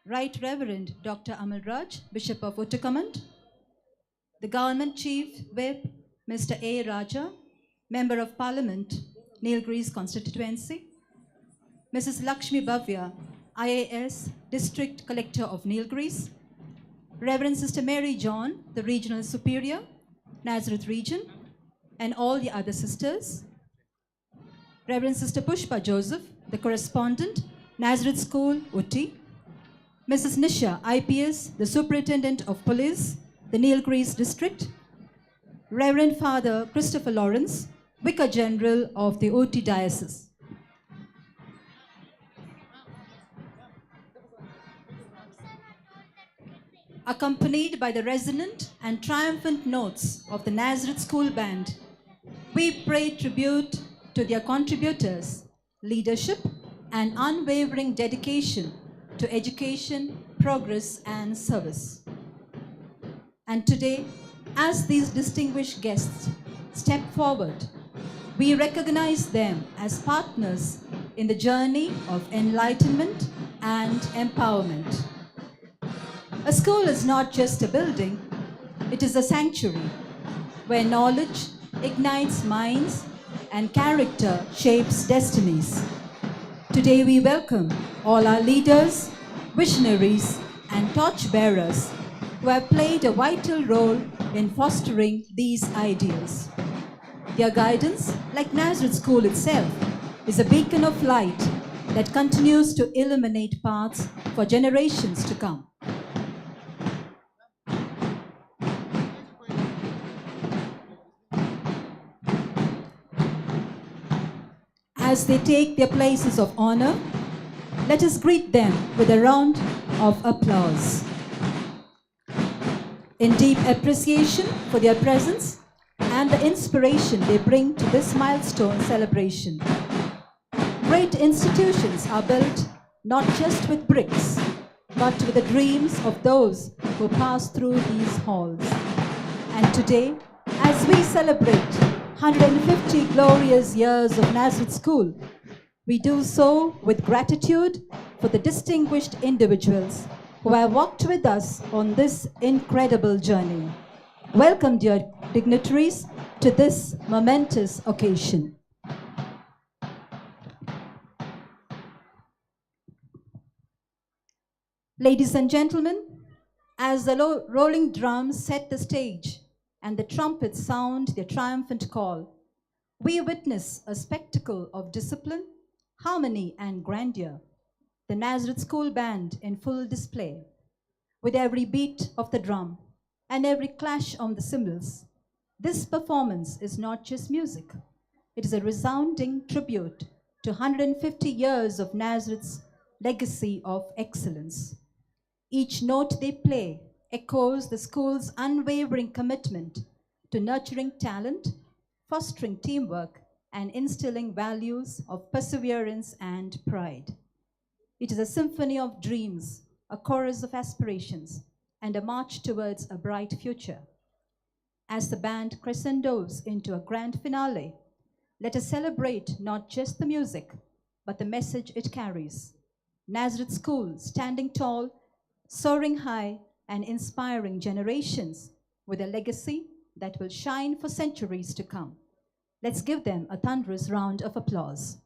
Right Reverend Dr. Amal Raj, Bishop of Uttakamand, the Government Chief Whip, Mr. A. Raja, Member of Parliament, Nilgiris Constituency, Mrs. Lakshmi Bhavya, IAS, District Collector of Nilgiris, Reverend Sister Mary John, the Regional Superior, Nazareth Region, and all the other sisters, Reverend Sister Pushpa Joseph, the Correspondent, Nazareth School, Utti, Mrs. Nisha, IPS, the Superintendent of Police, the Nilgiris District, Reverend Father Christopher Lawrence, Vicar General of the Utti Diocese. Accompanied by the resonant and triumphant notes of the Nazareth School Band, we pay tribute to their contributors, leadership, and unwavering dedication to education, progress, and service. And today, as these distinguished guests step forward, we recognize them as partners in the journey of enlightenment and empowerment. A school is not just a building, it is a sanctuary where knowledge ignites minds and character shapes destinies. Today we welcome all our leaders, visionaries, and torchbearers who have played a vital role in fostering these ideals. Their guidance, like Nazareth School itself, is a beacon of light that continues to illuminate paths for generations to come. As they take their places of honor, let us greet them with a round of applause. In deep appreciation for their presence and the inspiration they bring to this milestone celebration. Great institutions are built not just with bricks, but with the dreams of those who pass through these halls. And today, as we celebrate 150 glorious years of Nazareth School, we do so with gratitude for the distinguished individuals who have walked with us on this incredible journey. Welcome, dear dignitaries, to this momentous occasion. Ladies and gentlemen, as the rolling drums set the stage and the trumpets sound their triumphant call, we witness a spectacle of discipline, harmony, and grandeur. The Nazareth School Band in full display, with every beat of the drum and every clash on the cymbals. This performance is not just music. It is a resounding tribute to 150 years of Nazareth's legacy of excellence. Each note they play echoes the school's unwavering commitment to nurturing talent, fostering teamwork, and instilling values of perseverance and pride. It is a symphony of dreams, a chorus of aspirations, and a march towards a bright future. As the band crescendos into a grand finale, let us celebrate not just the music, but the message it carries. Nazareth School standing tall, soaring high, and inspiring generations with a legacy that will shine for centuries to come. Let's give them a thunderous round of applause.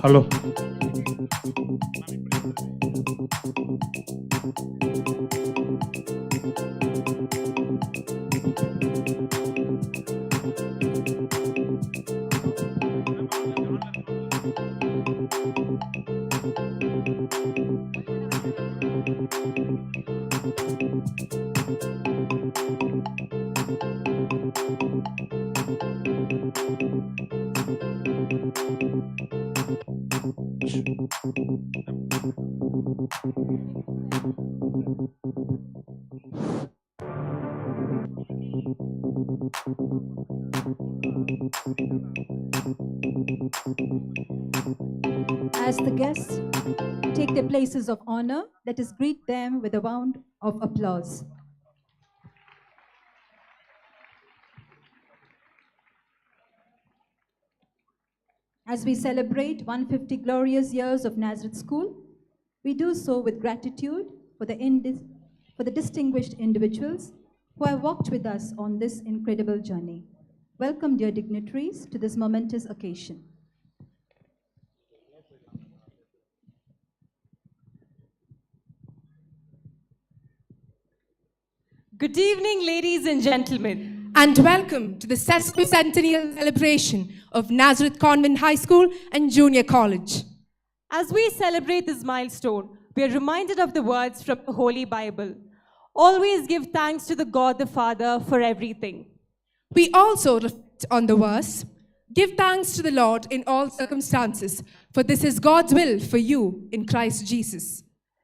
Hello. As the guests take their places of honor, let us greet them with a round of applause. As we celebrate 150 glorious years of Nazareth School, we do so with gratitude for the distinguished individuals who have walked with us on this incredible journey. Welcome, dear dignitaries, to this momentous occasion. Good evening, ladies and gentlemen. And welcome to the sesquicentennial celebration of Nazareth Convent High School and Junior College. As we celebrate this milestone, we are reminded of the words from the Holy Bible. Always give thanks to the God the Father for everything. We also reflect on the verse, give thanks to the Lord in all circumstances, for this is God's will for you in Christ Jesus.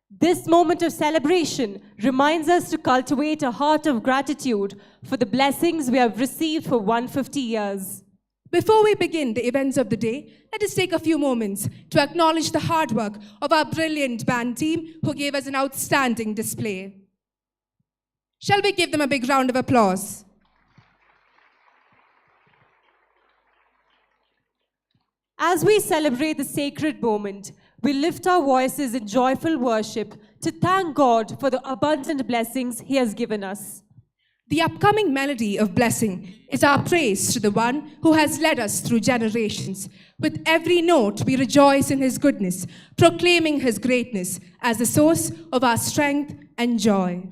This moment of celebration reminds us to cultivate a heart of gratitude for the blessings we have received for 150 years. Before we begin the events of the day, let us take a few moments to acknowledge the hard work of our brilliant band team who gave us an outstanding display. Shall we give them a big round of applause? As we celebrate the sacred moment, we lift our voices in joyful worship to thank God for the abundant blessings He has given us. The upcoming melody of blessing is our praise to the one who has led us through generations. With every note, we rejoice in His goodness, proclaiming His greatness as the source of our strength and joy.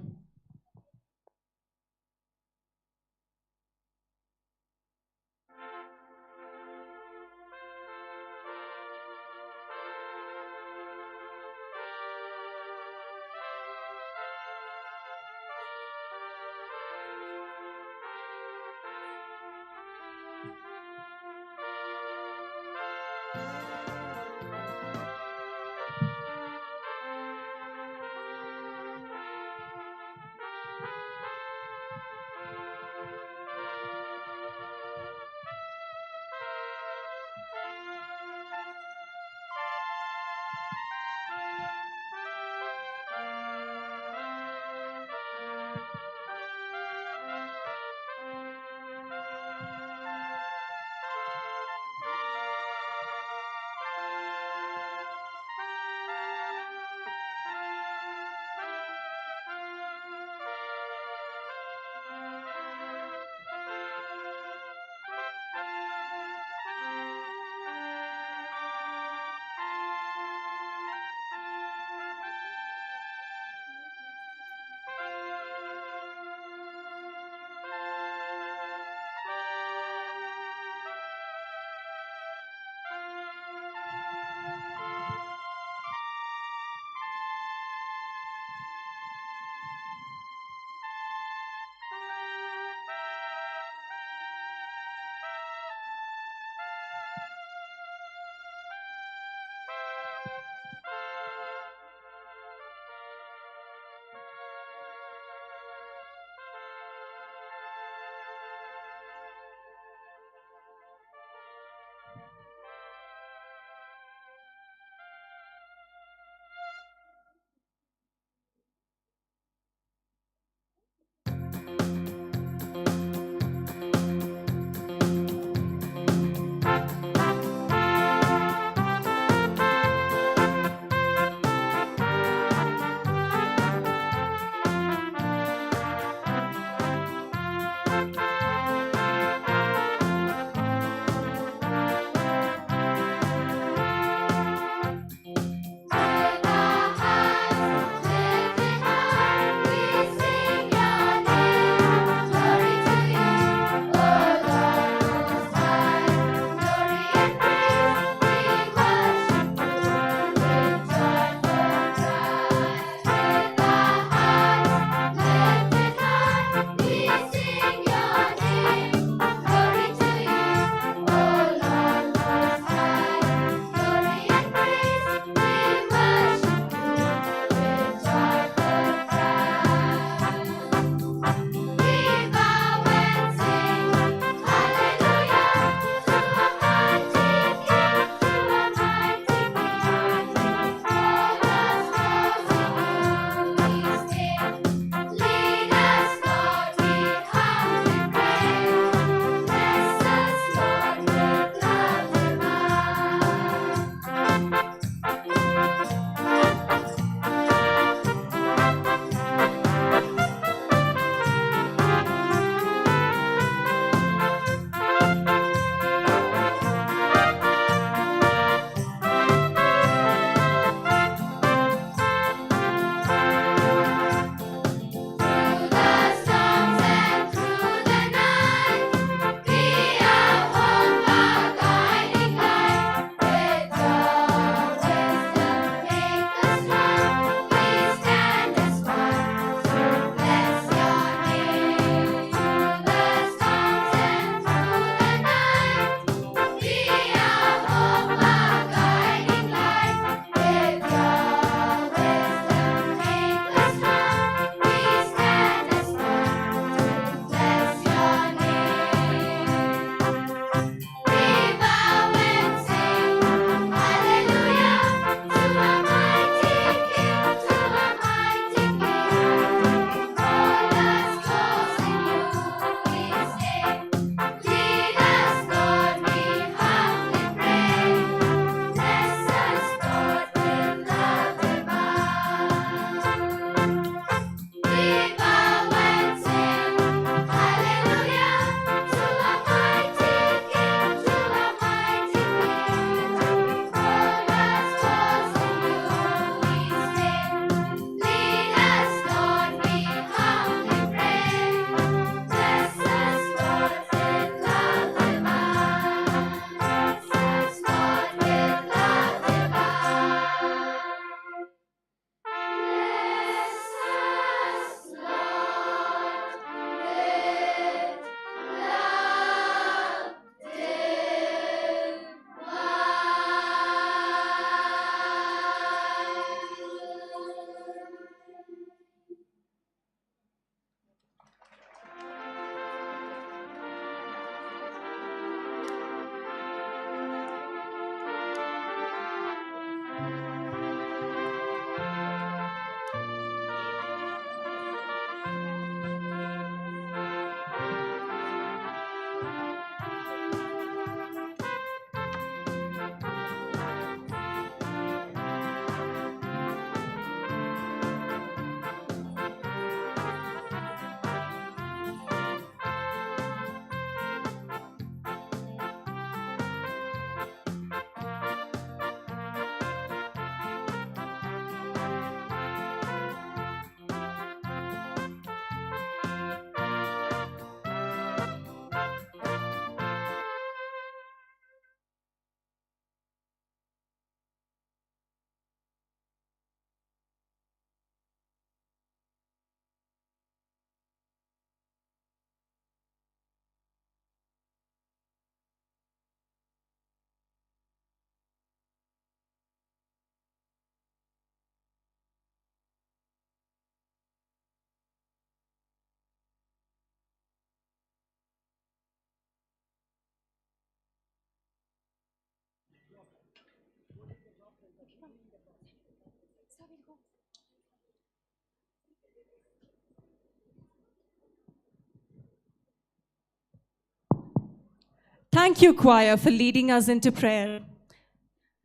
Thank you, choir, for leading us into prayer.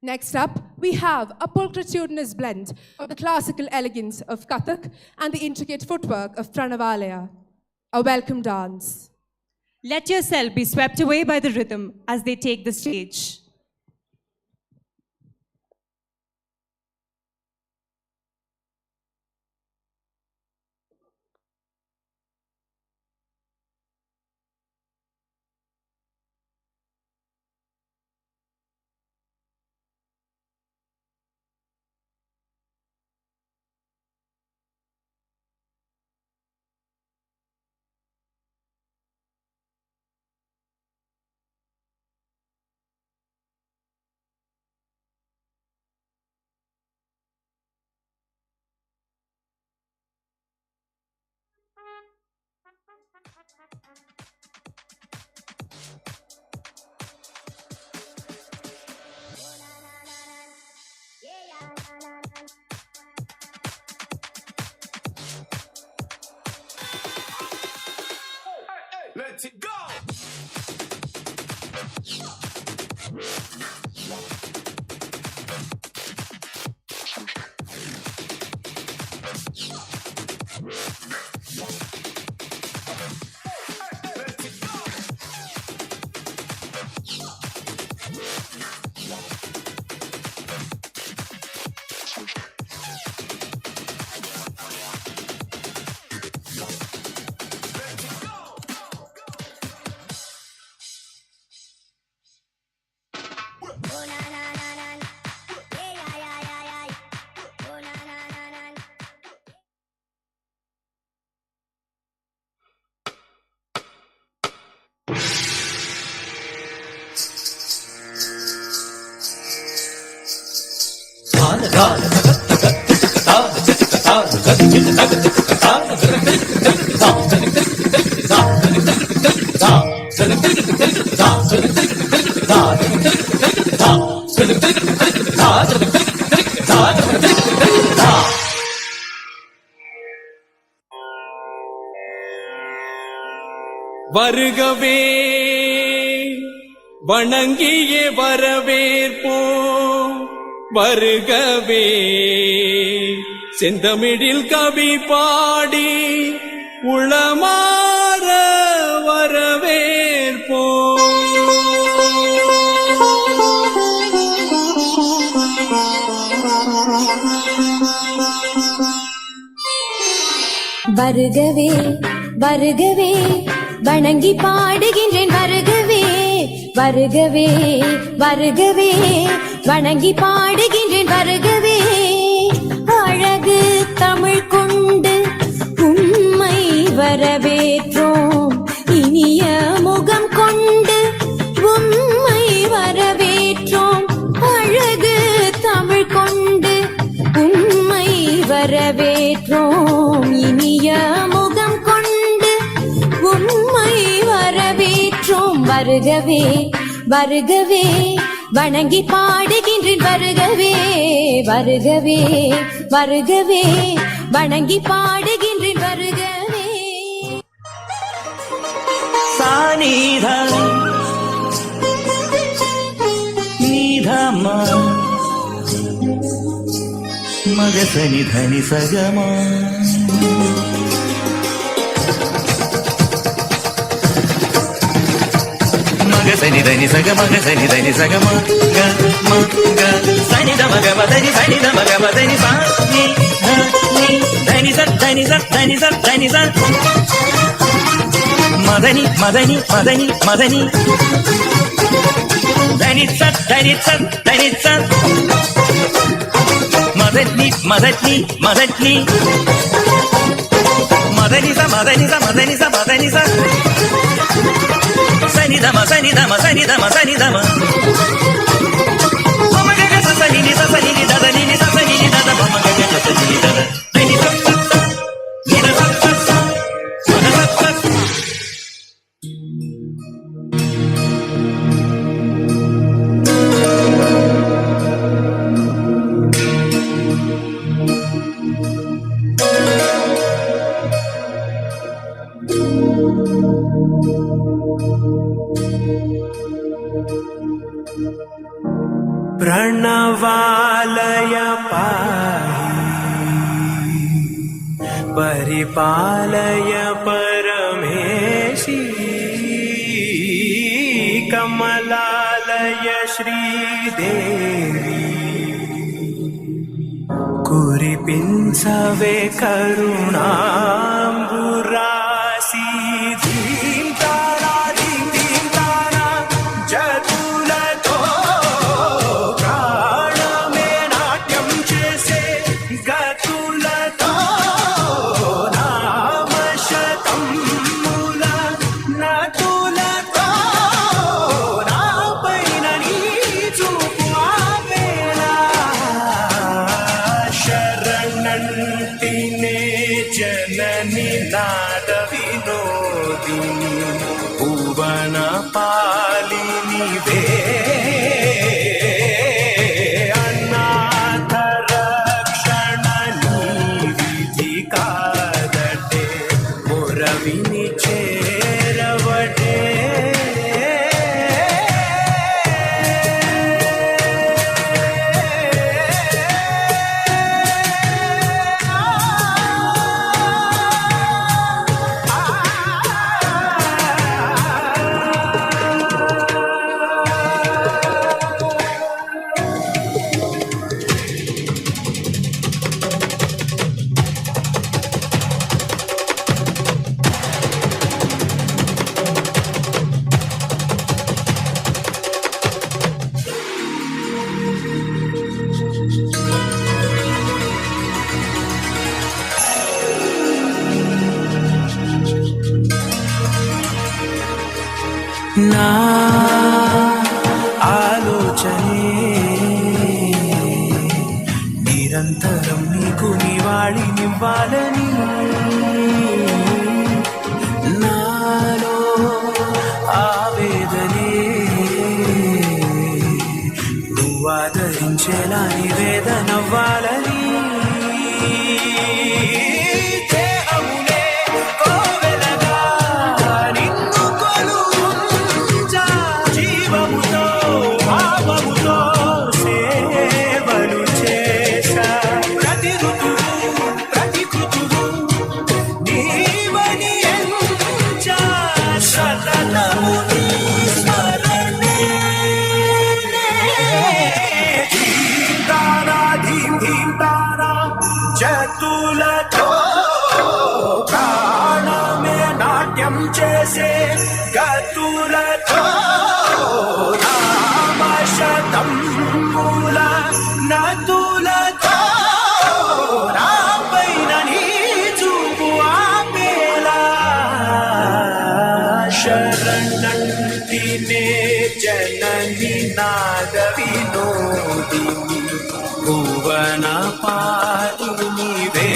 Next up, we have a pulchritudinous blend of the classical elegance of Kathak and the intricate footwork of Pranavalaya, a welcome dance. Let yourself be swept away by the rhythm as they take the stage. Let it go! வருகவே வணங்கியே வரவேற்போம் வருகவே செந்தமிழில் கவி பாடி உளமாற வரவேற்போம் வருகவே வருகவே வணங்கி பாடுகின்றேன் வருகவே வருகவே வருகவே வணங்கி பாடுகின்றேன் வருகவே அழகு தமிழ் கொண்டு உம்மை வரவேற்றோம் இனிய முகம் கொண்டு உம்மை வரவேற்றோம் அழகு தமிழ் கொண்டு உம்மை வரவேற்றோம் இனிய முகம் கொண்டு உம்மை வரவேற்றோம் வருகவே வருகவே வணங்கி பாடுகின்றேன் வருகவே வருகவே வருகவே வணங்கி பாடுகின்றேன் வருகவே சானிதா நீதமா மகசனி தனி சகமா மகசனி தனி சக மகசனி தனி சகமா க ம க சனி த மக மதனி சனி த மக மதனி சா நீ த நீ தனி ச தனி ச தனி ச தனி ச மதனி மதனி மதனி மதனி தனி ச தனி ச தனி ச மதனி மதனி மதனி மதனி ச மதனி ச மதனி ச மதனி ச சனி தம சனி தம சனி தம சனி தம மமக சனி நி சனி நி தத நி சனி நி தத மமக சனி நி தத நி ச ச நி த ச ச ச மத ச ச प्रणवालय पाहि परिपालय परमेशी कमलालय श्रीदेवी कुरिपिंचवे करुणांबुरासी धीं तारा जतुलतो प्राणमे नाट्यं చేసే గతులతో నామశతం మూల నతులతో నాపైన నీ చూపు ఆవేళ శరణంటినే జనని నాద వినోదిని భువన పాలినివే అనాథ రక్షణ నీ విధి కాదటే మొరవిని చేరవటే నా ఆలోచనే నిరంతరం నీకు నివాళినివ్వాలని నాలో ఆవేదనే నువ్వు ఆదరించేలా నివేదనవ్వాలని దేహమునే కోవెలగా నిన్ను కొలువుంచా జీవముతో భావముతో సేవలు చేశా ప్రతి ఋతువు ప్రతి కృతువు నీవని ఎంచా సతతము నీ స్మరణే ధీం తారా జతులతో ప్రాణమే నాట్యం చేసే గతులతో నామశతం మూల నతులతో నాపైన నీ చూపు ఆపేలా శరణంటినే జనని నాద వినోదిని భువన పాలినివే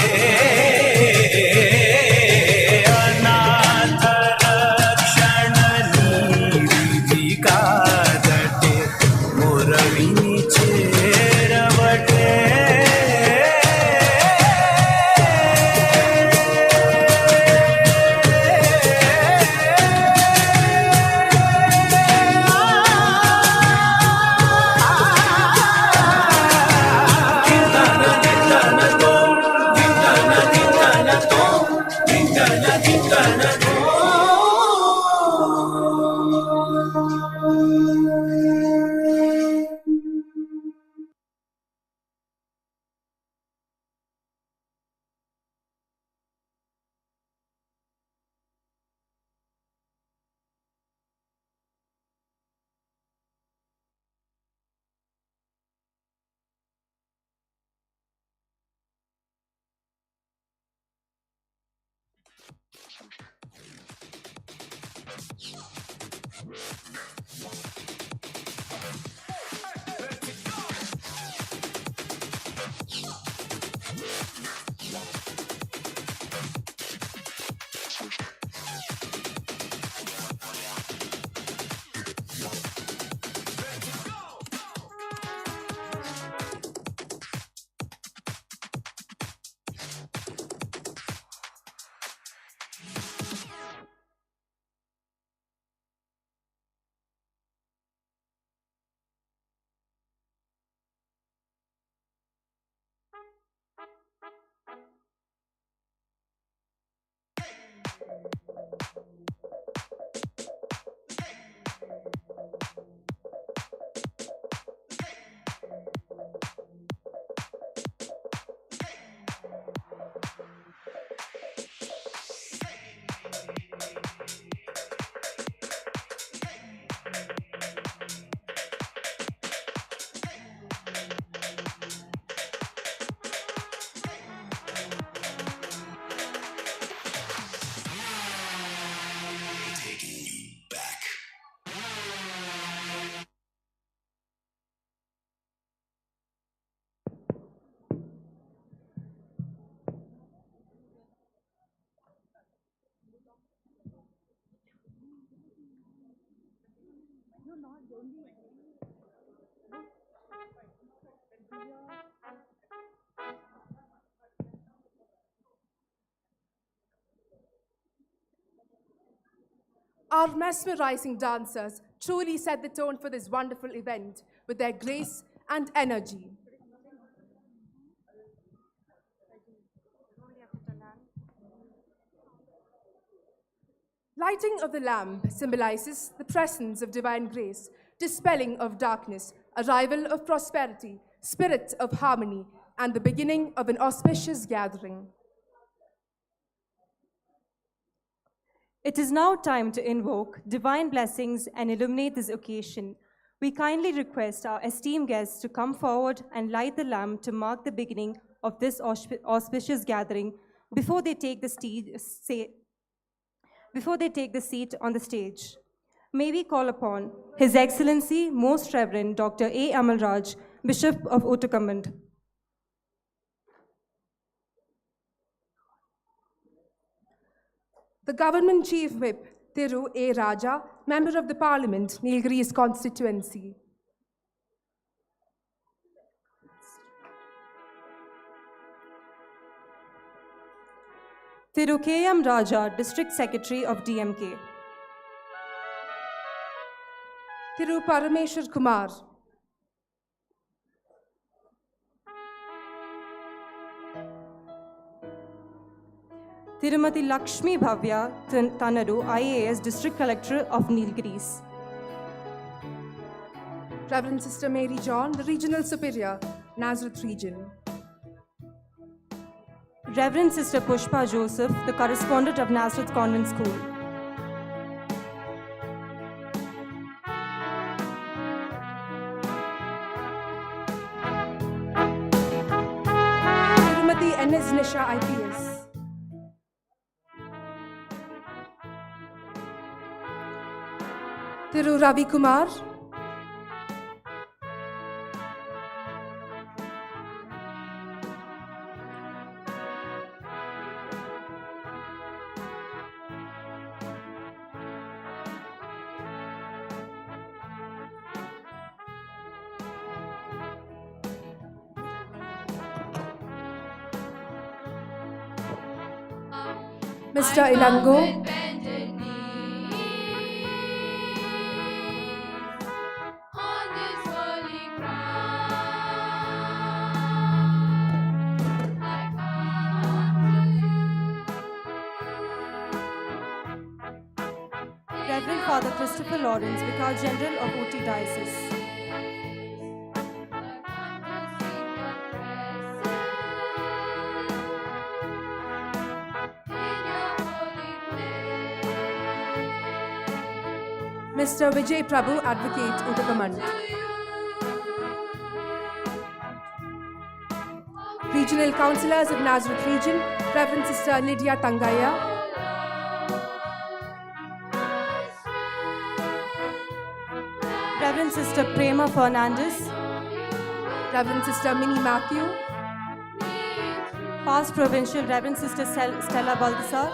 Our mesmerizing dancers truly set the tone for this wonderful event with their grace and energy. Lighting of the lamp symbolizes the presence of divine grace, dispelling of darkness, arrival of prosperity, spirit of harmony, and the beginning of an auspicious gathering. It is now time to invoke divine blessings and illuminate this occasion. We kindly request our esteemed guests to come forward and light the lamp to mark the beginning of this auspicious gathering before they take the seat on the stage. May we call upon His Excellency, Most Reverend Dr. A. Amalraj, Bishop of Convent. The Government Chief Whip, Thiru A. Raja, Member of the Parliament, Nilgiris Constituency. Thiru K.M. Raja, District Secretary of DMK. Thiru Parameshwar Kumar. Tirumati Lakshmi Bhavya Tanaru, IAS, District Collector of Nilgiris. Reverend Sister Mary John, the Regional Superior, Nazareth Region. Reverend Sister Pushpa Joseph, the Correspondent of Nazareth Convent School. Tirumati N.S. Nisha, IPS. Thiru Ravi Kumar. Mr. Ilango. Reverend Father Christopher Lawrence, Vicar General of OT Diocese. Mr. Vijay Prabhu, Advocate, Uttakamand. Regional Councillors of Nazareth Region, Reverend Sister Lydia Tangaya. Reverend Sister Prema Fernandez. Reverend Sister Minnie Matthew. Past Provincial Reverend Sister Stella Baldassar.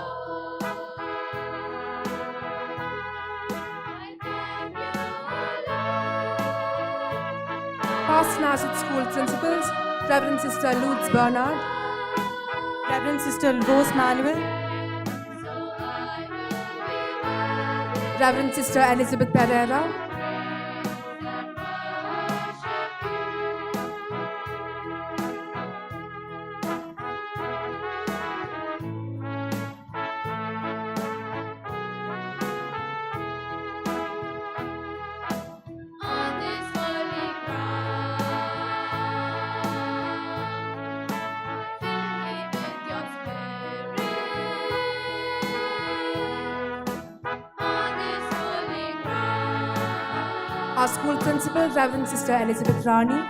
Past Nazareth School Principals, Reverend Sister Lutz Bernard. Reverend Sister Rose Manuel. Reverend Sister Elizabeth Pereira. Our school principal, Reverend Sister Elizabeth Rani.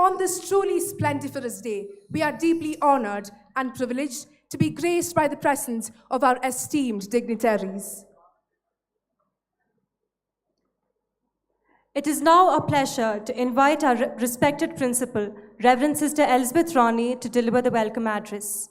On this truly splendiferous day, we are deeply honored and privileged to be graced by the presence of our esteemed dignitaries. It is now our pleasure to invite our respected principal, Reverend Sister Elizabeth Ronnie, to deliver the welcome address.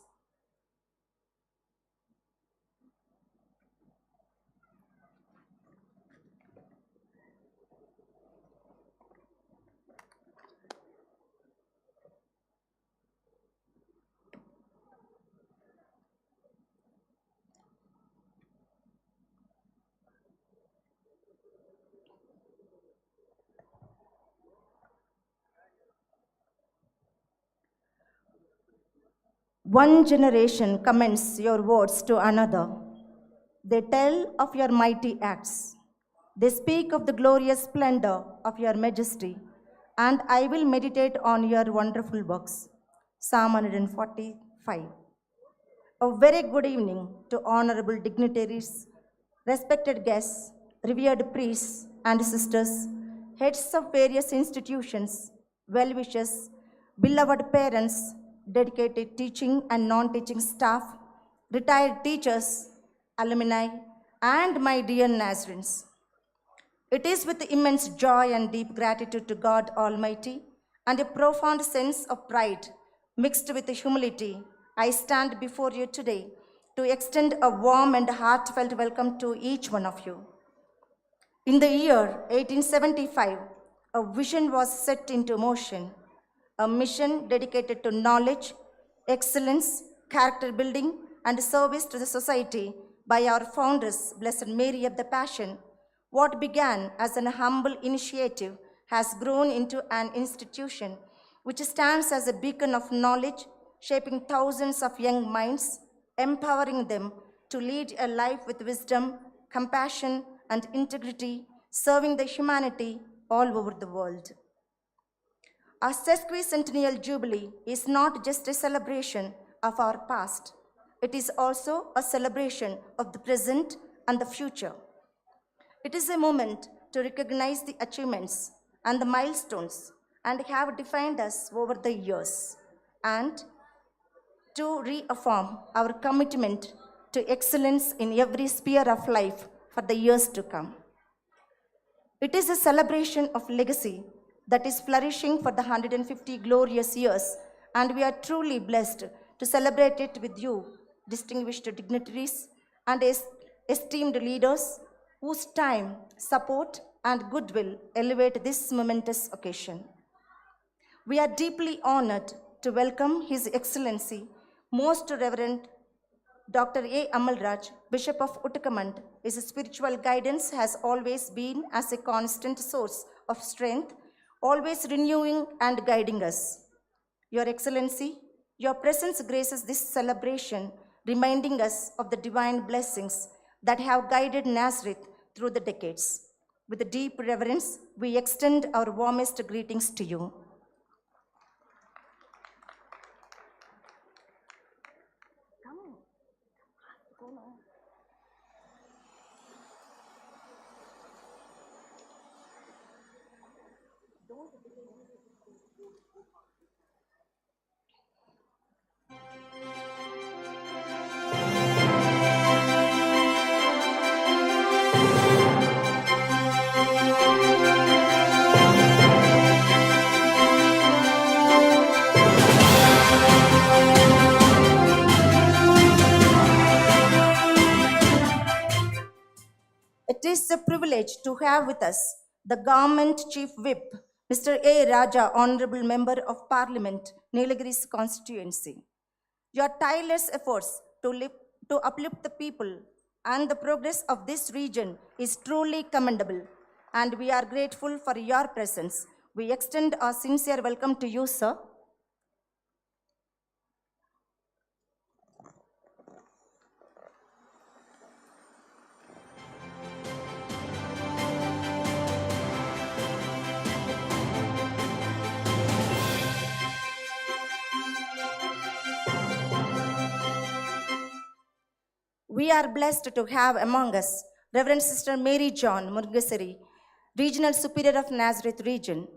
One generation commends your words to another. They tell of your mighty acts. They speak of the glorious splendor of your majesty, and I will meditate on your wonderful works. Psalm 145. A very good evening to honorable dignitaries, respected guests, revered priests and sisters, heads of various institutions, well-wishers, beloved parents, dedicated teaching and non-teaching staff, retired teachers, alumni, and my dear Nazarenes. It is with immense joy and deep gratitude to God Almighty and a profound sense of pride mixed with humility, I stand before you today to extend a warm and heartfelt welcome to each one of you. In the year 1875, a vision was set into motion, a mission dedicated to knowledge, excellence, character building, and service to the society by our foundress, Blessed Mary of the Passion. What began as an humble initiative has grown into an institution which stands as a beacon of knowledge, shaping thousands of young minds, empowering them to lead a life with wisdom, compassion, and integrity, serving the humanity all over the world. Our sesquicentennial Jubilee is not just a celebration of our past, it is also a celebration of the present and the future. It is a moment to recognize the achievements and the milestones and have defined us over the years, and to reaffirm our commitment to excellence in every sphere of life for the years to come. It is a celebration of legacy that is flourishing for the 150 glorious years, and we are truly blessed to celebrate it with you, distinguished dignitaries and esteemed leaders whose time, support, and goodwill elevate this momentous occasion. We are deeply honored to welcome His Excellency, Most Reverend Dr. A. Amalraj, Bishop of Uttakamand. His spiritual guidance has always been as a constant source of strength, always renewing and guiding us. Your Excellency, your presence graces this celebration, reminding us of the divine blessings that have guided Nazareth through the decades. With deep reverence, we extend our warmest greetings to you. It is a privilege to have with us the Government Chief Whip, Mr. A. Raja, Honorable Member of Parliament, Nilgiris constituency. Your tireless efforts to uplift the people and the progress of this region is truly commendable, and we are grateful for your presence. We extend our sincere welcome to you, sir. We are blessed to have among us Reverend Sister Mary John Murgasari, Regional Superior of Nazareth Region.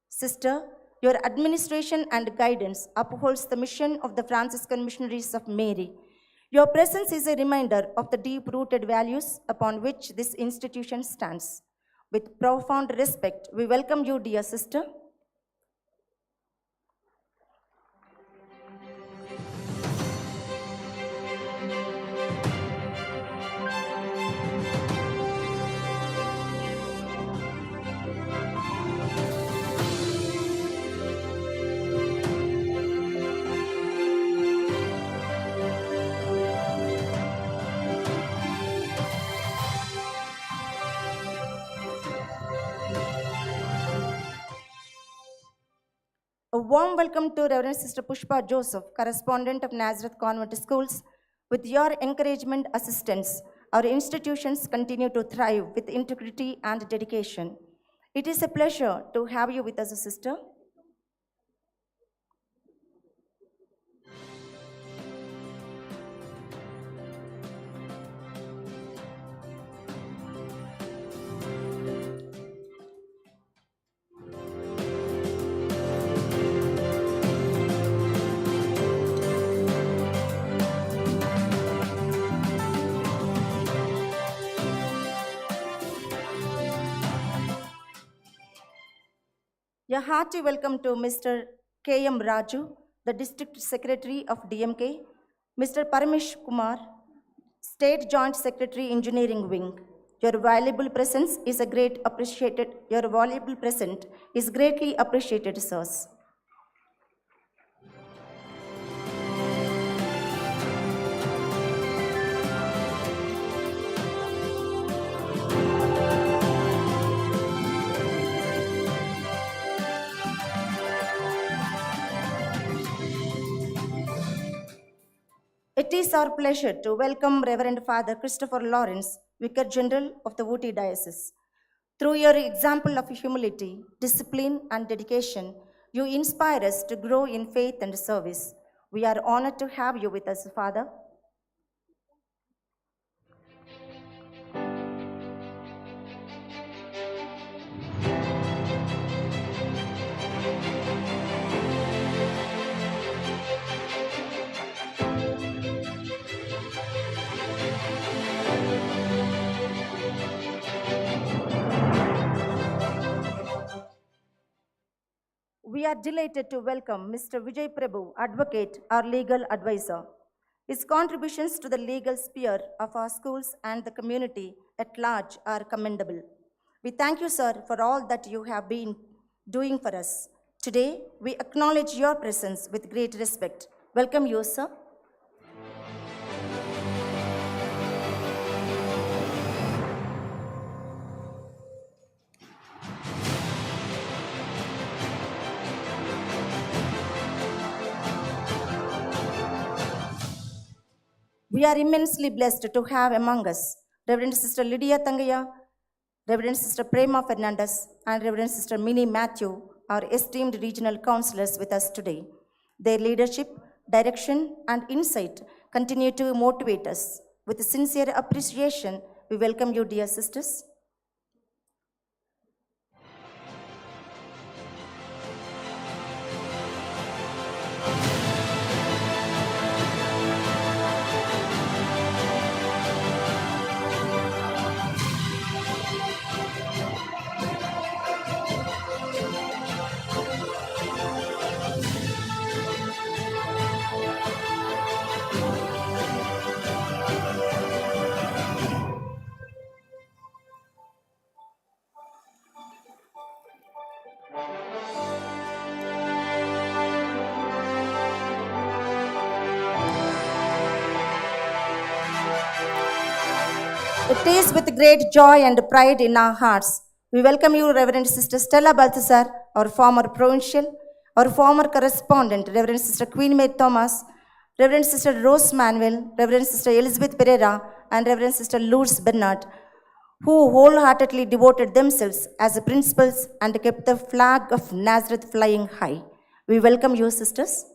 Sister, Your administration and guidance upholds the mission of the Franciscan Missionaries of Mary. Your presence is a reminder of the deep-rooted values upon which this institution stands. With profound respect, we welcome you, dear sister. A warm welcome to Reverend Sister Pushpa Joseph, correspondent of Nazareth Convent Schools. With your encouragement, assistance, our institutions continue to thrive with integrity and dedication. It is a pleasure to have you with us, sister. A hearty welcome to Mr. K.M. Raju, the District Secretary of DMK, Mr. Paramish Kumar, State Joint Secretary, Engineering Wing. Your valuable presence is greatly appreciated, sirs. It is our pleasure to welcome Reverend Father Christopher Lawrence, Vicar General of the Ooty Diocese. Through your example of humility, discipline, and dedication, you inspire us to grow in faith and service. We are honored to have you with us, Father. We are delighted to welcome Mr. Vijay Prabhu, Advocate, our legal advisor. His contributions to the legal sphere of our schools and the community at large are commendable. We thank you, sir, for all that you have been doing for us. Today, we acknowledge your presence with great respect. Welcome you, sir. We are immensely blessed to have among us Reverend Sister Lydia Tangaya, Reverend Sister Prema Fernandez, and Reverend Sister Minnie Matthew, our esteemed regional counselors with us today. Their leadership, direction, and insight continue to motivate us. With sincere appreciation, we welcome you, dear sisters. It is with great joy and pride in our hearts. We welcome you, Reverend Sister Stella Balthasar, our former provincial, our former correspondent, Reverend Sister Queen May Thomas, Reverend Sister Rose Manuel, Reverend Sister Elizabeth Pereira, and Reverend Sister Lourdes Bernard, who wholeheartedly devoted themselves as principals and kept the flag of Nazareth flying high. We welcome you, sisters.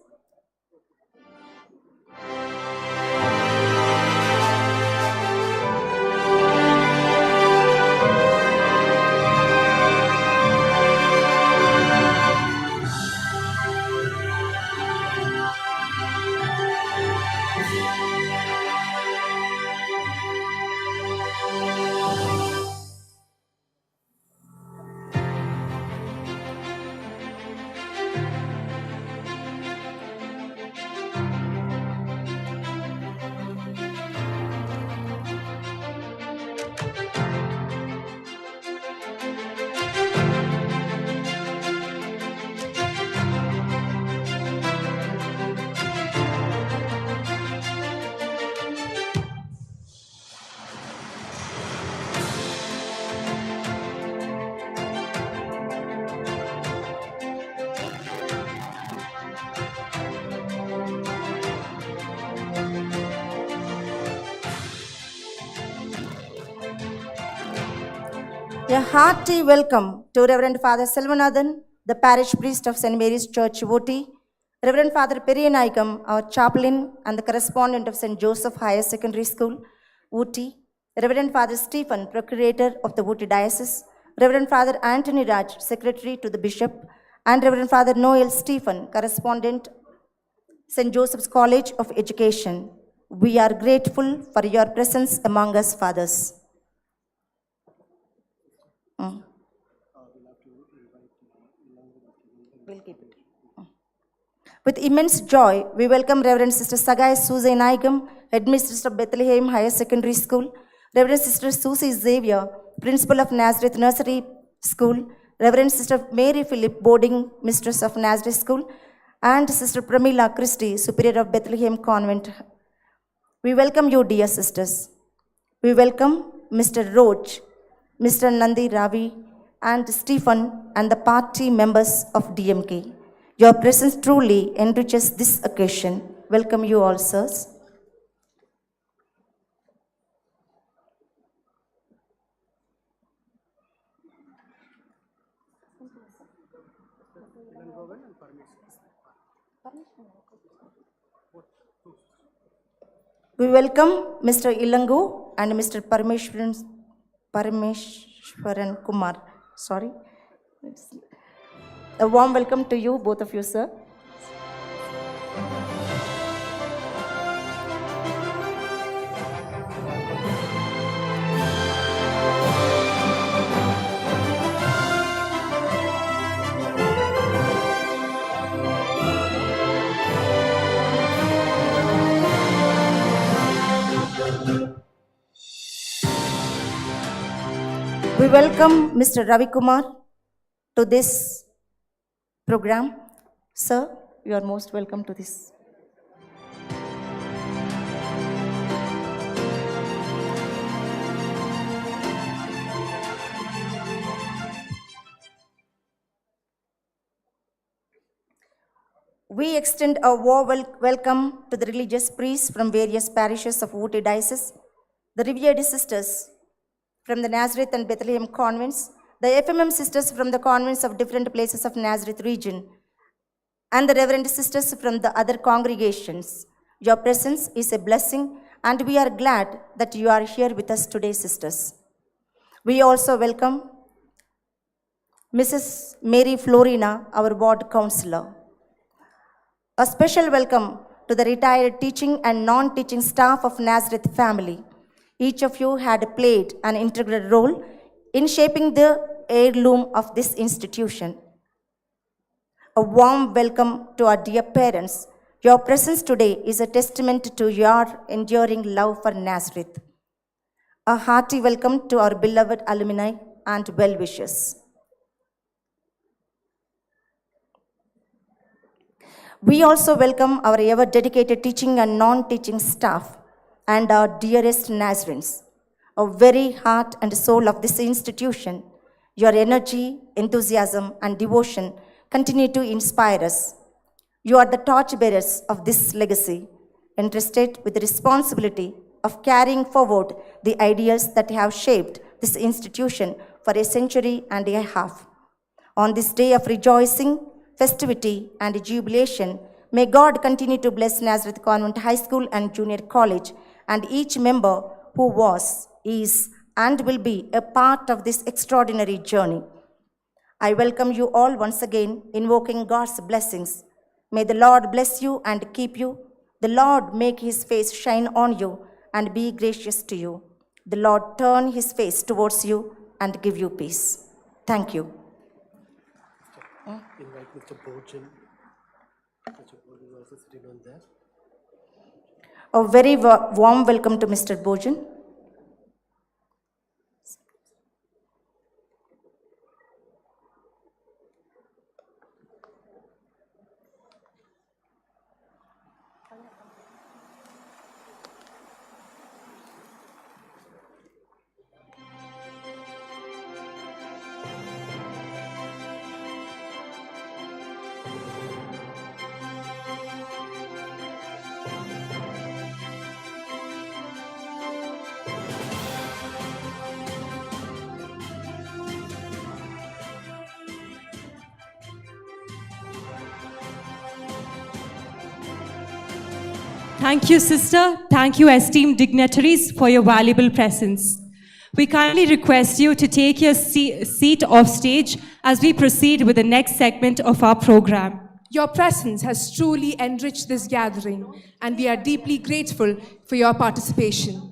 A hearty welcome to Reverend Father Selvanathan, the parish priest of St. Mary's Church, Voti, Reverend Father Periyanaikam, our chaplain and the correspondent of St. Joseph Higher Secondary School, Voti, Reverend Father Stephen, Procurator of the Voti Diocese, Reverend Father Anthony Raj, Secretary to the Bishop, and Reverend Father Noel Stephen, Correspondent, St. Joseph's College of Education. We are grateful for your presence among us, fathers. We'll keep it. With immense joy, we welcome Reverend Sister Sagai Suze Naigam, Headmistress of Bethlehem Higher Secondary School, Reverend Sister Susie Xavier, Principal of Nazareth Nursery School, Reverend Sister Mary Philip, Boarding Mistress of Nazareth School, and Sister Pramila Christie, Superior of Bethlehem Convent. We welcome you, dear sisters. We welcome Mr. Roach, Mr. Nandi Ravi, and Stephen, and the party members of DMK. Your presence truly enriches this occasion. Welcome you all, sirs. We welcome Mr. Ilangu and Mr. Parameshwaran Kumar. Sorry. A warm welcome to you, both of you, sir. We welcome Mr. Ravi Kumar to this program. Sir, you are most welcome to this. We extend a warm welcome to the religious priests from various parishes of Voti Diocese, the revered sisters from the Nazareth and Bethlehem convents, the FMM sisters from the convents of different places of Nazareth region, and the reverend sisters from the other congregations. Your presence is a blessing, and we are glad that you are here with us today, sisters. We also welcome Mrs. Mary Florina, our ward councillor. A special welcome to the retired teaching and non-teaching staff of Nazareth family. Each of you had played an integral role in shaping the heirloom of this institution. A warm welcome to our dear parents. Your presence today is a testament to your enduring love for Nazareth. A hearty welcome to our beloved alumni and well-wishers. We also welcome our ever-dedicated teaching and non-teaching staff and our dearest Nazarenes, a very heart and soul of this institution. Your energy, enthusiasm, and devotion continue to inspire us. You are the torchbearers of this legacy, entrusted with the responsibility of carrying forward the ideals that have shaped this institution for a century and a half. On this day of rejoicing, festivity, and jubilation, may God continue to bless Nazareth Convent High School and Junior College and each member who was, is, and will be a part of this extraordinary journey. I welcome you all once again, invoking God's blessings. May the Lord bless you and keep you. The Lord make his face shine on you and be gracious to you. The Lord turn his face towards you and give you peace. Thank you. Invite Mr. Bojan. Mr. Bojan is also sitting on there. A very warm welcome to Mr. Bojan. Thank you, sister. Thank you, esteemed dignitaries, for your valuable presence. We kindly request you to take your seat off stage as we proceed with the next segment of our program. Your presence has truly enriched this gathering, and we are deeply grateful for your participation.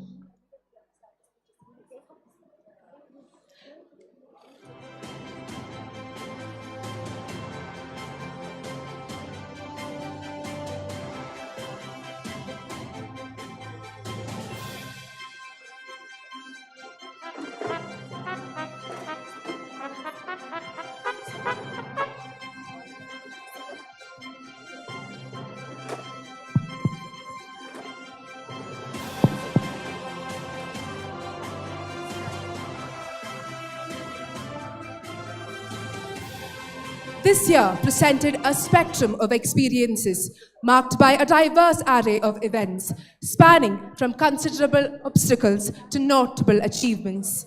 This year presented a spectrum of experiences marked by a diverse array of events, spanning from considerable obstacles to notable achievements.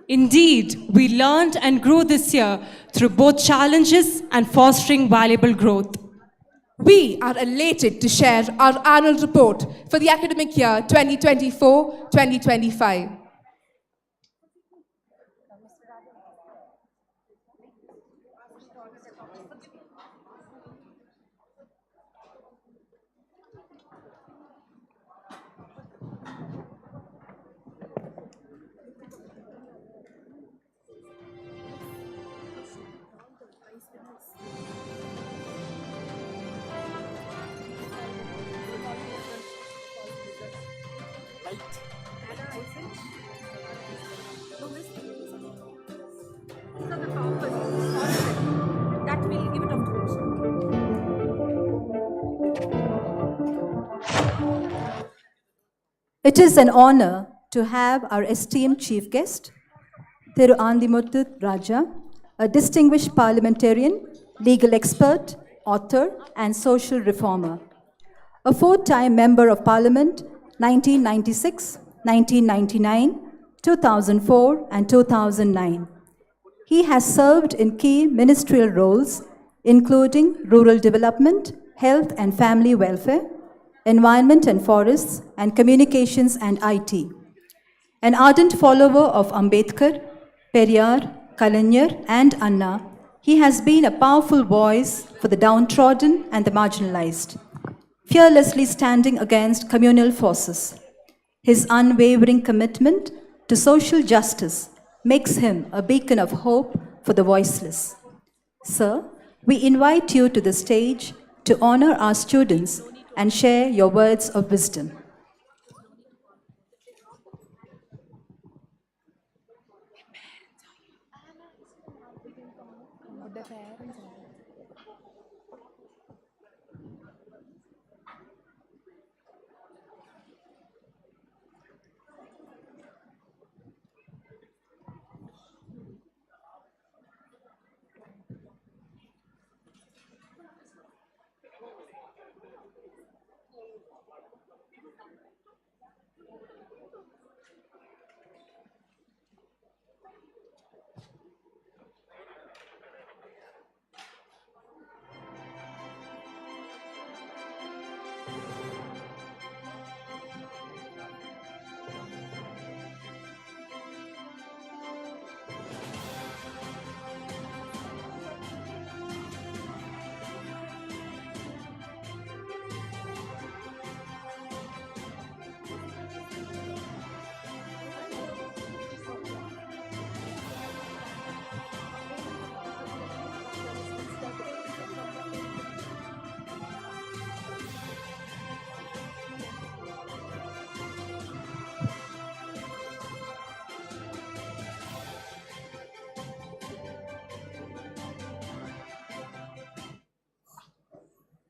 Indeed, we learned and grew this year through both challenges and fostering valuable growth. We are elated to share our annual report for the academic year 2024-2025. It is an honor to have our esteemed chief guest, Thiru Andimuthu Raja, a distinguished parliamentarian, legal expert, author, and social reformer. A four-time member of parliament, 1996, 1999, 2004, and 2009. He has served in key ministerial roles, including rural development, health and family welfare, environment and forests, and communications and IT. An ardent follower of Ambedkar, Periyar, Kalaignar, and Anna, he has been a powerful voice for the downtrodden and the marginalized, fearlessly standing against communal forces. His unwavering commitment to social justice makes him a beacon of hope for the voiceless. Sir, we invite you to the stage to honor our students and share your words of wisdom.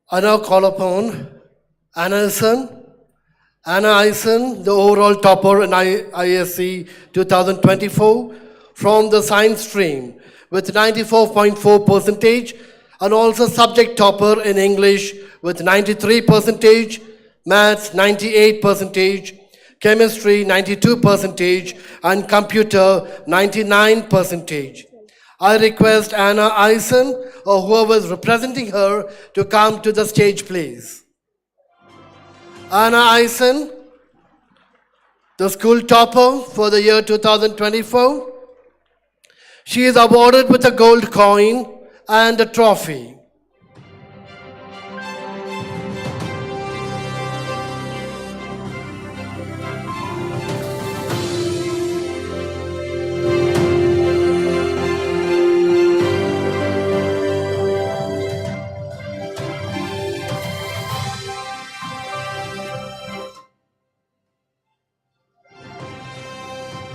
I now call upon Anna Ison, the overall topper in ISC 2024 from the science stream with 94.4% and also subject topper in English with 93%, maths 98%, chemistry 92%, and computer 99%. I request Anna Ison or whoever is representing her to come to the stage, please. Anna Eisen, the school topper for the year 2024. She is awarded with a gold coin and a trophy.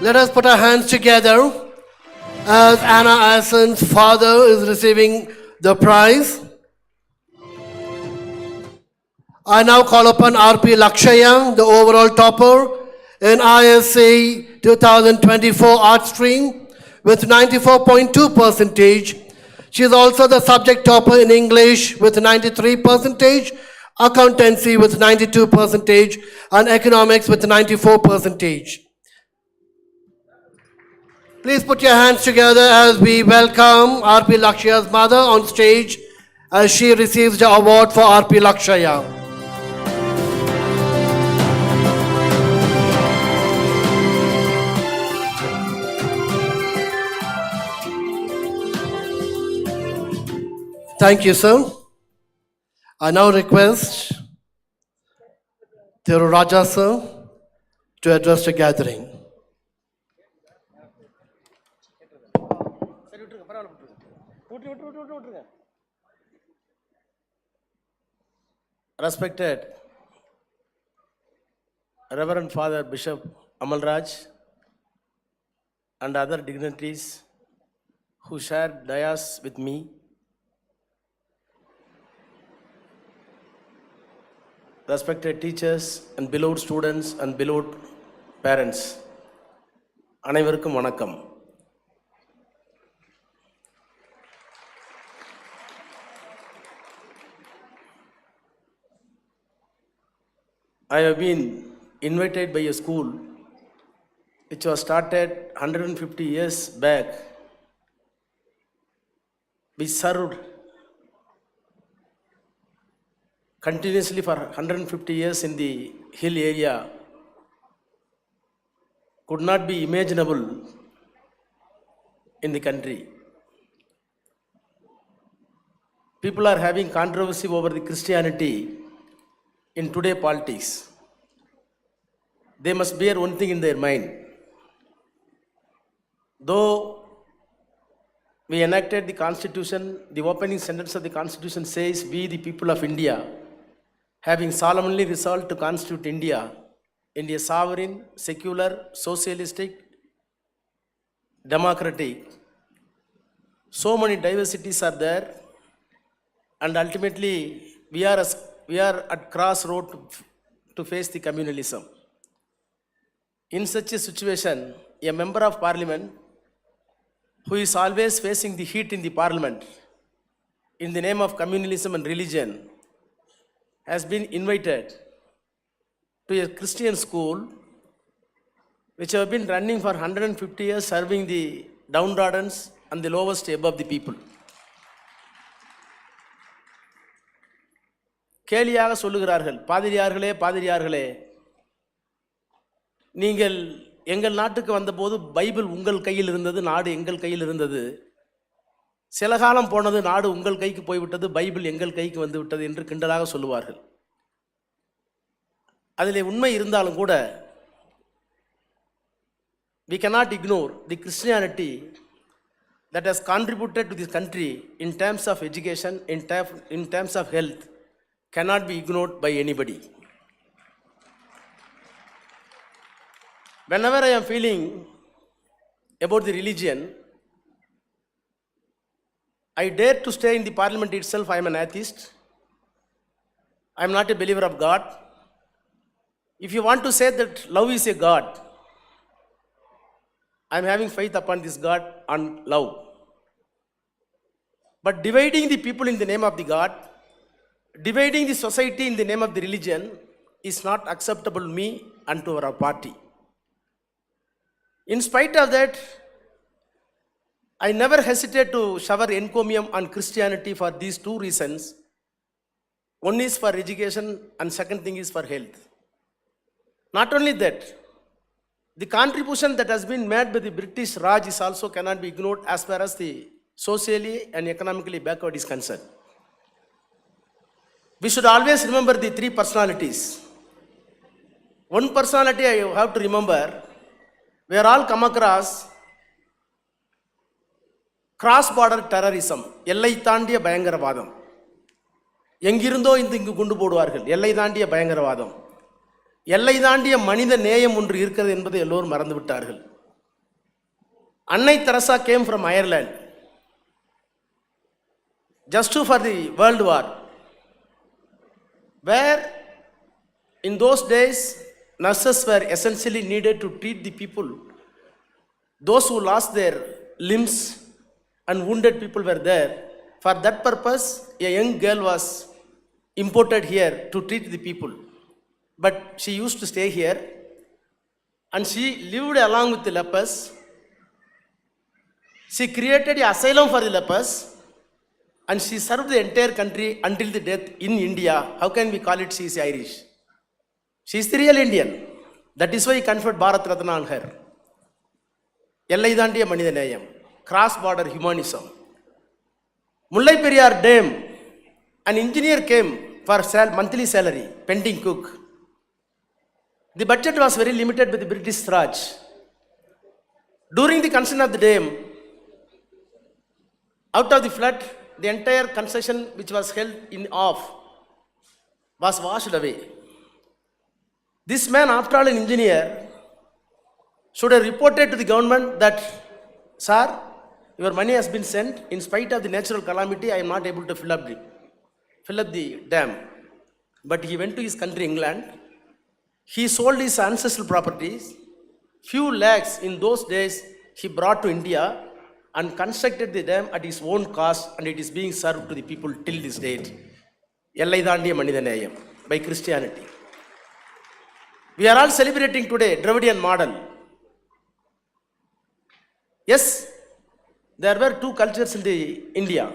Let us put our hands together as Anna Eisen's father is receiving the prize. I now call upon R.P. Lakshaya, the overall topper in ISC 2024 art stream with 94.2 percentage. She is also the subject topper in English with 93 percentage, accountancy with 92 percentage, and economics with 94 percentage. Please put your hands together as we welcome R.P. Lakshaya's mother on stage as she receives the award for R.P. Lakshaya. Thank you, sir. I now request Thiru Raja, sir, to address the gathering. Respected Reverend Father Bishop Amalraj and other dignitaries who shared dais with me, respected teachers and beloved students and beloved parents, அனைவருக்கும் வணக்கம். I have been invited by a school which was started 150 years back. We served continuously for 150 years in the hill area. Could not be imaginable in the country. People are having controversy over the Christianity in today's politics. They must bear one thing in their mind. Though we enacted the Constitution, the opening sentence of the Constitution says, "We, the people of India, having solemnly resolved to constitute India in a sovereign, secular, socialistic, democratic." So many diversities are there, and ultimately we are at crossroad to face the communalism. In such a situation, a member of parliament who is always facing the heat in the parliament in the name of communalism and religion has been invited to a Christian school which have been running for 150 years, serving the downtrodden and the lowest above the people. கேலியாக சொல்லுகிறார்கள், பாதிரியார்களே பாதிரியார்களே, நீங்கள் எங்கள் நாட்டுக்கு வந்தபோது Bible உங்கள் கையில் இருந்தது, நாடு எங்கள் கையில் இருந்தது. சில காலம் போனது, நாடு உங்கள் கைக்கு போய்விட்டது, பைபிள் எங்கள் கைக்கு வந்து விட்டது என்று கிண்டலாக சொல்லுவார்கள். அதிலே உண்மை இருந்தாலும் கூட we cannot ignore the Christianity that has contributed to this country in terms of education, in terms of health, cannot be ignored by anybody. Whenever I am feeling about the religion, I dare to stay in the parliament itself. I am an atheist. I am not a believer of God. If you want to say that love is a God, I am having faith upon this God and love. But dividing the people in the name of the God, dividing the society in the name of the religion is not acceptable to me and to our party. In spite of that, I never hesitate to shower encomium on Christianity for these two reasons. One is for education and second thing is for health. Not only that, the contribution that has been made by the British Raj is also cannot be ignored as far as the socially and economically backward is concerned. We should always remember the three personalities. One personality I have to remember, we are all come across cross-border terrorism, எல்லை தாண்டிய பயங்கரவாதம். எங்கிருந்தோ இங்கு குண்டு போடுவார்கள், எல்லை தாண்டிய பயங்கரவாதம். எல்லை தாண்டிய மனித நேயம் ஒன்று இருக்கிறது என்பதை எல்லோரும் மறந்து விட்டார்கள். அன்னை Teresa came from Ireland just for the World War, where in those days nurses were essentially needed to treat the people. Those who lost their limbs and wounded people were there. For that purpose, a young girl was imported here to treat the people. But she used to stay here and she lived along with the lepers. She created an asylum for the lepers and she served the entire country until the death in India. How can we call it she is Irish? She is the real Indian. That is why he conferred Bharat Ratna on her. எல்லை தாண்டிய மனித நேயம், cross border humanism. Mullai Periyar Dam, an engineer came for monthly salary, pending cook. The budget was very limited by the British Raj. During the construction of the dam, out of the flood, the entire concession which was held in off was washed away. This man, after all an engineer, should have reported to the government that, sir, your money has been sent. In spite of the natural calamity, I am not able to fill up the dam. But he went to his country, England. He sold his ancestral properties. Few lakhs in those days he brought to India and constructed the dam at his own cost, and it is being served to the people till this date. எல்லை தாண்டிய மனித நேயம் by Christianity. We are all celebrating today Dravidian model. Yes, there were two cultures in the India.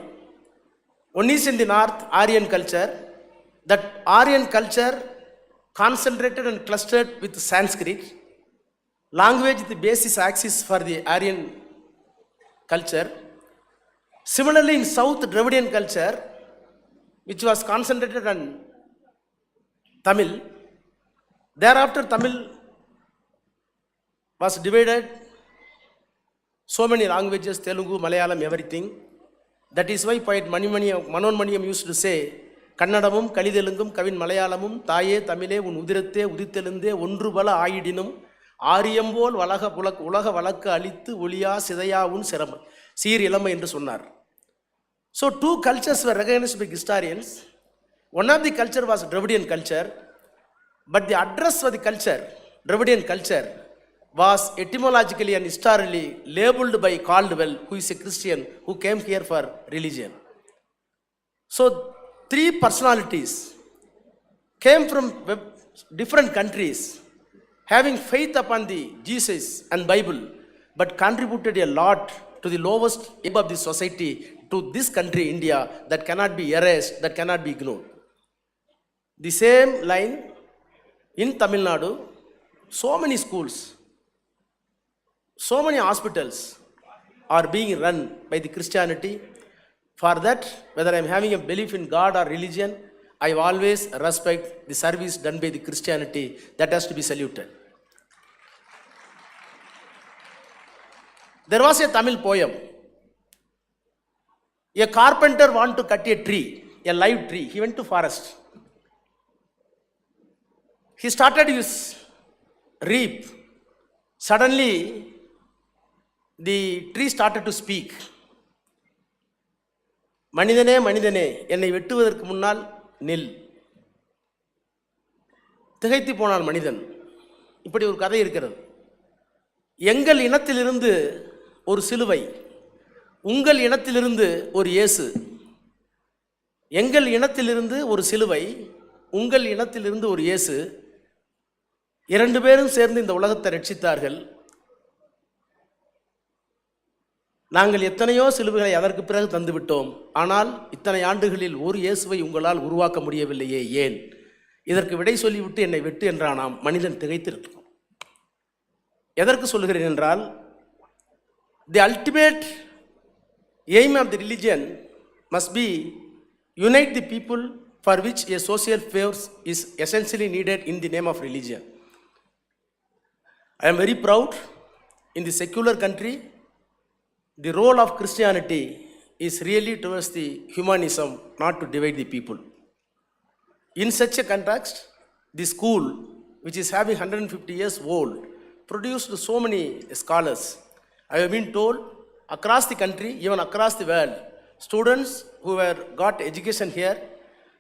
One is in the north, Aryan culture. That Aryan culture concentrated and clustered with Sanskrit. Language is the basis axis for the Aryan culture. Similarly, in South Dravidian culture, which was concentrated on Tamil, thereafter Tamil was divided. So many languages, Telugu, Malayalam, everything. That is why poet Manonmaniyam used to say, கன்னடமும் கலிதெலுங்கும் Kavin மலையாளமும் தாயே தமிழே உன் உதிரத்தே உதித்தெழுந்தே ஒன்று பல ஆயிடினும் ஆரியம்போல் உலக வழக்கு அழித்து ஒளியா சிதையா உன் சீர் இளமை என்று சொன்னார். So two cultures were recognized by historians. One of the culture was Dravidian culture, but the address for the culture, Dravidian culture, was etymologically and historically labeled by Caldwell, who is a Christian who came here for religion. So three personalities came from different countries, having faith upon the Jesus and Bible, but contributed a lot to the lowest ebb of the society, to this country, India, that cannot be erased, that cannot be ignored. The same line in Tamil Nadu, so many schools, so many hospitals are being run by the Christianity. For that, whether I am having a belief in God or religion, I always respect the service done by the Christianity. That has to be saluted. There was a Tamil poem. A carpenter wanted to cut a tree, a live tree. He went to forest. He started his reap. Suddenly, the tree started to speak. மனிதனே மனிதனே என்னை வெட்டுவதற்கு முன்னால் நில். திகைத்து போனான் மனிதன். இப்படி ஒரு கதை இருக்கிறது. எங்கள் இனத்திலிருந்து ஒரு சிலுவை, உங்கள் இனத்திலிருந்து ஒரு இயேசு. எங்கள் இனத்திலிருந்து ஒரு சிலுவை, உங்கள் இனத்திலிருந்து ஒரு இயேசு. இரண்டு பேரும் சேர்ந்து இந்த உலகத்தை ரட்சித்தார்கள். நாங்கள் எத்தனையோ சிலுவைகளை அதற்கு பிறகு தந்துவிட்டோம். ஆனால் இத்தனை ஆண்டுகளில் ஒரு இயேசுவை உங்களால் உருவாக்க முடியவில்லையே, ஏன்? இதற்கு விடை சொல்லிவிட்டு என்னை வெட்டு என்றானாம். மனிதன் திகைத்திருக்கிறான். எதற்கு சொல்கிறேன் என்றால், the ultimate aim of the religion must be unite the people, for which a social force is essentially needed in the name of religion. I am very proud in the secular country. The role of Christianity is really towards the humanism, not to divide the people. In such a context, the school, which is having 150 years old, produced so many scholars. I have been told across the country, even across the world, students who were got education here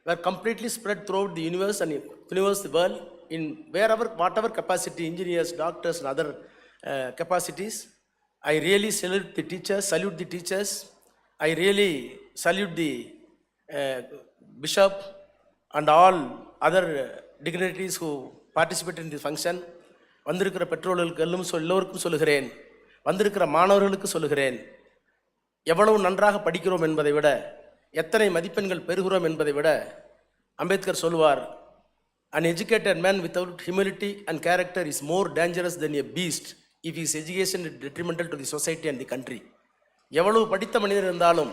were completely spread throughout the universe and universe, the world, in wherever, whatever capacity, engineers, doctors, and other capacities. I really salute the teachers. I really salute the bishop and all other dignitaries who participated in this function. வந்திருக்கிற பெற்றோர்களுக்கு எல்லோருக்கும் சொல்லுகிறேன், வந்திருக்கிற மாணவர்களுக்கு சொல்லுகிறேன், எவ்வளவு நன்றாக படிக்கிறோம் என்பதை விட, எத்தனை மதிப்பெண்கள் பெறுகிறோம் என்பதை விட, அம்பேத்கர் சொல்லுவார், an educated man without humility and character is more dangerous than a beast if his education is detrimental to the society and the country. எவ்வளவு படித்த மனிதர் இருந்தாலும்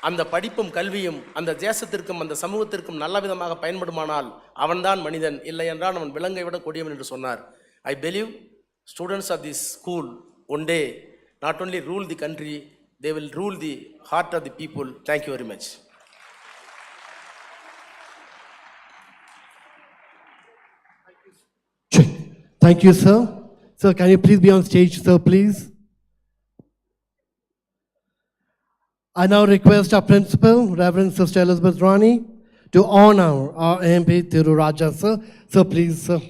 அந்த படிப்பும் கல்வியும் அந்த தேசத்திற்கும் அந்த சமூகத்திற்கும் நல்ல விதமாக பயன்படுமானால் அவன்தான் மனிதன், இல்லை என்றால் அவன் விலங்கை விட கொடியவன் என்று சொன்னார். I believe students of this school one day not only rule the country, they will rule the heart of the people. Thank you very much. Thank you, sir. Sir, can you please be on stage, sir, please? I now request our principal, Reverend Sister Elizabeth Rani, to honor our MP Thiru Raja, sir. Sir, please, sir.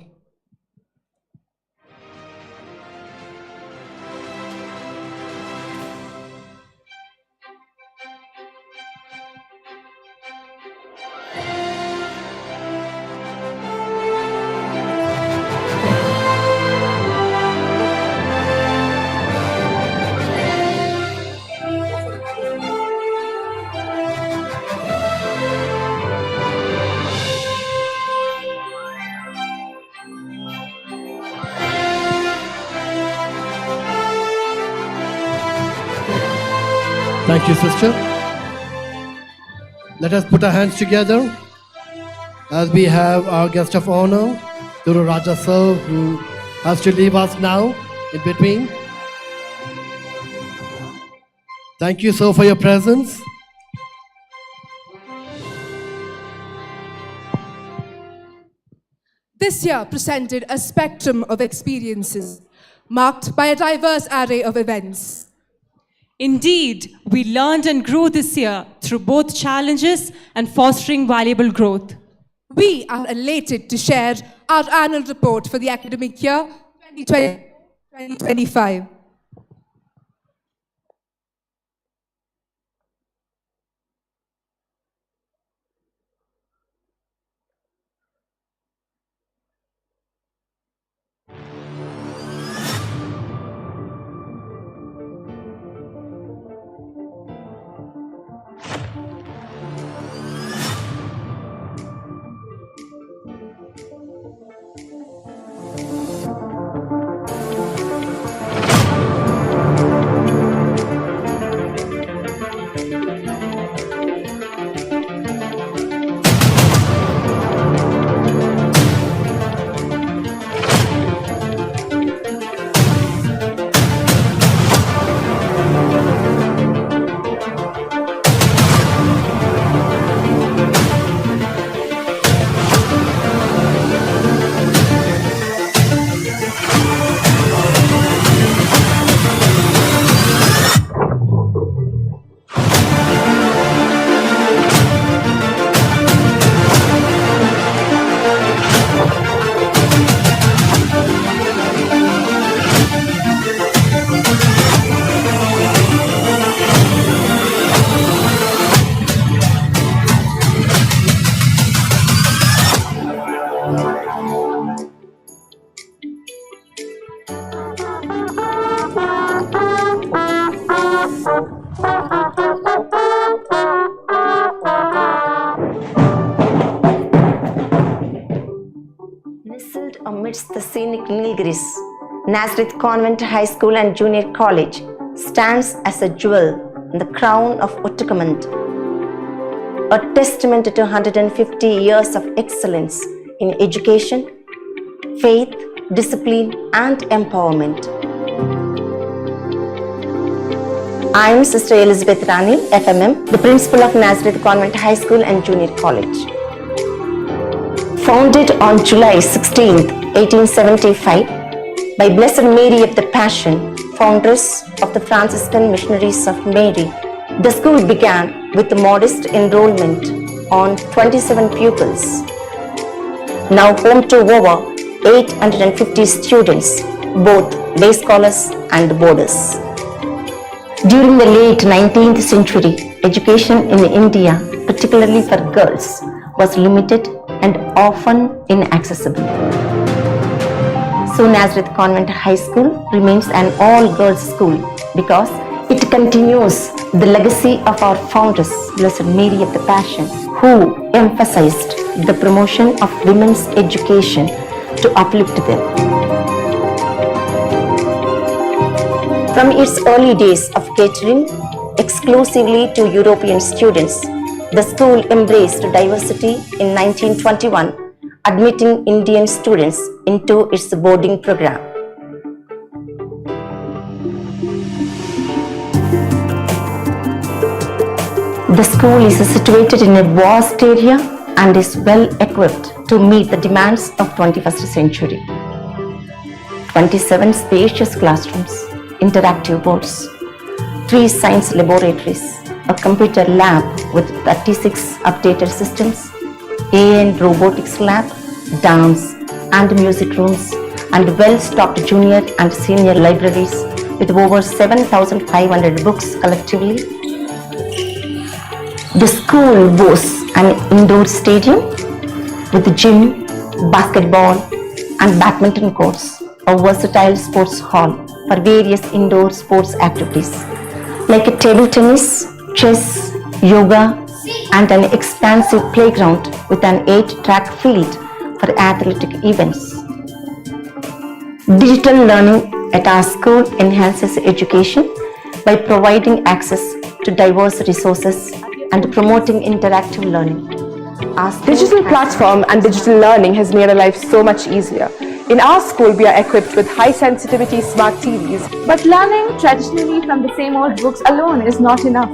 Thank you, sister. Let us put our hands together as we have our guest of honor, Thiru Raja sir, who has to leave us now in between. Thank you, sir, for your presence. This year presented a spectrum of experiences marked by a diverse array of events. Indeed, we learned and grew this year through both challenges and fostering valuable growth. We are elated to share our annual report for the academic year 2020-2025. amidst the scenic Nilgiris, Nazareth Convent High School and Junior College stands as a jewel in the crown of Uttakamand, a testament to 150 years of excellence in education, faith, discipline, and empowerment. I am Sister Elizabeth Rani, FMM, the principal of Nazareth Convent High School and Junior College. Founded on July 16, 1875, by Blessed Mary of the Passion, foundress of the Franciscan Missionaries of Mary, the school began with a modest enrollment on 27 pupils. Now home to over 850 students, both day scholars and boarders. During the late 19th century, education in India, particularly for girls, was limited and often inaccessible. So Nazareth Convent High School remains an all-girls school because it continues the legacy of our foundress, Blessed Mary of the Passion, who emphasized the promotion of women's education to uplift them. From its early days of catering exclusively to European students, the school embraced diversity in 1921, admitting Indian students into its boarding program. The school is situated in a vast area and is well equipped to meet the demands of 21st century. 27 spacious classrooms, interactive boards, 3 science laboratories, a computer lab with 36 updated systems, and robotics lab, dance and music rooms, and well-stocked junior and senior libraries with over 7,500 books collectively. The school boasts an indoor stadium with gym, basketball and badminton courts, a versatile sports hall for various indoor sports activities like a table tennis, chess, yoga, and an expansive playground with an 8-track field for athletic events. Digital learning at our school enhances education by providing access to diverse resources and promoting interactive learning. Digital platform and digital learning has made our life so much easier. In our school, we are equipped with high-sensitivity smart TVs. But learning traditionally from the same old books alone is not enough.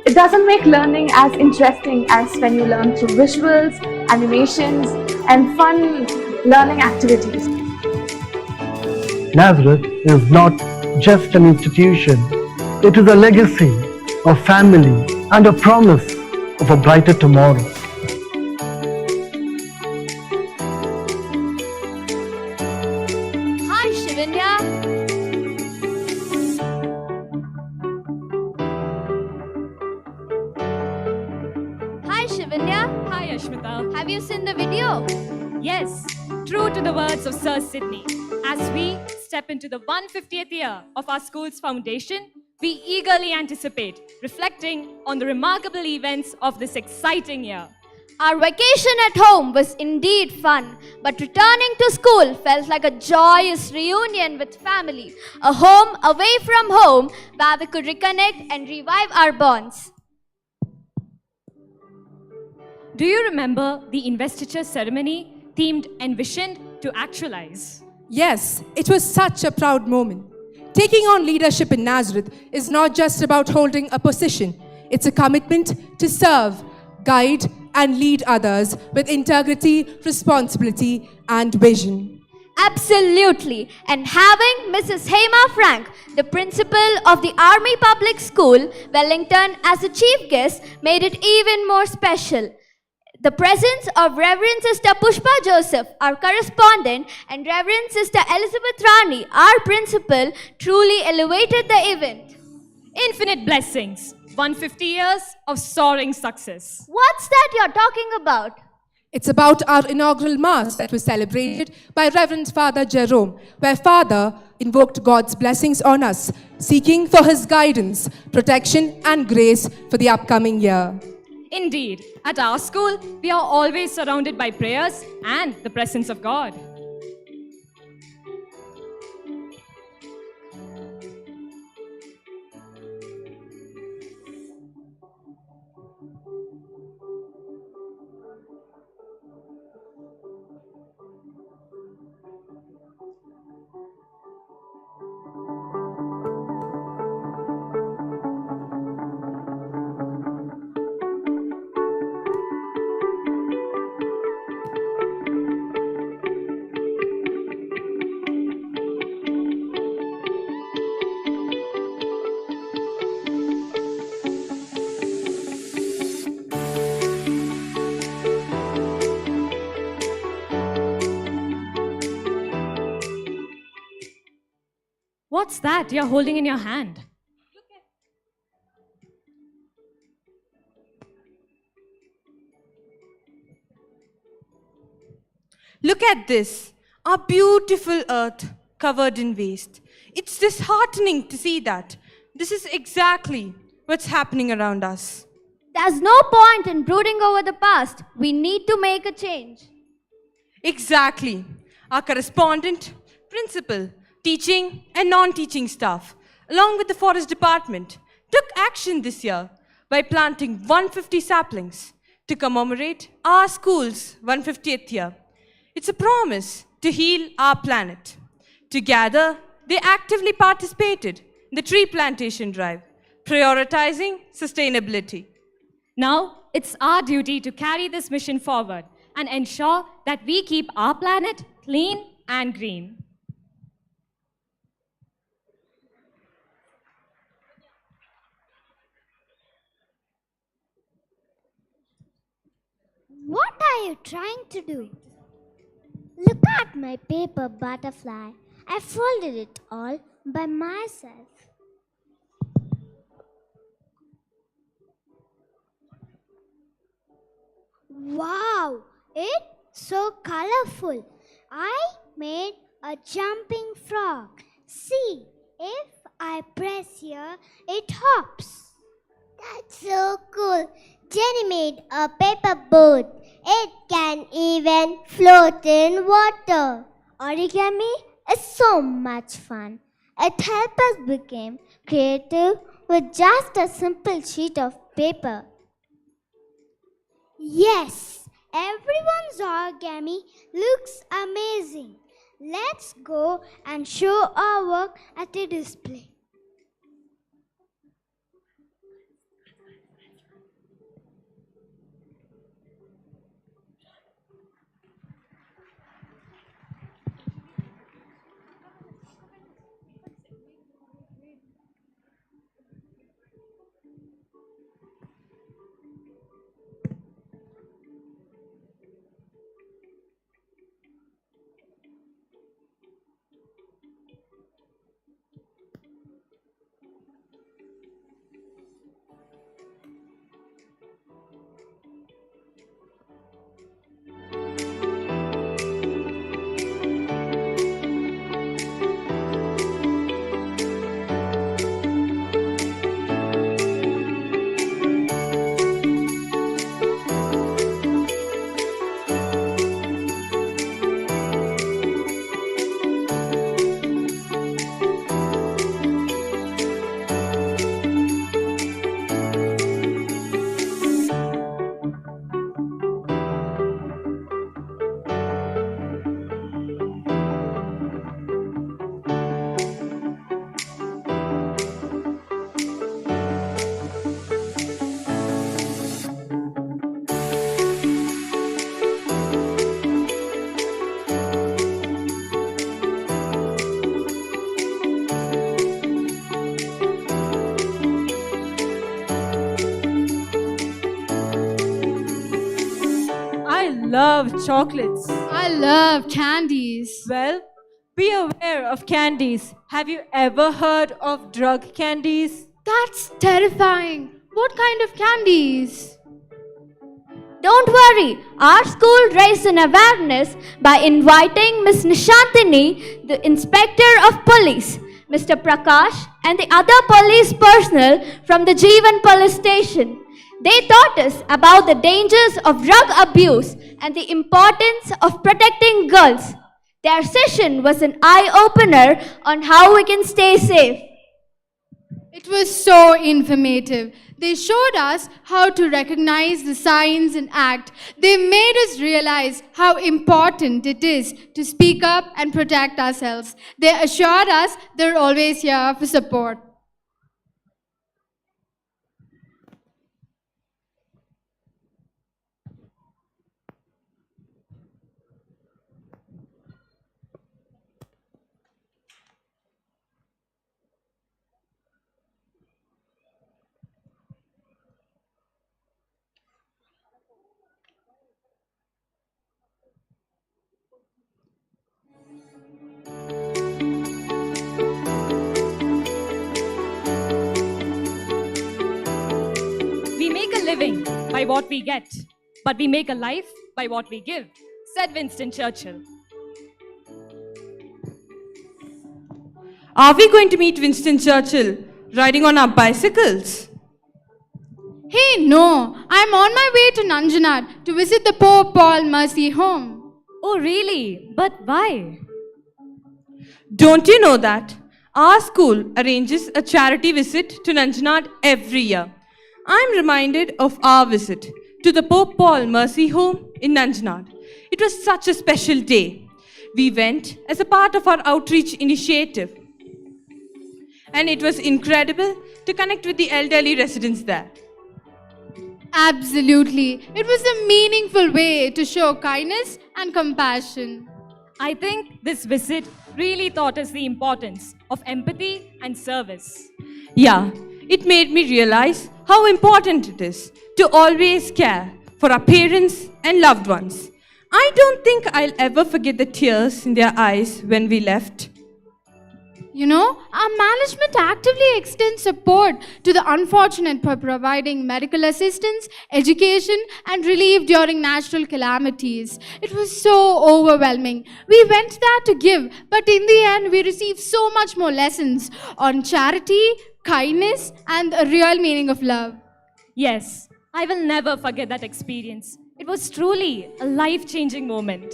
It doesn't make learning as interesting as when you learn through visuals, animations, and fun learning activities. Nazareth is not just an institution. It is a legacy of family and a promise of a brighter tomorrow. Hi, Shivanya. Hi, Shivanya. Hi, Ashmita. Have you seen the video? Yes, true to the words of Sir Sidney. As we step into the 150th year of our school's foundation, we eagerly anticipate reflecting on the remarkable events of this exciting year. Our vacation at home was indeed fun, but returning to school felt like a joyous reunion with family, a home away from home where we could reconnect and revive our bonds. Do you remember the investiture ceremony themed Envisioned to Actualize? Yes, it was such a proud moment. Taking on leadership in Nazareth is not just about holding a position. It's a commitment to serve, guide, and lead others with integrity, responsibility, and vision. Absolutely. And having Mrs. Hema Frank, the principal of the Army Public School, Wellington, as a chief guest made it even more special. The presence of Reverend Sister Pushpa Joseph, our correspondent, and Reverend Sister Elizabeth Rani, our principal, truly elevated the event. Infinite blessings. 150 years of soaring success. What's that you're talking about? It's about our inaugural Mass that was celebrated by Reverend Father Jerome, where Father invoked God's blessings on us, seeking for His guidance, protection, and grace for the upcoming year. Indeed, at our school, we are always surrounded by prayers and the presence of God. What's that you're holding in your hand? Look at this, our beautiful earth covered in waste. It's disheartening to see that. This is exactly what's happening around us. There's no point in brooding over the past. We need to make a change. Exactly. Our correspondent, principal, teaching and non-teaching staff, along with the forest department, took action this year by planting 150 saplings to commemorate our school's 150th year. It's a promise to heal our planet. Together, they actively participated in the tree plantation drive, prioritizing sustainability. Now, it's our duty to carry this mission forward and ensure that we keep our planet clean and green. What are you trying to do? Look at my paper butterfly. I folded it all by myself. Wow, it's so colorful. I made a jumping frog. See, if I press here, it hops. That's so cool. Jenny made a paper boat. It can even float in water. Origami is so much fun. It helps us become creative with just a simple sheet of paper. Yes, everyone's origami looks amazing. Let's go and show our work at a display. I love chocolates. I love candies. Well, be aware of candies. Have you ever heard of drug candies? That's terrifying. What kind of candies? Don't worry, our school raised an awareness by inviting Miss Nishantini, the Inspector of Police, Mr. Prakash, and the other police personnel from the Jeevan police station. They taught us about the dangers of drug abuse and the importance of protecting girls. Their session was an eye-opener on how we can stay safe. It was so informative. They showed us how to recognize the signs and act. They made us realize how important it is to speak up and protect ourselves. They assured us they're always here for support. living by what we get, but we make a life by what we give, said Winston Churchill. Are we going to meet Winston Churchill riding on our bicycles? Hey, no, I'm on my way to Nanjanad to visit the Pope Paul Mercy Home. Oh, really? But why? Don't you know that our school arranges a charity visit to Nanjanad every year? I'm reminded of our visit to the Pope Paul Mercy Home in Nanjanad. It was such a special day. We went as a part of our outreach initiative. And it was incredible to connect with the elderly residents there. Absolutely. It was a meaningful way to show kindness and compassion. I think this visit really taught us the importance of empathy and service. Yeah, it made me realize how important it is to always care for our parents and loved ones. I don't think I'll ever forget the tears in their eyes when we left. You know, our management actively extends support to the unfortunate by providing medical assistance, education, and relief during natural calamities. It was so overwhelming. We went there to give, but in the end, we received so much more lessons on charity, kindness, and the real meaning of love. Yes, I will never forget that experience. It was truly a life-changing moment.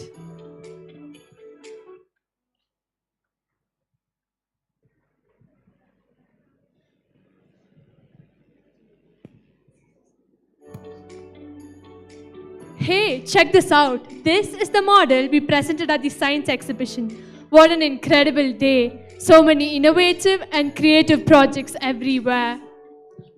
Hey, check this out. This is the model we presented at the science exhibition. What an incredible day. So many innovative and creative projects everywhere.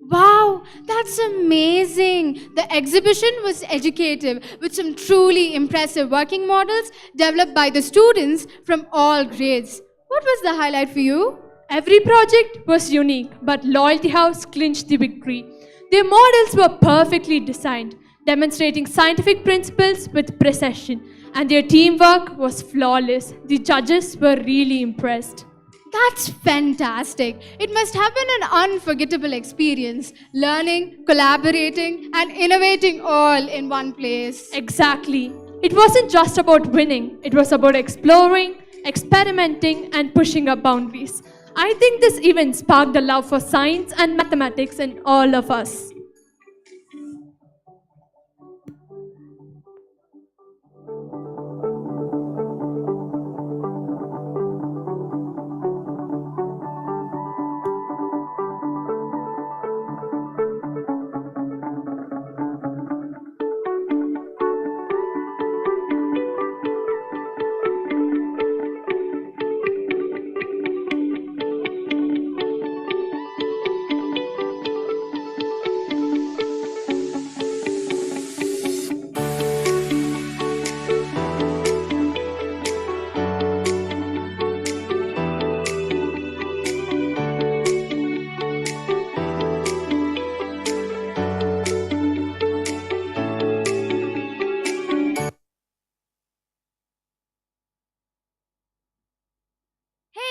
Wow, that's amazing. The exhibition was educative with some truly impressive working models developed by the students from all grades. What was the highlight for you? Every project was unique, but Loyalty House clinched the victory. Their models were perfectly designed, demonstrating scientific principles with precision, and their teamwork was flawless. The judges were really impressed. That's fantastic. It must have been an unforgettable experience, learning, collaborating, and innovating all in one place. Exactly. It wasn't just about winning, it was about exploring, experimenting, and pushing up boundaries. I think this event sparked the love for science and mathematics in all of us.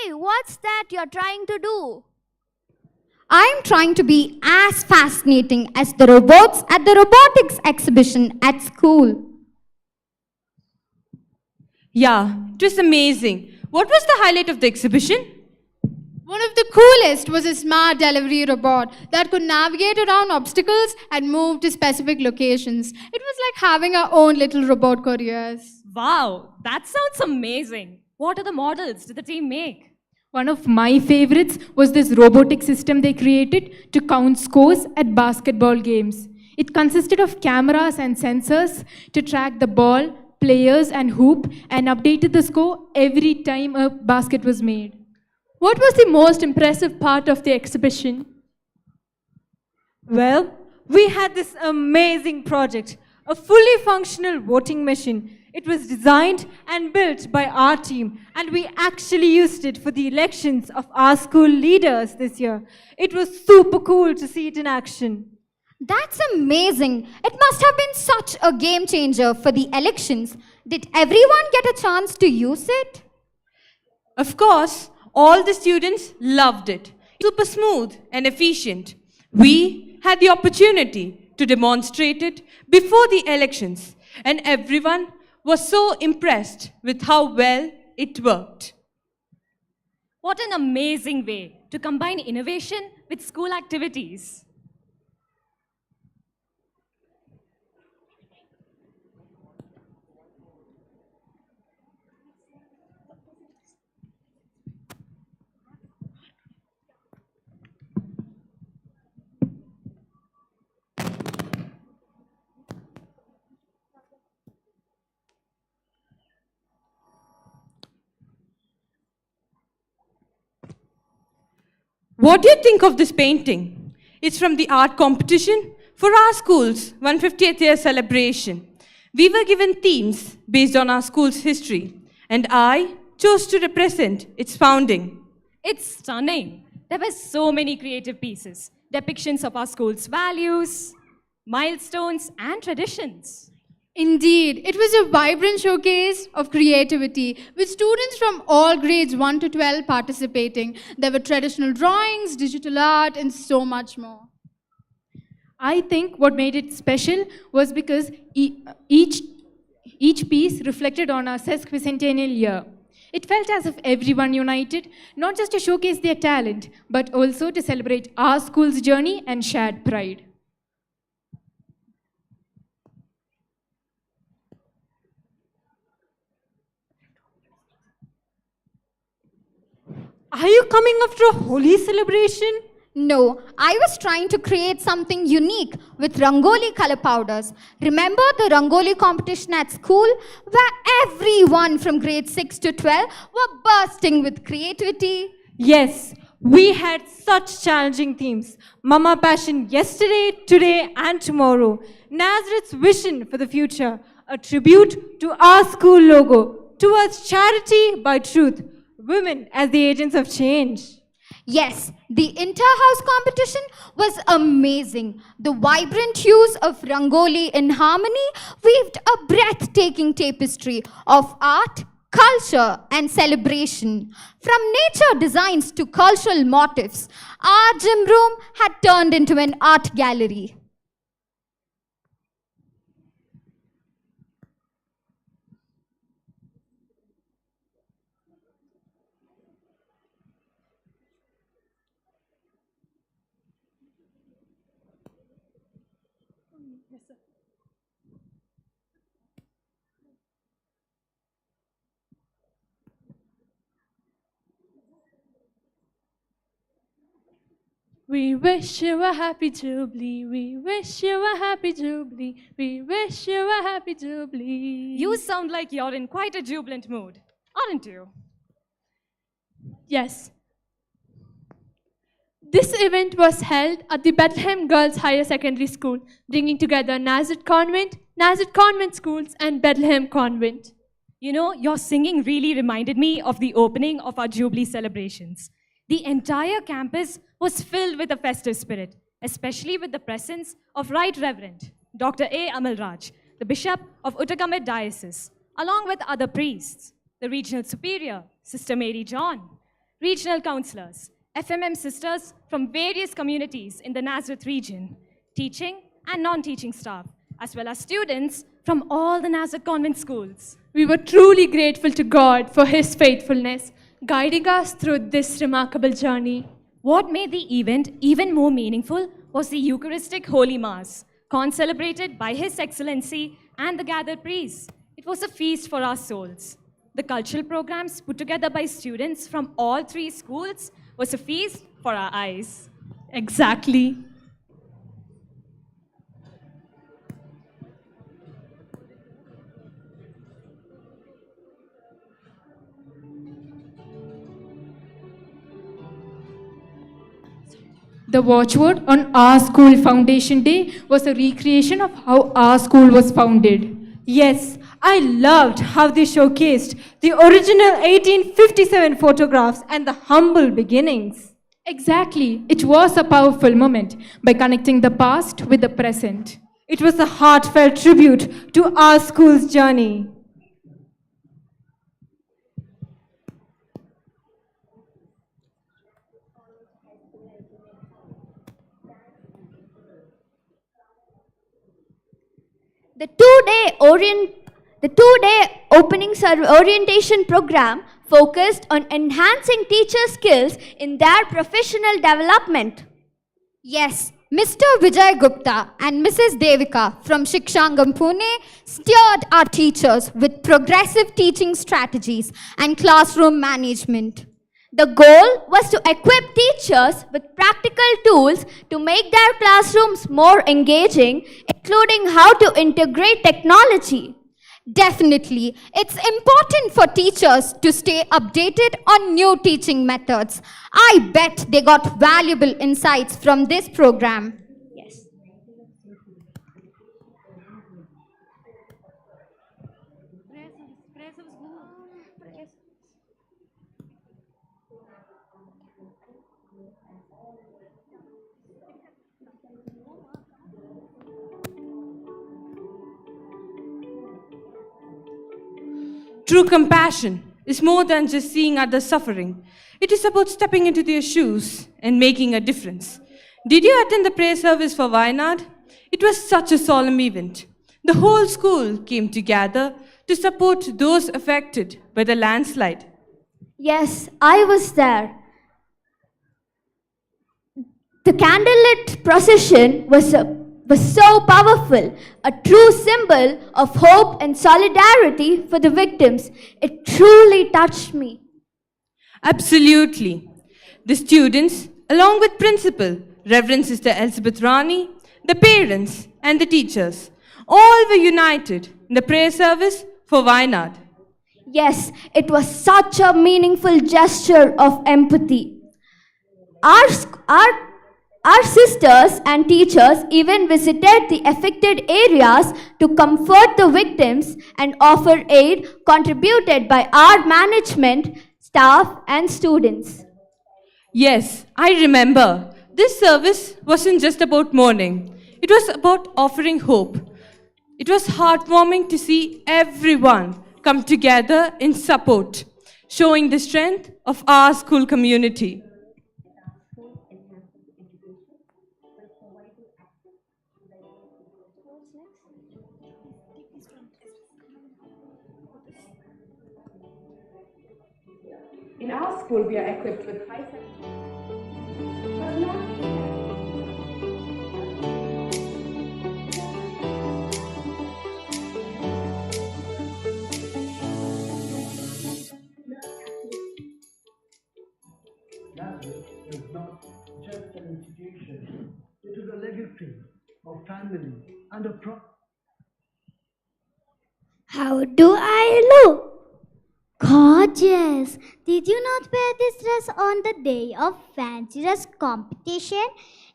Hey, what's that you're trying to do? I'm trying to be as fascinating as the robots at the robotics exhibition at school. Yeah, it was amazing. What was the highlight of the exhibition? One of the coolest was a smart delivery robot that could navigate around obstacles and move to specific locations. It was like having our own little robot couriers. Wow, that sounds amazing. What other models did the team make? One of my favorites was this robotic system they created to count scores at basketball games. It consisted of cameras and sensors to track the ball, players, and hoop, and updated the score every time a basket was made. What was the most impressive part of the exhibition? Well, we had this amazing project, a fully functional voting machine. It was designed and built by our team, and we actually used it for the elections of our school leaders this year. It was super cool to see it in action. That's amazing. It must have been such a game changer for the elections. Did everyone get a chance to use it? Of course, all the students loved it. Super smooth and efficient. We had the opportunity to demonstrate it before the elections, and everyone was so impressed with how well it worked. What an amazing way to combine innovation with school activities. What do you think of this painting? It's from the art competition for our school's 150th year celebration. We were given themes based on our school's history, and I chose to represent its founding. It's stunning. There were so many creative pieces, depictions of our school's values, milestones, and traditions. Indeed, it was a vibrant showcase of creativity with students from all grades 1 to 12 participating. There were traditional drawings, digital art, and so much more. I think what made it special was because each piece reflected on our sesquicentennial year. It felt as if everyone united, not just to showcase their talent, but also to celebrate our school's journey and shared pride. Are you coming after a holy celebration? No, I was trying to create something unique with Rangoli color powders. Remember the Rangoli competition at school where everyone from grade 6 to 12 were bursting with creativity? Yes, we had such challenging themes. Mama Passion yesterday, today, and tomorrow. Nazareth's vision for the future. A tribute to our school logo. Towards charity by truth. Women as the agents of change. Yes, the inter-house competition was amazing. The vibrant hues of Rangoli in harmony weaved a breathtaking tapestry of art, culture, and celebration. From nature designs to cultural motifs, our gym room had turned into an art gallery. We wish you a happy Jubilee. We wish you a happy Jubilee. We wish you a happy Jubilee. You sound like you're in quite a jubilant mood, aren't you? Yes. This event was held at the Bethlehem Girls Higher Secondary School, bringing together Nazareth Convent Schools, and Bethlehem Convent. You know, your singing really reminded me of the opening of our Jubilee celebrations. The entire campus was filled with a festive spirit, especially with the presence of Right Reverend Dr. A. Amalraj, the Bishop of Uttarakhand Diocese, along with other priests, the Regional Superior, Sister Mary John, regional councillors, FMM sisters from various communities in the Nazareth region, teaching and non-teaching staff, as well as students from all the Nazareth convent schools. We were truly grateful to God for His faithfulness, guiding us through this remarkable journey. What made the event even more meaningful was the Eucharistic Holy Mass, concelebrated by His Excellency and the gathered priests. It was a feast for our souls. The cultural programs put together by students from all three schools was a feast for our eyes. Exactly. The watchword on our school foundation day was a recreation of how our school was founded. Yes, I loved how they showcased the original 1857 photographs and the humble beginnings. Exactly. It was a powerful moment by connecting the past with the present. It was a heartfelt tribute to our school's journey. The two-day orientation program focused on enhancing teacher skills in their professional development. Yes, Mr. Vijay Gupta and Mrs. Devika from Shikshangam Pune steered our teachers with progressive teaching strategies and classroom management. The goal was to equip teachers with practical tools to make their classrooms more engaging, including how to integrate technology. Definitely, it's important for teachers to stay updated on new teaching methods. I bet they got valuable insights from this program. Yes. True compassion is more than just seeing others suffering. It is about stepping into their shoes and making a difference. Did you attend the prayer service for Wayanad? It was such a solemn event. The whole school came together to support those affected by the landslide. Yes, I was there. The candlelit procession was so powerful, a true symbol of hope and solidarity for the victims. It truly touched me. Absolutely. The students, along with Principal, Reverend Sister Elizabeth Rani, the parents, and the teachers, all were united in the prayer service for Wayanad. Yes, it was such a meaningful gesture of empathy. Our sisters and teachers even visited the affected areas to comfort the victims and offer aid contributed by our management, staff, and students. Yes, I remember. This service wasn't just about mourning. It was about offering hope. It was heartwarming to see everyone come together in support, showing the strength of our school community. In our school, we are equipped with high Nazareth is not just an institution, it is a legacy of family and a How do I look? Gorgeous! Did you not wear this dress on the day of fancy dress competition?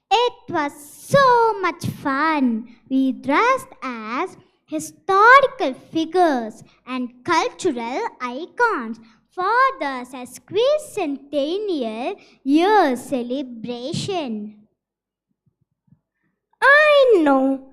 It was so much fun. We dressed as historical figures and cultural icons for the sesquicentennial year celebration. I know.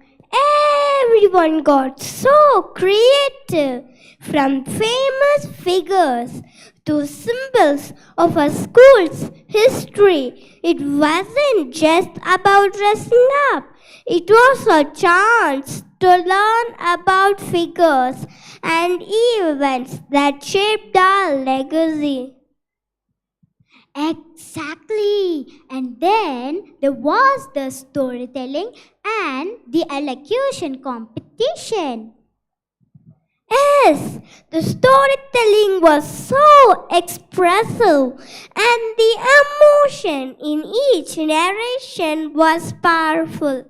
Everyone got so creative, from famous figures to symbols of our school's history. It wasn't just about dressing up, it was a chance to learn about figures and events that shaped our legacy. Exactly. And then there was the storytelling and the elocution competition. Yes, the storytelling was so expressive and the emotion in each narration was powerful.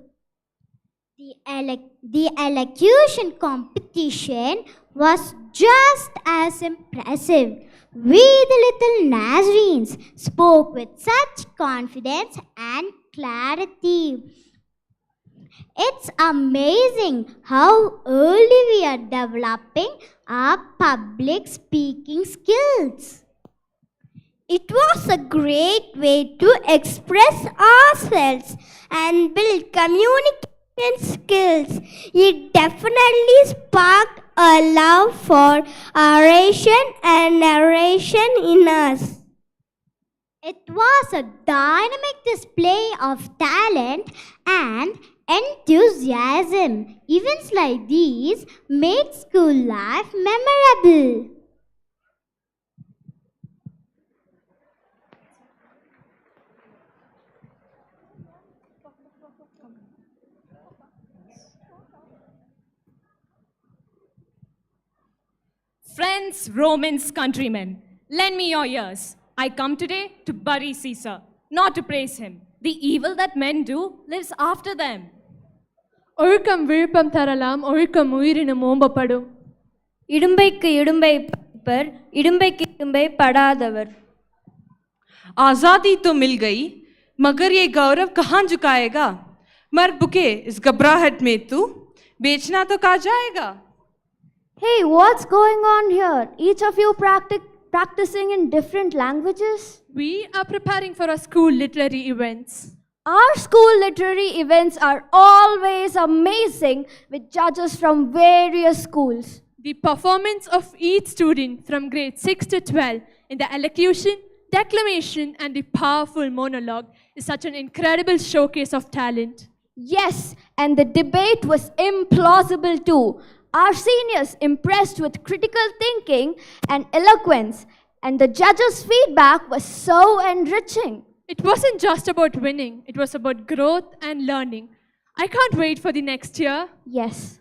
The elocution competition was just as impressive. We, the little Nazarenes, spoke with such confidence and clarity. It's amazing how early we are developing our public speaking skills. It was a great way to express ourselves and build communication skills. It definitely sparked a love for oration and narration in us. It was a dynamic display of talent and Enthusiasm. Events like these make school life memorable. Friends, Romans, countrymen, lend me your ears. I come today to bury Caesar, not to praise him. The evil that men do lives after them. ஒழுக்கம் விழுப்பம் தரலாம் ஒழுக்கம் உயிரினும் ஓம்பப்படும் இடும்பைக்கு இடும்பை per இடும்பைக்கு இடும்பை படாதவர் आज़ादी तो मिल गई मगर ये गौरव कहाँ झुकाएगा मर बुके इस घबराहट में तू बेचना तो कहाँ जाएगा Hey, what's going on here? Each of you practicing in different languages? We are preparing for our school literary events. Our school literary events are always amazing with judges from various schools. The performance of each student from grade 6 to 12 in the elocution, declamation, and the powerful monologue is such an incredible showcase of talent. Yes, and the debate was implausible too. Our seniors impressed with critical thinking and eloquence, and the judges' feedback was so enriching. It wasn't just about winning, it was about growth and learning. I can't wait for the next year. Yes.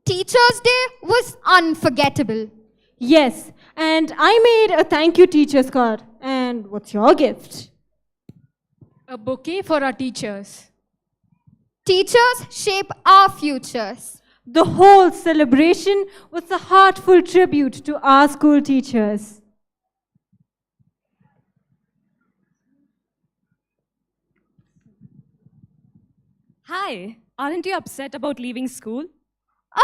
Teachers' Day was unforgettable. Yes, and I made a thank you teachers card. And what's your gift? A bouquet for our teachers. Teachers shape our futures. The whole celebration was a heartful tribute to our school teachers. Hi, aren't you upset about leaving school?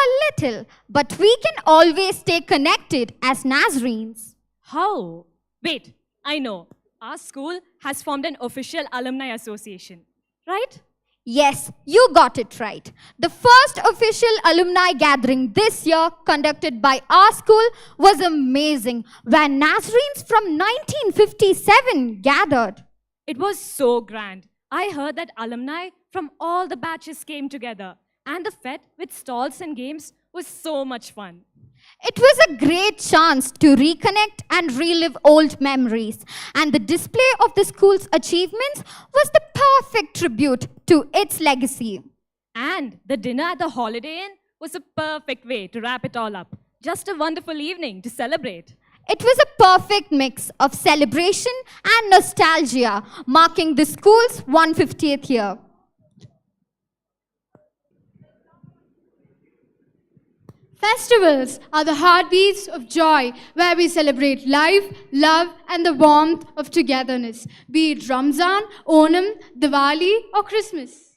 A little, but we can always stay connected as Nazarenes. How? Wait, I know. Our school has formed an official alumni association, right? Yes, you got it right. The first official alumni gathering this year conducted by our school was amazing, where Nazarenes from 1957 gathered. It was so grand. I heard that alumni from all the batches came together, and the fete with stalls and games was so much fun. It was a great chance to reconnect and relive old memories, and the display of the school's achievements was the perfect tribute to its legacy. And the dinner at the Holiday Inn was a perfect way to wrap it all up. Just a wonderful evening to celebrate. It was a perfect mix of celebration and nostalgia, marking the school's 150th year. Festivals are the heartbeats of joy where we celebrate life, love, and the warmth of togetherness, be it Ramzan, Onam, Diwali, or Christmas.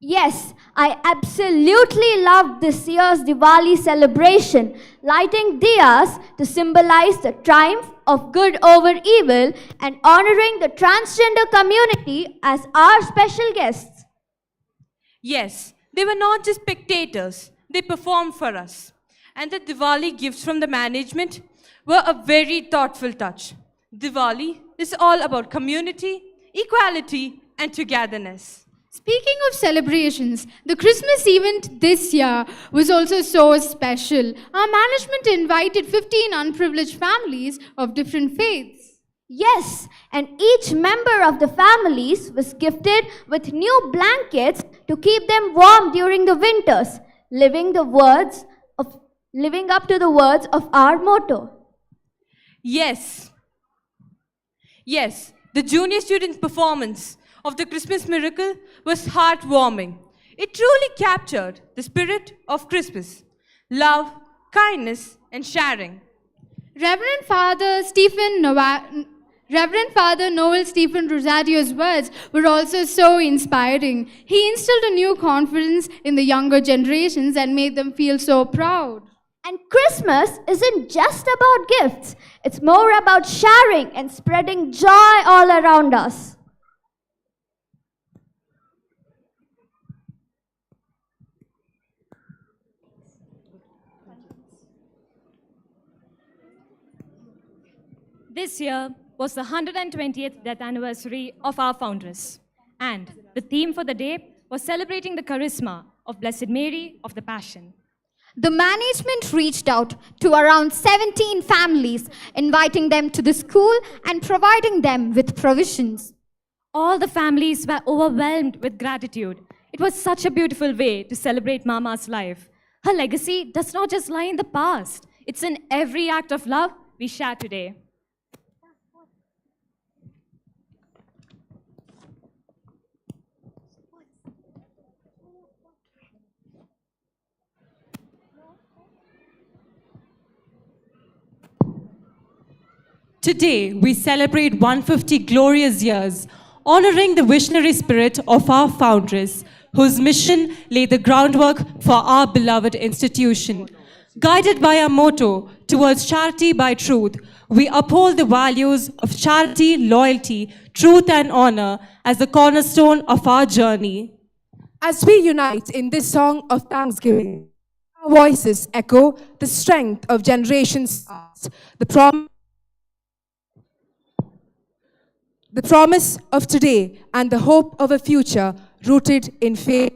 Yes, I absolutely loved this year's Diwali celebration, lighting diyas to symbolize the triumph of good over evil and honoring the transgender community as our special guests. Yes, they were not just spectators, they performed for us. And the Diwali gifts from the management were a very thoughtful touch. Diwali is all about community, equality, and togetherness. Speaking of celebrations, the Christmas event this year was also so special. Our management invited 15 unprivileged families of different faiths. Yes, and each member of the families was gifted with new blankets to keep them warm during the winters, living up to the words of our motto. Yes, the junior student performance of the Christmas miracle was heartwarming. It truly captured the spirit of Christmas, love, kindness, and sharing. Reverend Father Noel Stephen Rosario's words were also so inspiring. He instilled a new confidence in the younger generations and made them feel so proud. And Christmas isn't just about gifts. It's more about sharing and spreading joy all around us. This year was the 120th death anniversary of our foundress, and the theme for the day was celebrating the charisma of Blessed Mary of the Passion. The management reached out to around 17 families, inviting them to the school and providing them with provisions. All the families were overwhelmed with gratitude. It was such a beautiful way to celebrate Mama's life. Her legacy does not just lie in the past, it's in every act of love we share today. Today, we celebrate 150 glorious years, honoring the visionary spirit of our foundress, whose mission laid the groundwork for our beloved institution. Guided by our motto, towards charity by truth, we uphold the values of charity, loyalty, truth, and honor as the cornerstone of our journey. As we unite in this song of thanksgiving, our voices echo the strength of generations past, the promise of today, and the hope of a future rooted in faith.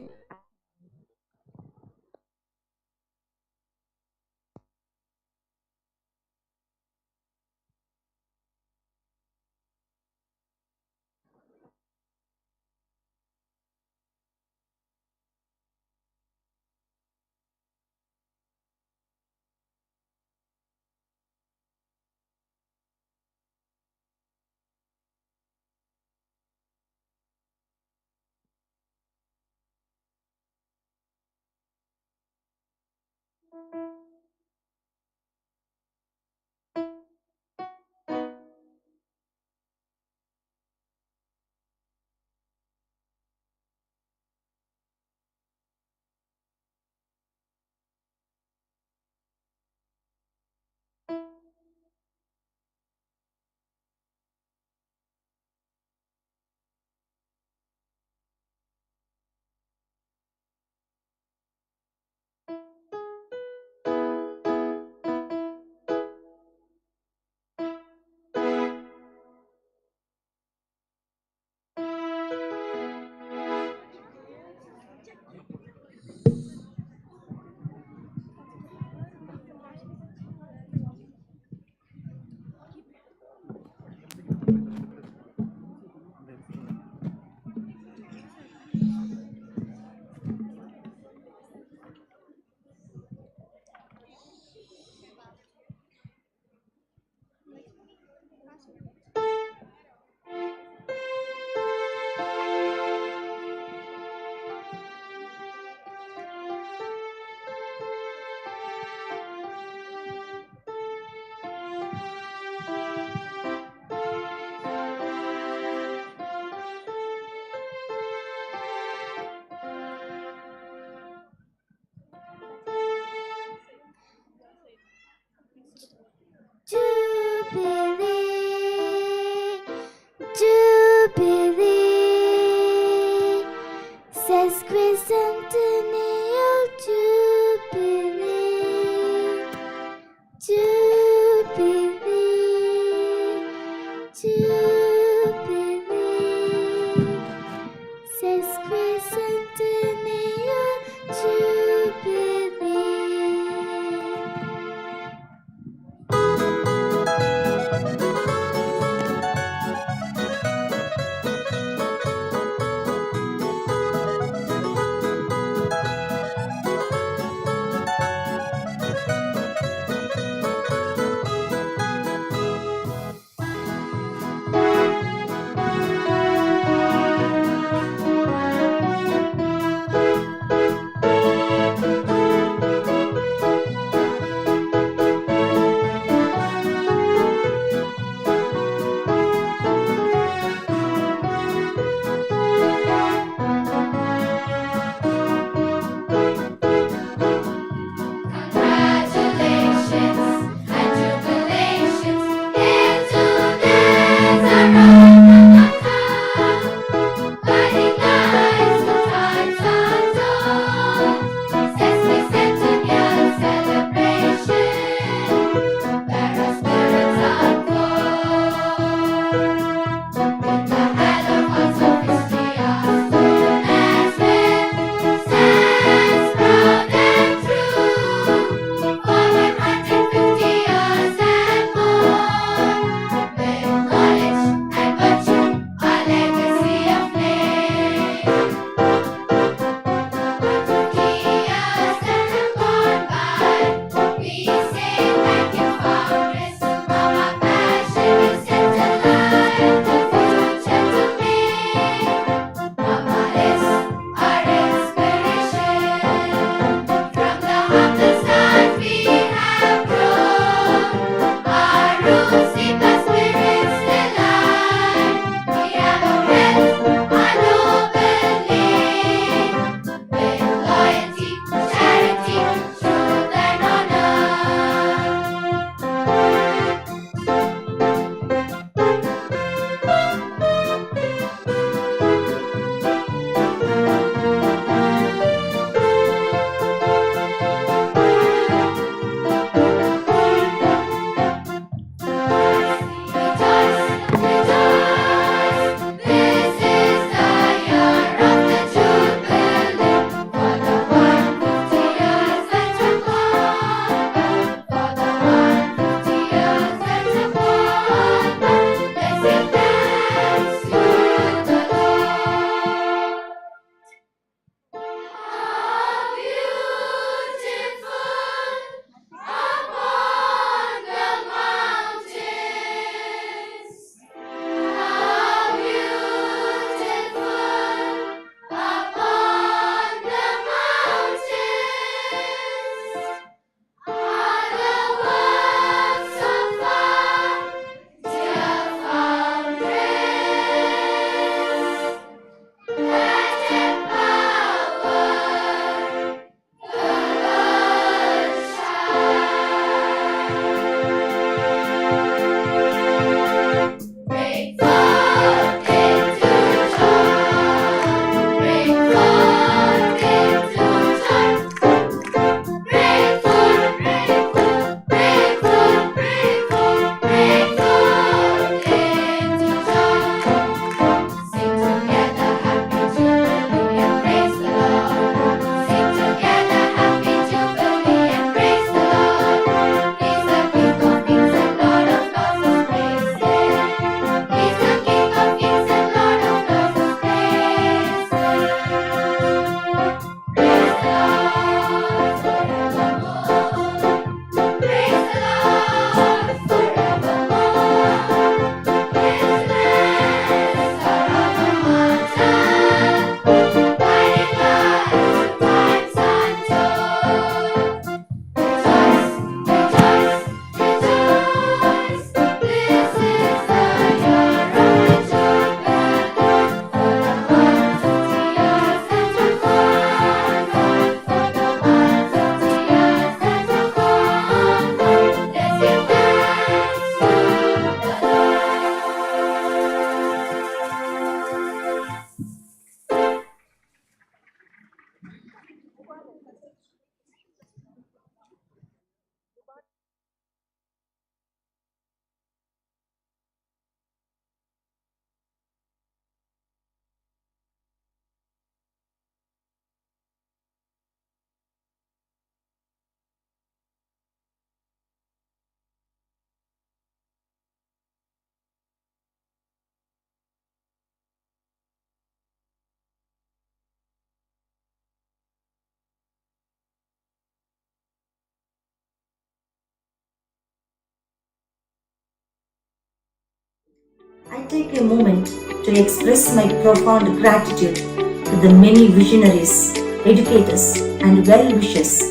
take a moment to express my profound gratitude to the many visionaries, educators, and well-wishers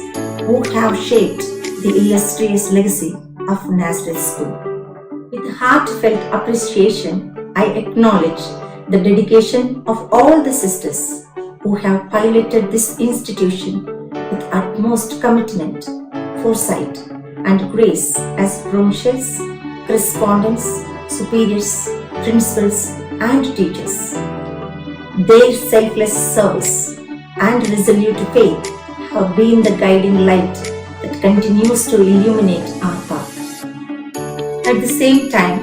who have shaped the illustrious legacy of Nazareth School. With heartfelt appreciation, I acknowledge the dedication of all the sisters who have piloted this institution with utmost commitment, foresight, and grace as provincials, correspondents, superiors, principals, and teachers. Their selfless service and resolute faith have been the guiding light that continues to illuminate our path. At the same time,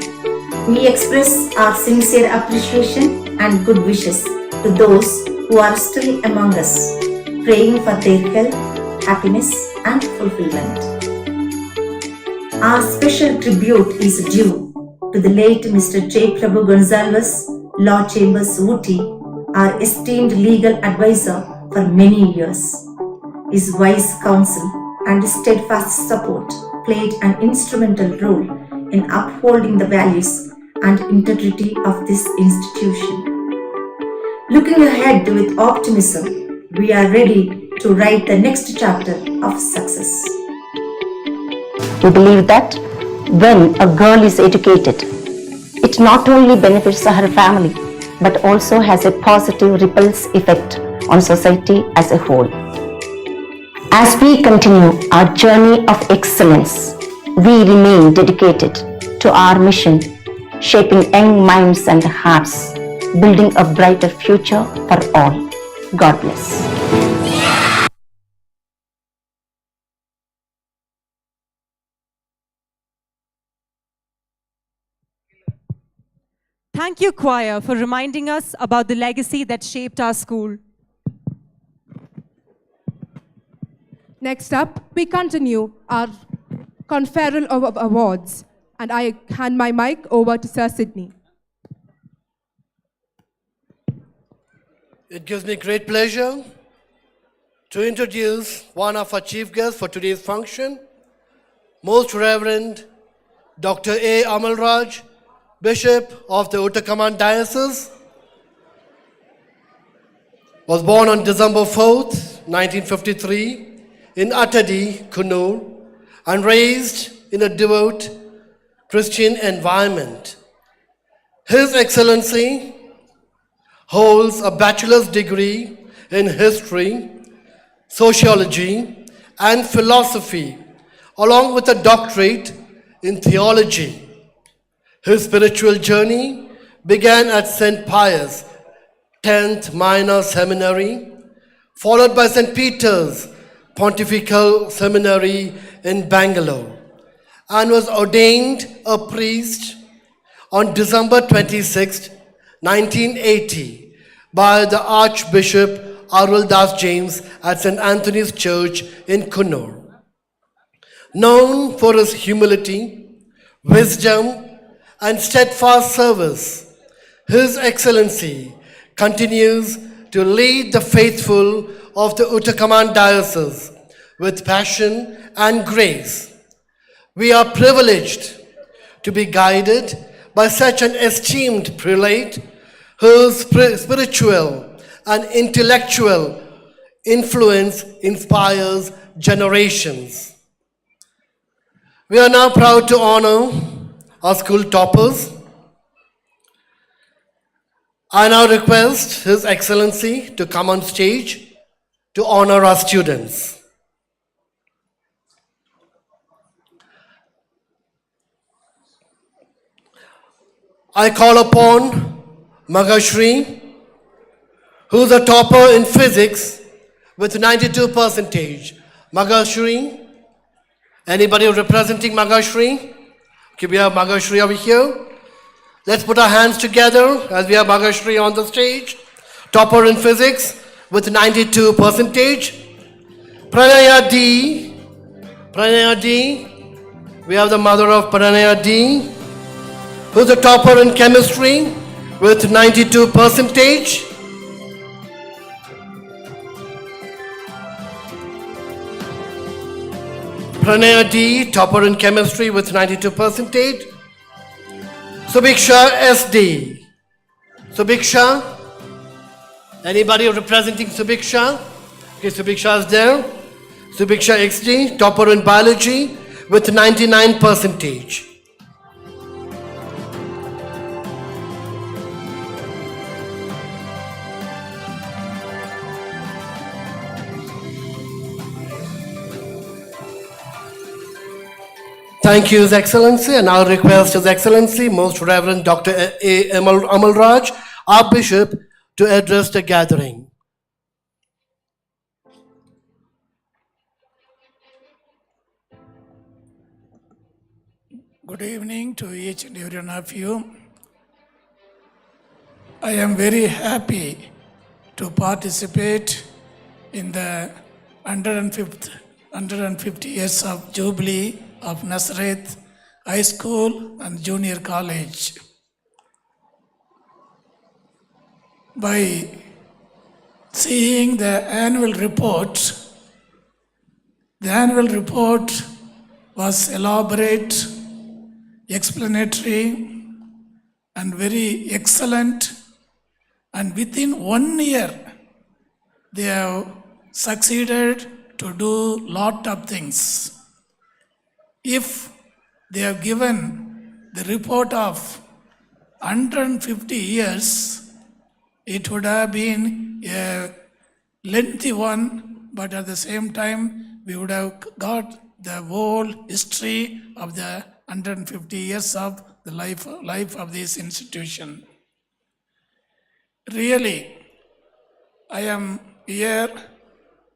we express our sincere appreciation and good wishes to those who are still among us, praying for their health, happiness, and fulfillment. Our special tribute is due to the late Mr. J. Prabhu Gonzalez, Law Chambers Ooty, our esteemed legal advisor for many years. His wise counsel and steadfast support played an instrumental role in upholding the values and integrity of this institution. Looking ahead with optimism, we are ready to write the next chapter of success. We believe that when a girl is educated, it not only benefits her family, but also has a positive ripples effect on society as a whole. As we continue our journey of excellence, we remain dedicated to our mission, shaping young minds and hearts, building a brighter future for all. God bless. Thank you, choir, for reminding us about the legacy that shaped our school. Next up, we continue our conferral of awards, and I hand my mic over to Sir Sidney. It gives me great pleasure to introduce one of our chief guests for today's function, Most Reverend Dr. A. Amalraj, Bishop of the Uttarakhand Diocese. Was born on December 4th, 1953 in Atadi, Coonoor, and raised in a devout Christian environment. His Excellency holds a bachelor's degree in history, sociology, and philosophy, along with a doctorate in theology. His spiritual journey began at St. Pius 10th Minor Seminary, followed by St. Peter's Pontifical Seminary in Bangalore, and was ordained a priest on December 26, 1980 by the Archbishop Arul Das James at St. Anthony's Church in Coonoor. Known for his humility, wisdom, and steadfast service, His Excellency continues to lead the faithful of the Uttarakhand Diocese with passion and grace. We are privileged to be guided by such an esteemed prelate whose spiritual and intellectual influence inspires generations. We are now proud to honor our school toppers. I now request His Excellency to come on stage to honor our students. I call upon Magashri, who is a topper in physics with 92%. Magashri, anybody representing Magashri? Okay, we have Magashri over here. Let's put our hands together as we have Magashri on the stage. Topper in physics with 92%. Pranaya D. Pranaya D. We have the mother of Pranaya D, who's a topper in chemistry with 92%. Pranaya D, topper in chemistry with 92%. Subiksha SD. Subiksha? Anybody representing Subiksha? Okay, Subiksha is there. Subiksha XD, topper in biology with 99%. Thank you, His Excellency, and I'll request His Excellency, Most Reverend Dr. A. Amalraj, our Bishop, to address the gathering. Good evening to each and every one of you. I am very happy to participate in the 150 years of Jubilee of Nazareth High School and Junior College. By seeing the annual report was elaborate, explanatory, and very excellent. And within 1 year, they have succeeded to do lot of things. If they have given the report of 150 years, it would have been a lengthy one, but at the same time, we would have got the whole history of the 150 years of the life of this institution. Really, I am here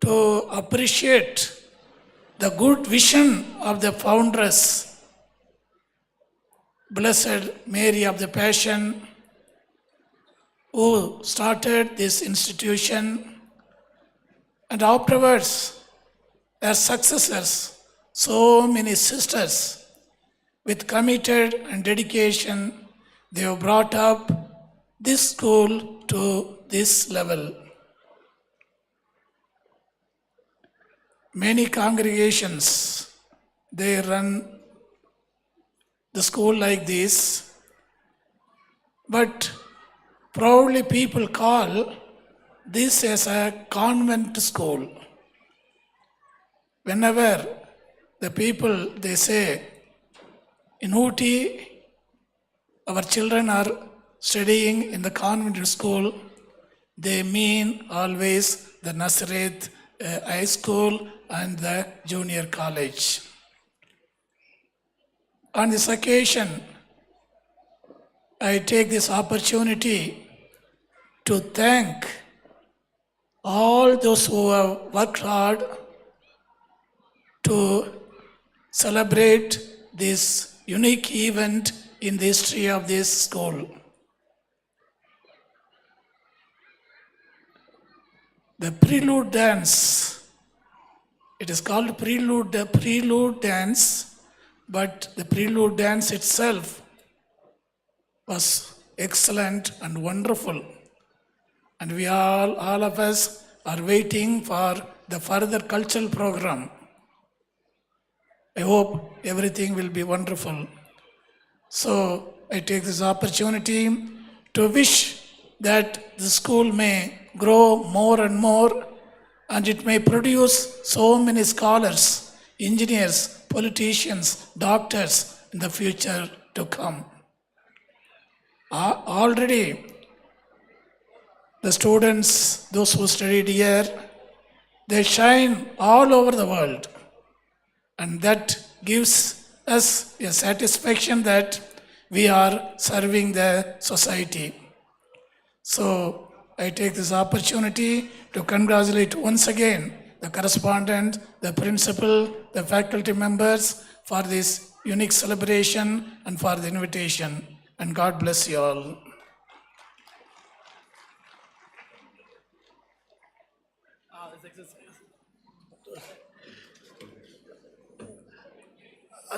to appreciate the good vision of the foundress, Blessed Mary of the Passion, who started this institution, and afterwards, as successors, so many sisters with committed and dedication, they have brought up this school to this level. Many congregations, they run the school like this, but proudly people call this as a convent school. Whenever the people, they say, in Ooty, our children are studying in the convent school, they mean always the Nazareth High School and the Junior College. On this occasion, I take this opportunity to thank all those who have worked hard to celebrate this unique event in the history of this school. The prelude dance, it is called prelude dance, but the prelude dance itself was excellent and wonderful. And we all of us are waiting for the further cultural program. I hope everything will be wonderful. So I take this opportunity to wish that the school may grow more and more, and it may produce so many scholars, engineers, politicians, doctors in the future to come. Already, the students, those who studied here, they shine all over the world. And that gives us a satisfaction that we are serving the society. So I take this opportunity to congratulate once again the correspondent, the principal, the faculty members for this unique celebration and for the invitation. And God bless you all.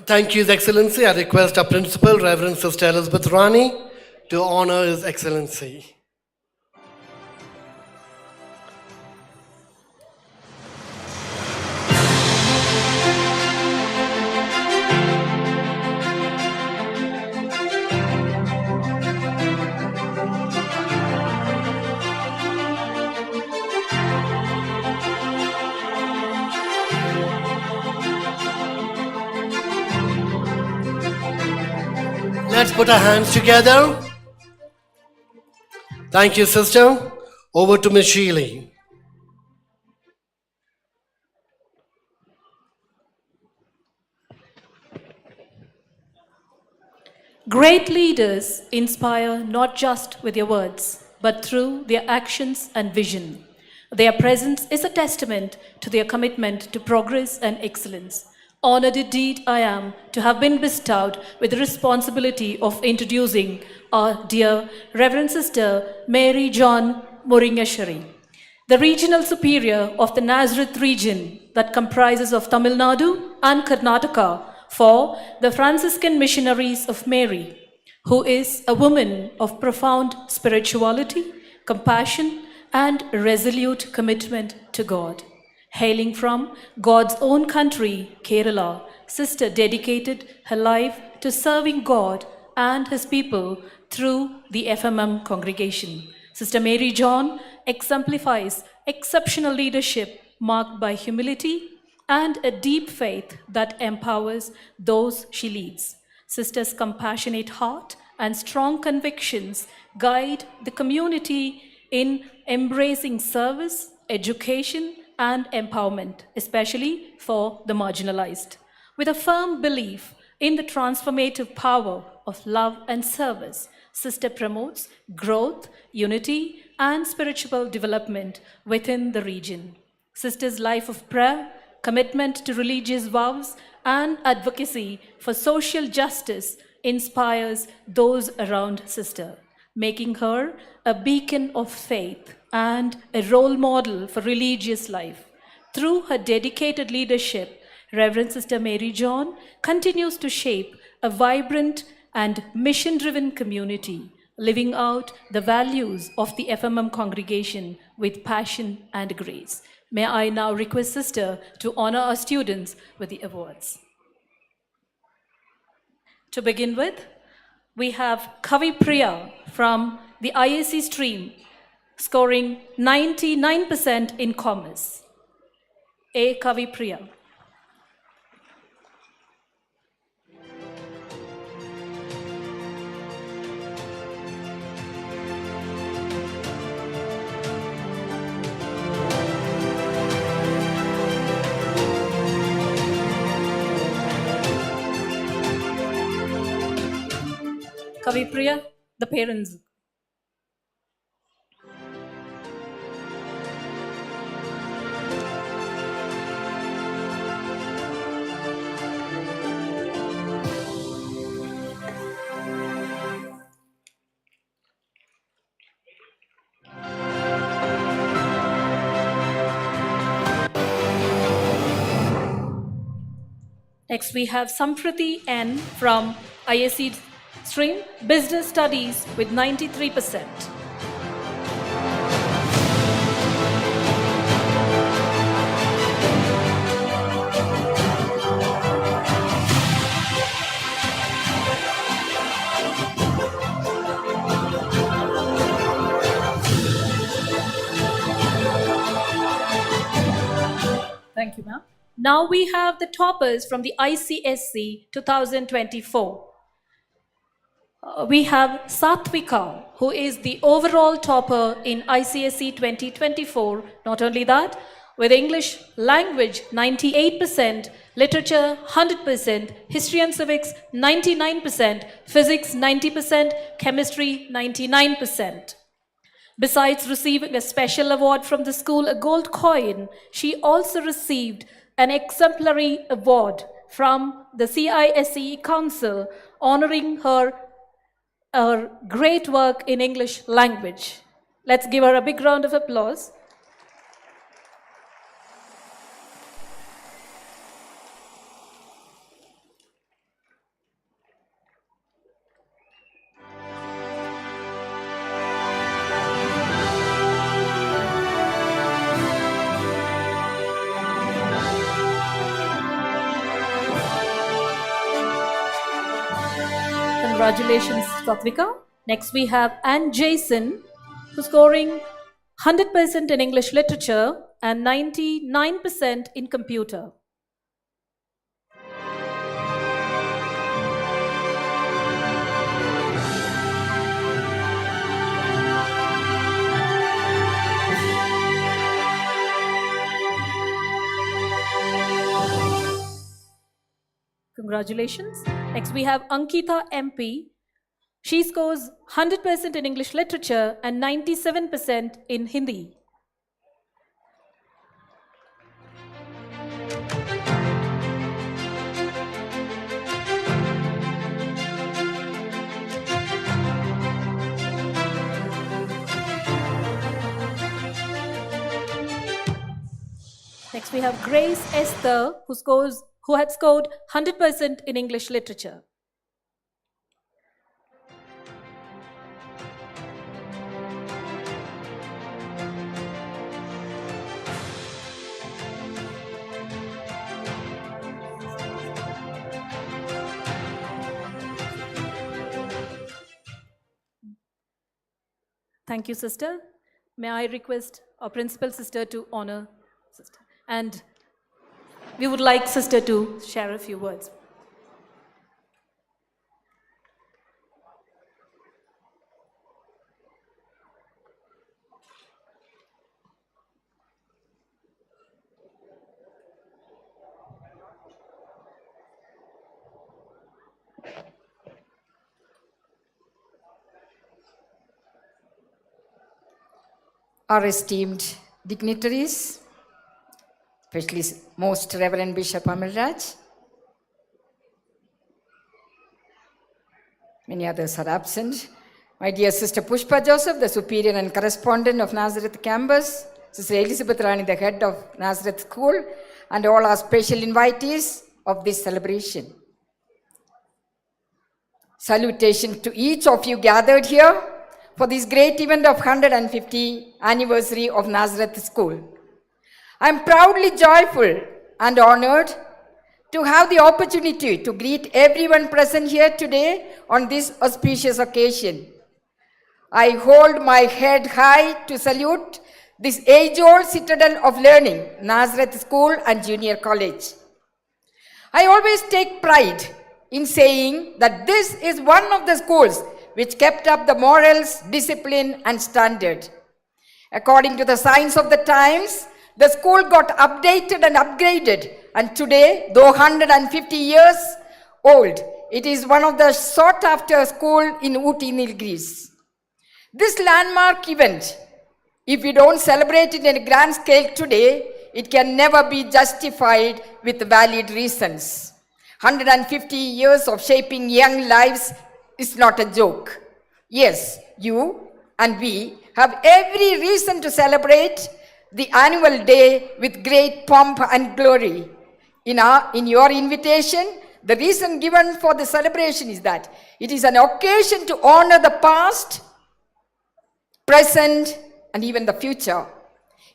Thank you, His Excellency. I request our Principal, Reverend Sister Elizabeth Rani, to honor His Excellency. Let's put our hands together. Thank you, sister. Over to Ms. Sheely. Great leaders inspire not just with their words, but through their actions and vision. Their presence is a testament to their commitment to progress and excellence. Honored indeed I am to have been bestowed with the responsibility of introducing our dear Reverend Sister Mary John Muringeshwari, the regional superior of the Nazareth region that comprises of Tamil Nadu and Karnataka for the Franciscan Missionaries of Mary, who is a woman of profound spirituality, compassion, and resolute commitment to God. Hailing from God's own country, Kerala, Sister dedicated her life to serving God and His people through the FMM congregation. Sister Mary John exemplifies exceptional leadership marked by humility and a deep faith that empowers those she leads. Sister's compassionate heart and strong convictions guide the community in embracing service, education, and empowerment, especially for the marginalized. With a firm belief in the transformative power of love and service, Sister promotes growth, unity, and spiritual development within the region. Sister's life of prayer, commitment to religious vows, and advocacy for social justice inspires those around Sister, making her a beacon of faith and a role model for religious life. Through her dedicated leadership, Reverend Sister Mary John continues to shape a vibrant and mission-driven community, living out the values of the FMM congregation with passion and grace. May I now request Sister to honor our students with the awards. To begin with, we have Kavi Priya from the IAC stream, scoring 99% in commerce. A. Kavi Priya. Kavi Priya, the parents. Next, we have Sampriti N from IAC stream, Business Studies with 93%. Thank you, ma'am. Now we have the toppers from the ICSC 2024. We have Satvika, who is the overall topper in ICSE 2024. Not only that, with English language 98%, literature 100%, history and civics 99%, physics 90%, chemistry 99%. Besides receiving a special award from the school, a gold coin, she also received an exemplary award from the CISE Council honoring her great work in English language. Let's give her a big round of applause. Congratulations, Satvika. Next we have Anne Jason, who's scoring 100% in English literature and 99% in computer. Congratulations. Next, we have Ankita MP. She scores 100% in English literature and 97% in Hindi. Next, we have Grace Esther, who had scored 100% in English literature. Thank you, sister. May I request our principal sister to honor sister. And we would like sister to share a few words. Our esteemed dignitaries, especially Most Reverend Bishop Amiraj, many others are absent. My dear Sister Pushpa Joseph, the Superior and Correspondent of Nazareth Campus, Sister Elizabeth Rani, the Head of Nazareth School, and all our special invitees of this celebration. Salutation to each of you gathered here for this great event of 150th anniversary of Nazareth School. I am proudly joyful and honored to have the opportunity to greet everyone present here today on this auspicious occasion. I hold my head high to salute this age-old citadel of learning, Nazareth School and Junior College. I always take pride in saying that this is one of the schools which kept up the morals, discipline, and standard. According to the signs of the times, the school got updated and upgraded, and today, though 150 years old, it is one of the sought-after schools in Ooty, Nilgiris. This landmark event, if we don't celebrate it in a grand scale today, it can never be justified with valid reasons. 150 years of shaping young lives is not a joke. Yes, you and we have every reason to celebrate the annual day with great pomp and glory. In your invitation, the reason given for the celebration is that it is an occasion to honor the past, present, and even the future.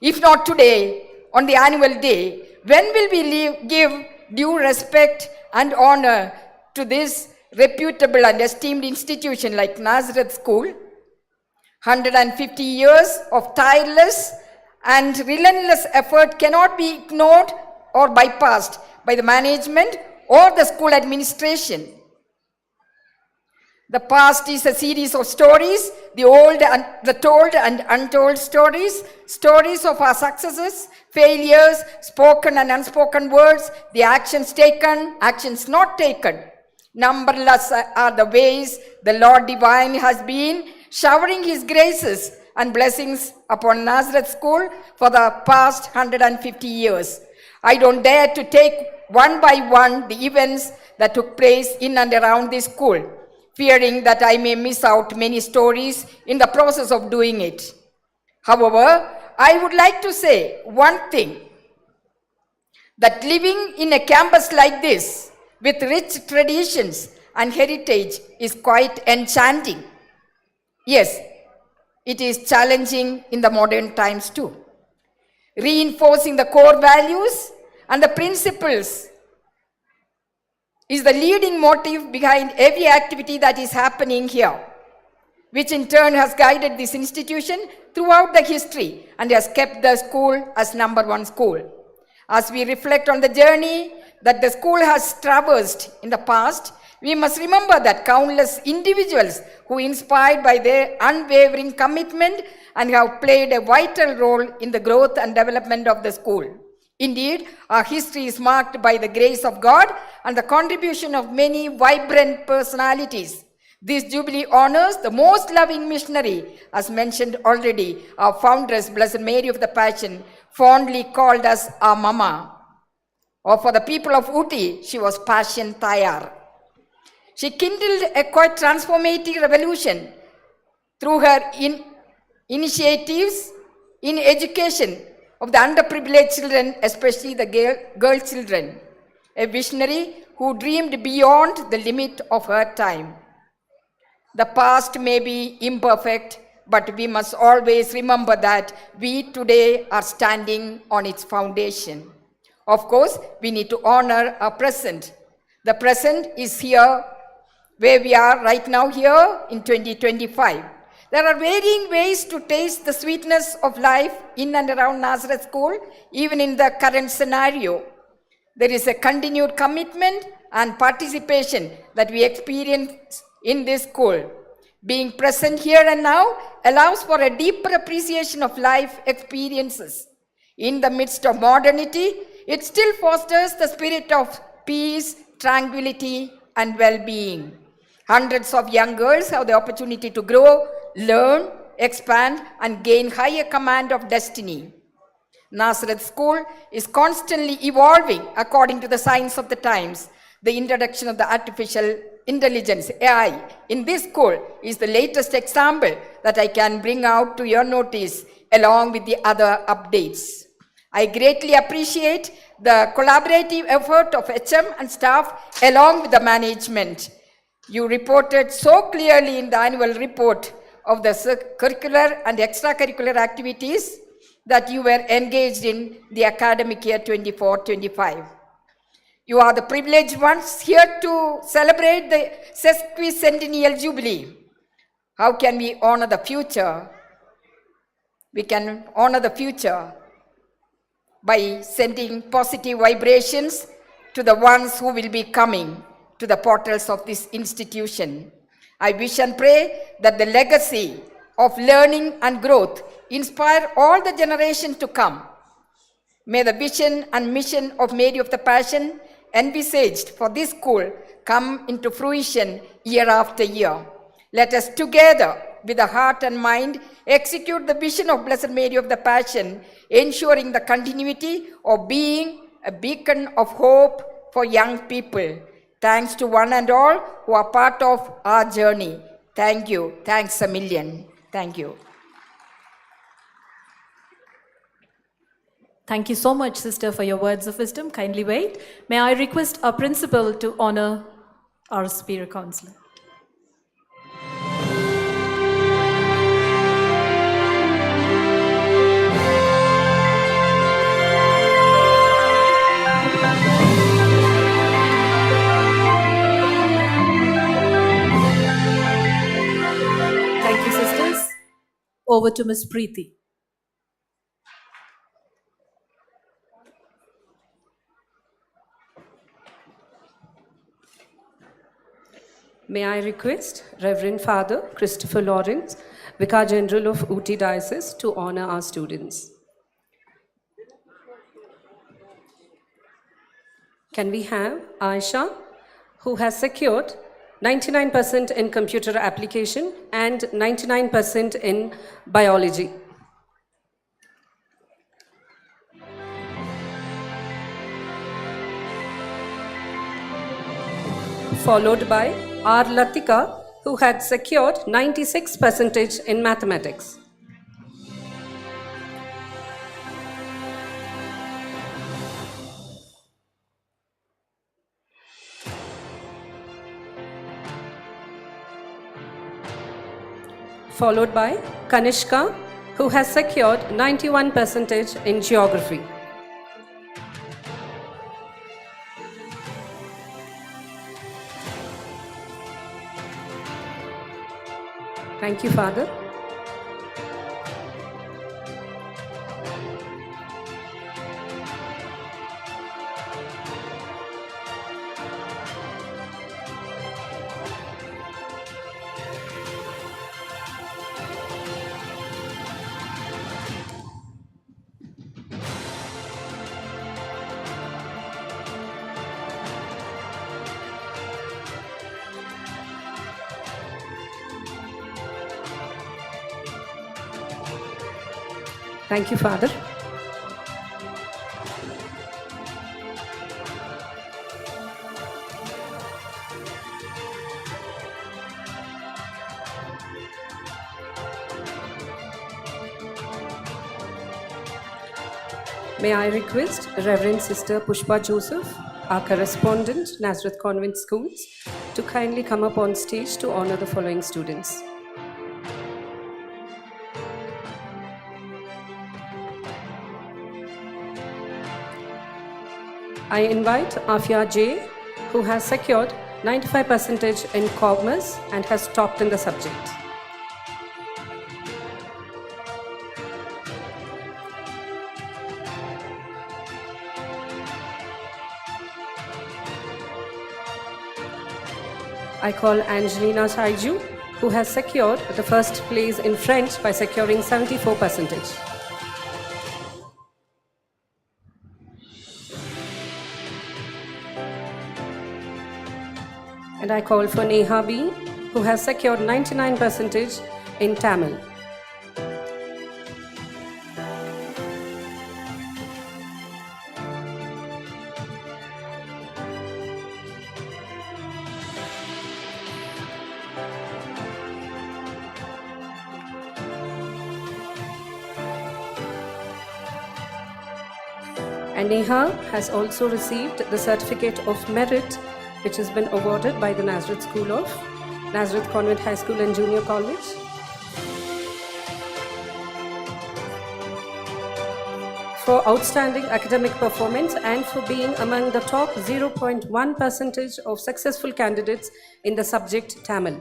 If not today, on the annual day, when will we give due respect and honor to this reputable and esteemed institution like Nazareth School? 150 years of tireless and relentless effort cannot be ignored or bypassed by the management or the school administration. The past is a series of stories, the told and untold stories, stories of our successes, failures, spoken and unspoken words, the actions taken, actions not taken. Numberless are the ways the Lord Divine has been showering His graces and blessings upon Nazareth School for the past 150 years. I don't dare to take one by one the events that took place in and around this school, fearing that I may miss out many stories in the process of doing it. However, I would like to say one thing, that living in a campus like this with rich traditions and heritage is quite enchanting. Yes, it is challenging in the modern times too. Reinforcing the core values and the principles is the leading motive behind every activity that is happening here, which in turn has guided this institution throughout the history and has kept the school as #1 school. As we reflect on the journey that the school has traversed in the past, we must remember that countless individuals who inspired by their unwavering commitment and have played a vital role in the growth and development of the school. Indeed, our history is marked by the grace of God and the contribution of many vibrant personalities. This Jubilee honors the most loving missionary, as mentioned already, our foundress, Blessed Mary of the Passion, fondly called us our mama. Or for the people of Uti, she was Passion Tayar. She kindled a quite transformative revolution through her initiatives in education of the underprivileged children, especially the girl children. A visionary who dreamed beyond the limit of her time. The past may be imperfect, but we must always remember that we today are standing on its foundation. Of course, we need to honor our present. The present is here, where we are right now here in 2025. There are varying ways to taste the sweetness of life in and around Nazareth School, even in the current scenario. There is a continued commitment and participation that we experience in this school. Being present here and now allows for a deeper appreciation of life experiences. In the midst of modernity, it still fosters the spirit of peace, tranquility, and well-being. Hundreds of young girls have the opportunity to grow, learn, expand, and gain higher command of destiny. Nazareth School is constantly evolving according to the signs of the times. The introduction of the artificial intelligence, AI, in this school is the latest example that I can bring out to your notice along with the other updates. I greatly appreciate the collaborative effort of HM and staff along with the management. You reported so clearly in the annual report of the curricular and extracurricular activities that you were engaged in the academic year 24-25. You are the privileged ones here to celebrate the sesquicentennial Jubilee. How can we honor the future? We can honor the future by sending positive vibrations to the ones who will be coming to the portals of this institution. I wish and pray that the legacy of learning and growth inspire all the generations to come. May the vision and mission of Mary of the Passion envisaged for this school come into fruition year after year. Let us together, with the heart and mind, execute the vision of Blessed Mary of the Passion, ensuring the continuity of being a beacon of hope for young people. Thanks to one and all who are part of our journey. Thank you. Thanks a million. Thank you. Thank you so much, sister, for your words of wisdom. Kindly wait. May I request our principal to honor our superior counselor. Thank you, sisters. Over to Ms. Preeti. May I request Reverend Father Christopher Lawrence, Vicar General of Uti Diocese, to honor our students. Can we have Aisha, who has secured 99% in computer application and 99% in biology. Followed by R. Latika, who had secured 96% in mathematics. Followed by Kanishka, who has secured 91% in geography. Thank you, Father. Thank you, Father. May I request Reverend Sister Pushpa Joseph, our correspondent, Nazareth Convent Schools, to kindly come up on stage to honor the following students. I invite Afia J, who has secured 95% in commerce and has topped in the subject. I call Angelina Saiju, who has secured the first place in French by securing 74%. And I call for Neha B, who has secured 99% in Tamil. And Neha has also received the Certificate of Merit, which has been awarded by the Nazareth School of Nazareth Convent High School and Junior College. For outstanding academic performance and for being among the top 0.1% of successful candidates in the subject Tamil.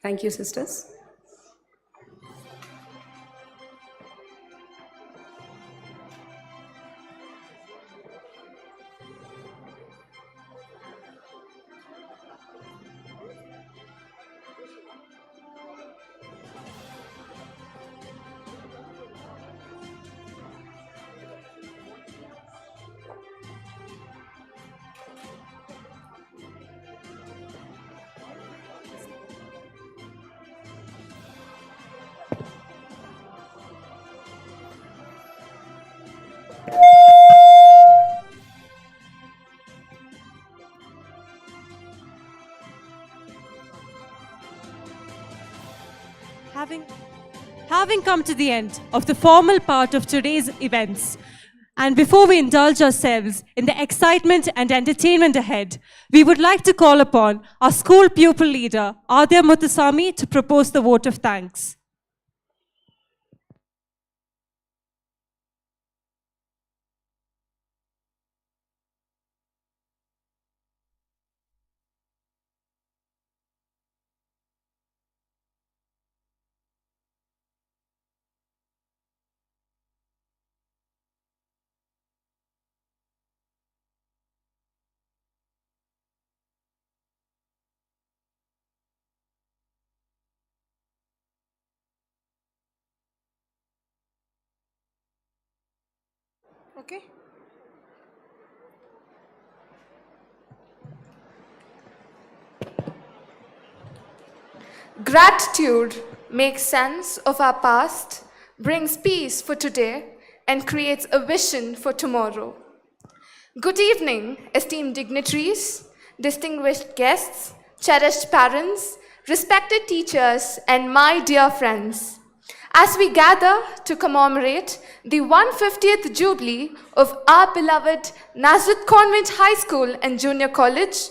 Thank you, sisters. Having come to the end of the formal part of today's events, and before we indulge ourselves in the excitement and entertainment ahead, we would like to call upon our school pupil leader, Adya Muthusamy, to propose the vote of thanks. Okay. Gratitude makes sense of our past, brings peace for today, and creates a vision for tomorrow. Good evening, esteemed dignitaries, distinguished guests, cherished parents, respected teachers, and my dear friends. As we gather to commemorate the 150th Jubilee of our beloved Nazareth Convent High School and Junior College,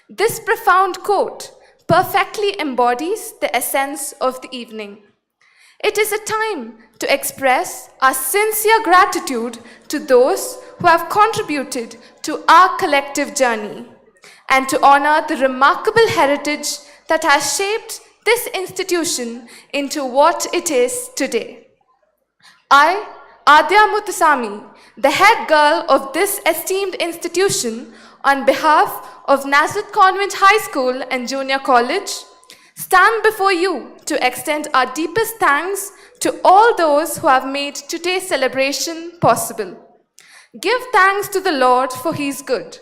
this profound quote perfectly embodies the essence of the evening. It is a time to express our sincere gratitude to those who have contributed to our collective journey and to honor the remarkable heritage that has shaped this institution into what it is today. I, Adya Muthusamy, the head girl of this esteemed institution, on behalf of Nazareth Convent High School and Junior College, stand before you to extend our deepest thanks to all those who have made today's celebration possible. Give thanks to the Lord, for He is good,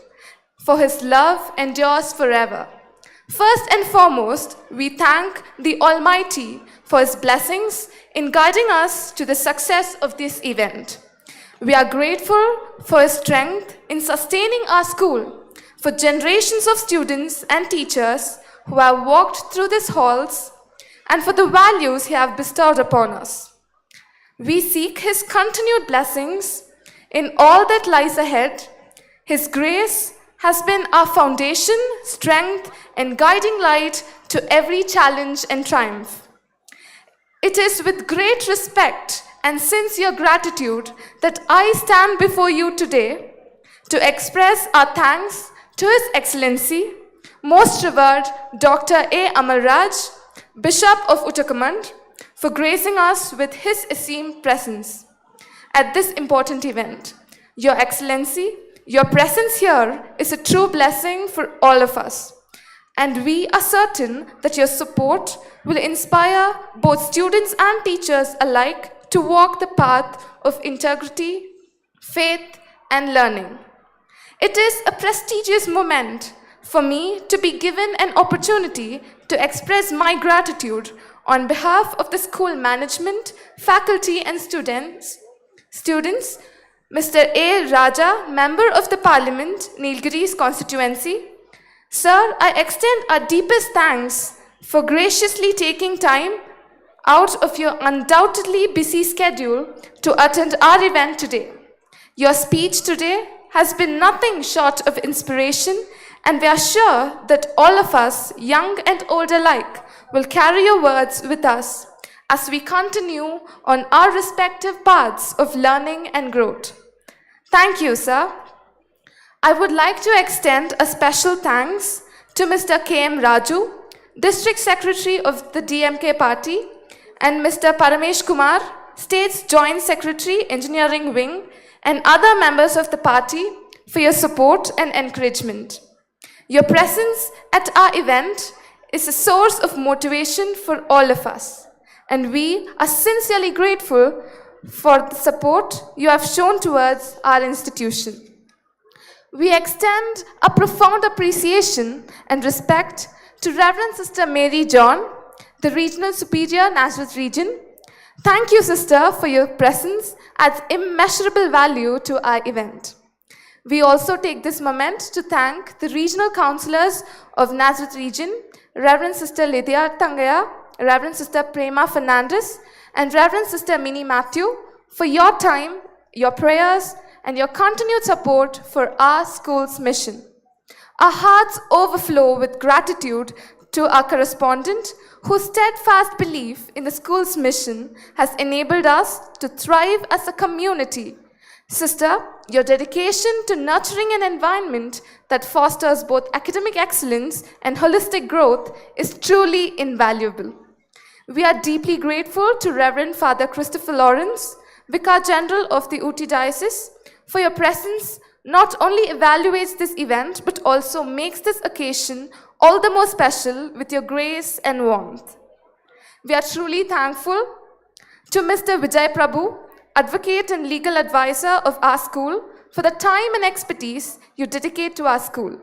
for His love endures forever. First and foremost, we thank the Almighty for His blessings in guiding us to the success of this event. We are grateful for His strength in sustaining our school, for generations of students and teachers who have walked through these halls, and for the values He has bestowed upon us. We seek His continued blessings in all that lies ahead. His grace has been our foundation, strength, and guiding light to every challenge and triumph. It is with great respect and sincere gratitude that I stand before you today to express our thanks to His Excellency, Most Revered Dr. A. Amalraj, Bishop of Uttakamand, for gracing us with his esteemed presence at this important event. Your Excellency, your presence here is a true blessing for all of us, and we are certain that your support will inspire both students and teachers alike to walk the path of integrity, faith, and learning. It is a prestigious moment for me to be given an opportunity to express my gratitude on behalf of the school management, faculty, and students, Mr. A. Raja, Member of the Parliament, Nilgiri's constituency. Sir, I extend our deepest thanks for graciously taking time out of your undoubtedly busy schedule to attend our event today. Your speech today has been nothing short of inspiration, and we are sure that all of us, young and old alike, will carry your words with us as we continue on our respective paths of learning and growth. Thank you, sir. I would like to extend a special thanks to Mr. K.M. Raju, District Secretary of the DMK Party, and Mr. Paramesh Kumar, State's Joint Secretary, Engineering Wing, and other members of the party for your support and encouragement. Your presence at our event is a source of motivation for all of us, and we are sincerely grateful for the support you have shown towards our institution. We extend a profound appreciation and respect to Reverend Sister Mary John, the Regional Superior, Nazareth Region. Thank you, Sister, for your presence adds immeasurable value to our event. We also take this moment to thank the Regional Councillors of Nazareth Region, Reverend Sister Lydia Tangaya, Reverend Sister Prema Fernandez, and Reverend Sister Minnie Matthew for your time, your prayers, and your continued support for our school's mission. Our hearts overflow with gratitude to our correspondent, whose steadfast belief in the school's mission has enabled us to thrive as a community. Sister, your dedication to nurturing an environment that fosters both academic excellence and holistic growth is truly invaluable. We are deeply grateful to Reverend Father Christopher Lawrence, Vicar General of the Ooty Diocese, for your presence. Not only evaluates this event, but also makes this occasion all the more special with your grace and warmth. We are truly thankful to Mr. Vijay Prabhu, Advocate and Legal Advisor of our school, for the time and expertise you dedicate to our school.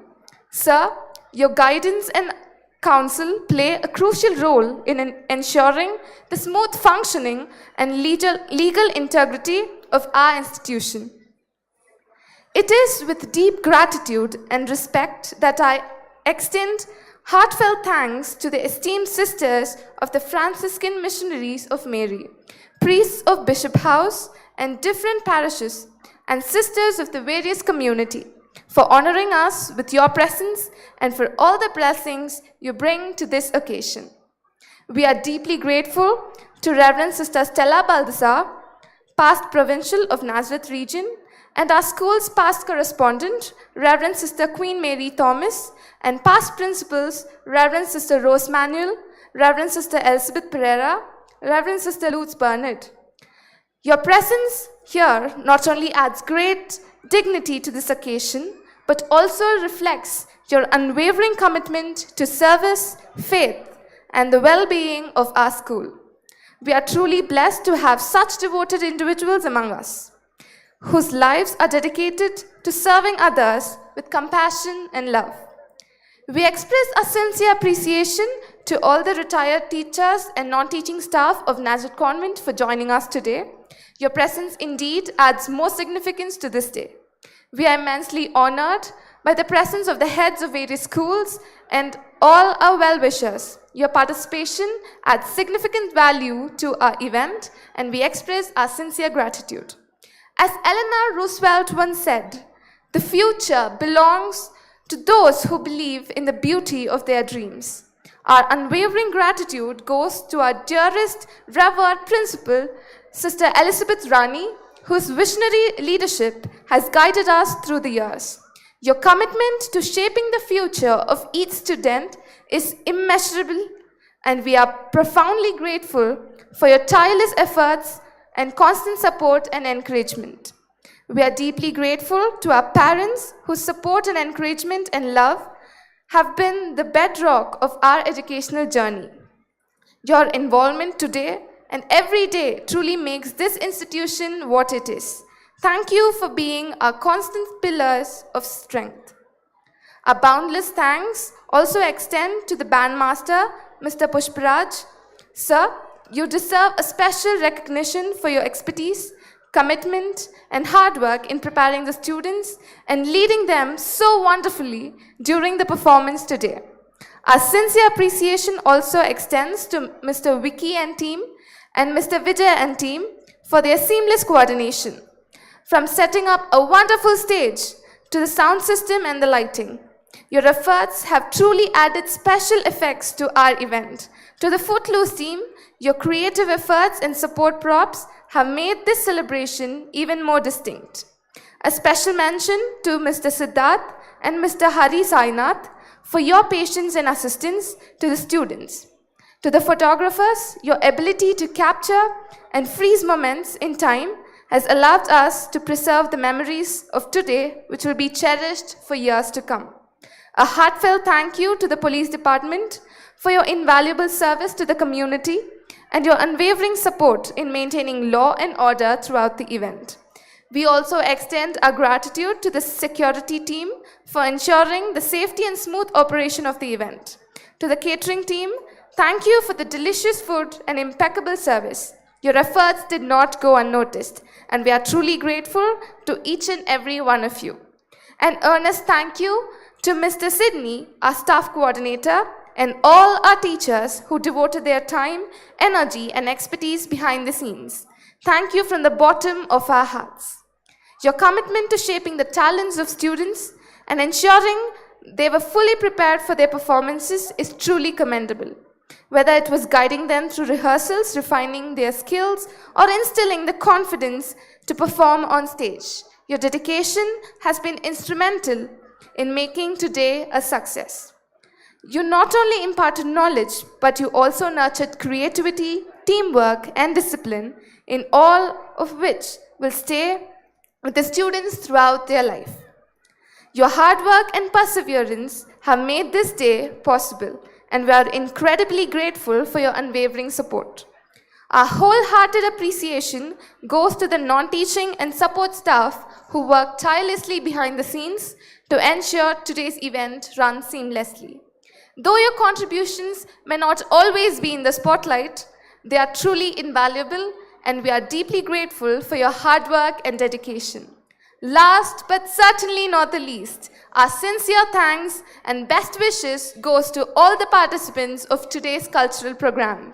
Sir, your guidance and counsel play a crucial role in ensuring the smooth functioning and legal integrity of our institution. It is with deep gratitude and respect that I extend heartfelt thanks to the esteemed sisters of the Franciscan Missionaries of Mary, priests of Bishop House and different parishes, and sisters of the various community for honoring us with your presence and for all the blessings you bring to this occasion. We are deeply grateful to Reverend Sister Stella Baldassar, past Provincial of Nazareth Region, and our school's past correspondent, Reverend Sister Queen Mary Thomas, and past principals, Reverend Sister Rose Manuel, Reverend Sister Elizabeth Pereira, Reverend Sister Lutz Bernard. Your presence here not only adds great dignity to this occasion, but also reflects your unwavering commitment to service, faith, and the well-being of our school. We are truly blessed to have such devoted individuals among us, whose lives are dedicated to serving others with compassion and love. We express our sincere appreciation to all the retired teachers and non-teaching staff of Nazareth Convent for joining us today. Your presence indeed adds more significance to this day. We are immensely honored by the presence of the heads of various schools and all our well-wishers. Your participation adds significant value to our event, and we express our sincere gratitude. As Eleanor Roosevelt once said, the future belongs to those who believe in the beauty of their dreams. Our unwavering gratitude goes to our dearest, revered principal, Sister Elizabeth Rani, whose visionary leadership has guided us through the years. Your commitment to shaping the future of each student is immeasurable, and we are profoundly grateful for your tireless efforts and constant support and encouragement. We are deeply grateful to our parents whose support and encouragement and love have been the bedrock of our educational journey. Your involvement today and every day truly makes this institution what it is. Thank you for being our constant pillars of strength. Our boundless thanks also extend to the bandmaster, Mr. Pushparaj. Sir, you deserve a special recognition for your expertise, commitment, and hard work in preparing the students and leading them so wonderfully during the performance today. Our sincere appreciation also extends to Mr. Vicky and team and Mr. Vijay and team for their seamless coordination. From setting up a wonderful stage to the sound system and the lighting, your efforts have truly added special effects to our event. To the Footloose team, your creative efforts and support props have made this celebration even more distinct. A special mention to Mr. Siddharth and Mr. Hari Sainath for your patience and assistance to the students. To the photographers, your ability to capture and freeze moments in time has allowed us to preserve the memories of today, which will be cherished for years to come. A heartfelt thank you to the police department for your invaluable service to the community and your unwavering support in maintaining law and order throughout the event. We also extend our gratitude to the security team for ensuring the safety and smooth operation of the event. To the catering team, thank you for the delicious food and impeccable service. Your efforts did not go unnoticed, and we are truly grateful to each and every one of you. An earnest thank you to Mr. Sidney, our staff coordinator, and all our teachers who devoted their time, energy, and expertise behind the scenes. Thank you from the bottom of our hearts. Your commitment to shaping the talents of students and ensuring they were fully prepared for their performances is truly commendable. Whether it was guiding them through rehearsals, refining their skills, or instilling the confidence to perform on stage, your dedication has been instrumental in making today a success. You not only imparted knowledge, but you also nurtured creativity, teamwork, and discipline, in all of which will stay with the students throughout their life. Your hard work and perseverance have made this day possible, and we are incredibly grateful for your unwavering support. Our wholehearted appreciation goes to the non-teaching and support staff who work tirelessly behind the scenes to ensure today's event runs seamlessly. Though your contributions may not always be in the spotlight, they are truly invaluable, and we are deeply grateful for your hard work and dedication. Last but certainly not the least, our sincere thanks and best wishes goes to all the participants of today's cultural program.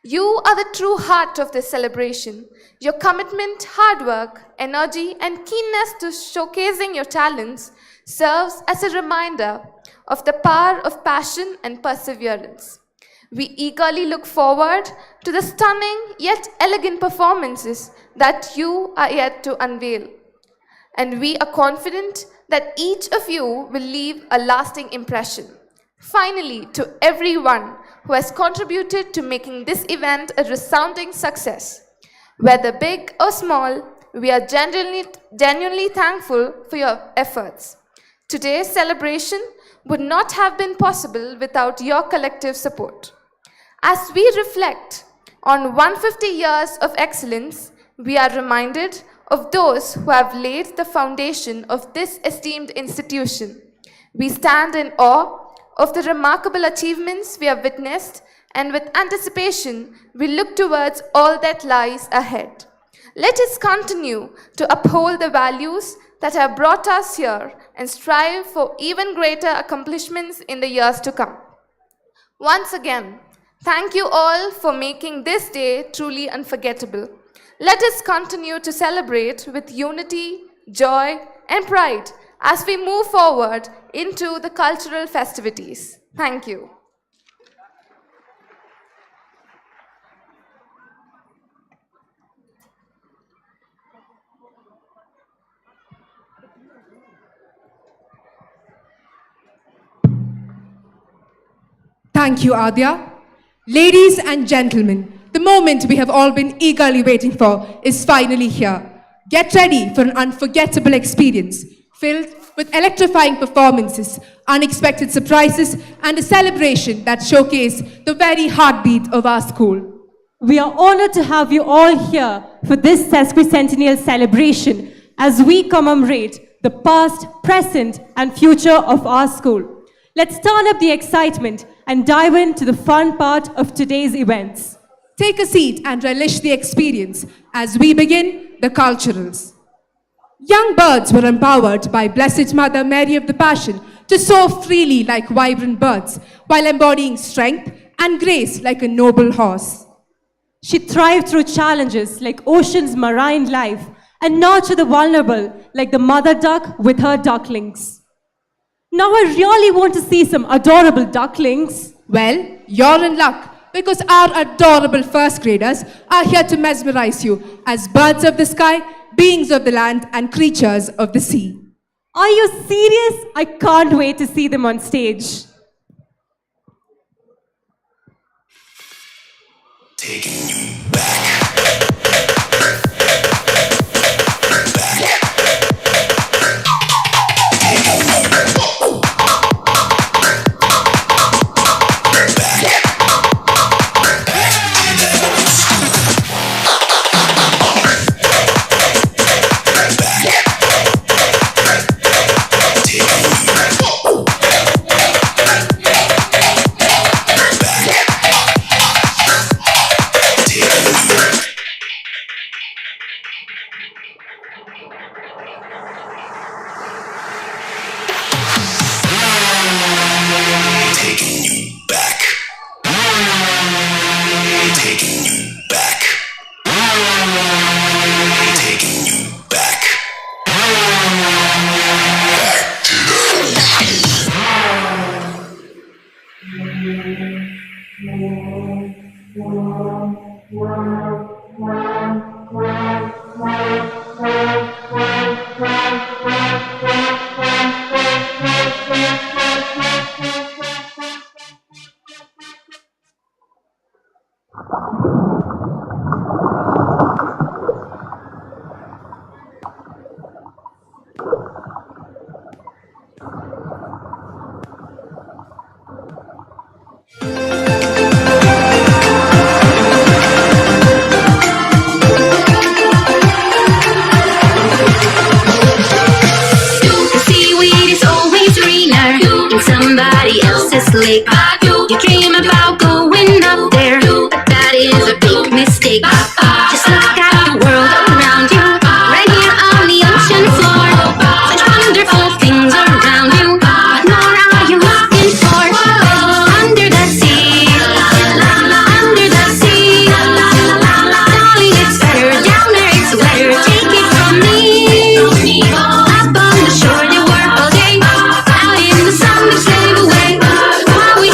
You are the true heart of this celebration. Your commitment, hard work, energy, and keenness to showcasing your talents serves as a reminder of the power of passion and perseverance. We eagerly look forward to the stunning yet elegant performances that you are yet to unveil. And we are confident that each of you will leave a lasting impression. Finally, to everyone who has contributed to making this event a resounding success, Whether big or small, we are genuinely thankful for your efforts. Today's celebration would not have been possible without your collective support. As we reflect on 150 years of excellence, we are reminded of those who have laid the foundation of this esteemed institution. We stand in awe of the remarkable achievements we have witnessed, and with anticipation, we look towards all that lies ahead. Let us continue to uphold the values that have brought us here and strive for even greater accomplishments in the years to come. Once again, thank you all for making this day truly unforgettable. Let us continue to celebrate with unity, joy, and pride as we move forward into the cultural festivities. Thank you. Thank you, Adya. Ladies and gentlemen, the moment we have all been eagerly waiting for is finally here. Get ready for an unforgettable experience filled with electrifying performances, unexpected surprises, and a celebration that showcase the very heartbeat of our school. We are honored to have you all here for this sesquicentennial celebration as we commemorate the past, present, and future of our school. Let's turn up the excitement and dive into the fun part of today's events. Take a seat and relish the experience as we begin the culturals. Young birds were empowered by Blessed Mother Mary of the Passion to soar freely like vibrant birds, while embodying strength and grace like a noble horse. She thrived through challenges like ocean's marine life and nurtured the vulnerable like the mother duck with her ducklings. Now I really want to see some adorable ducklings. Well, you're in luck because our adorable first graders are here to mesmerize you as birds of the sky, beings of the land, and creatures of the sea. Are you serious? I can't wait to see them on stage. Taking you back. You dream about going up there, but that is a big mistake. Just look at the world around you, right here on the ocean floor. Such wonderful things around you. What more are you looking for? Under the sea, under the sea. Darling, it's better down there, it's wetter. Take it from me. Up on the shore they work all day, out in the sun they slave away. While we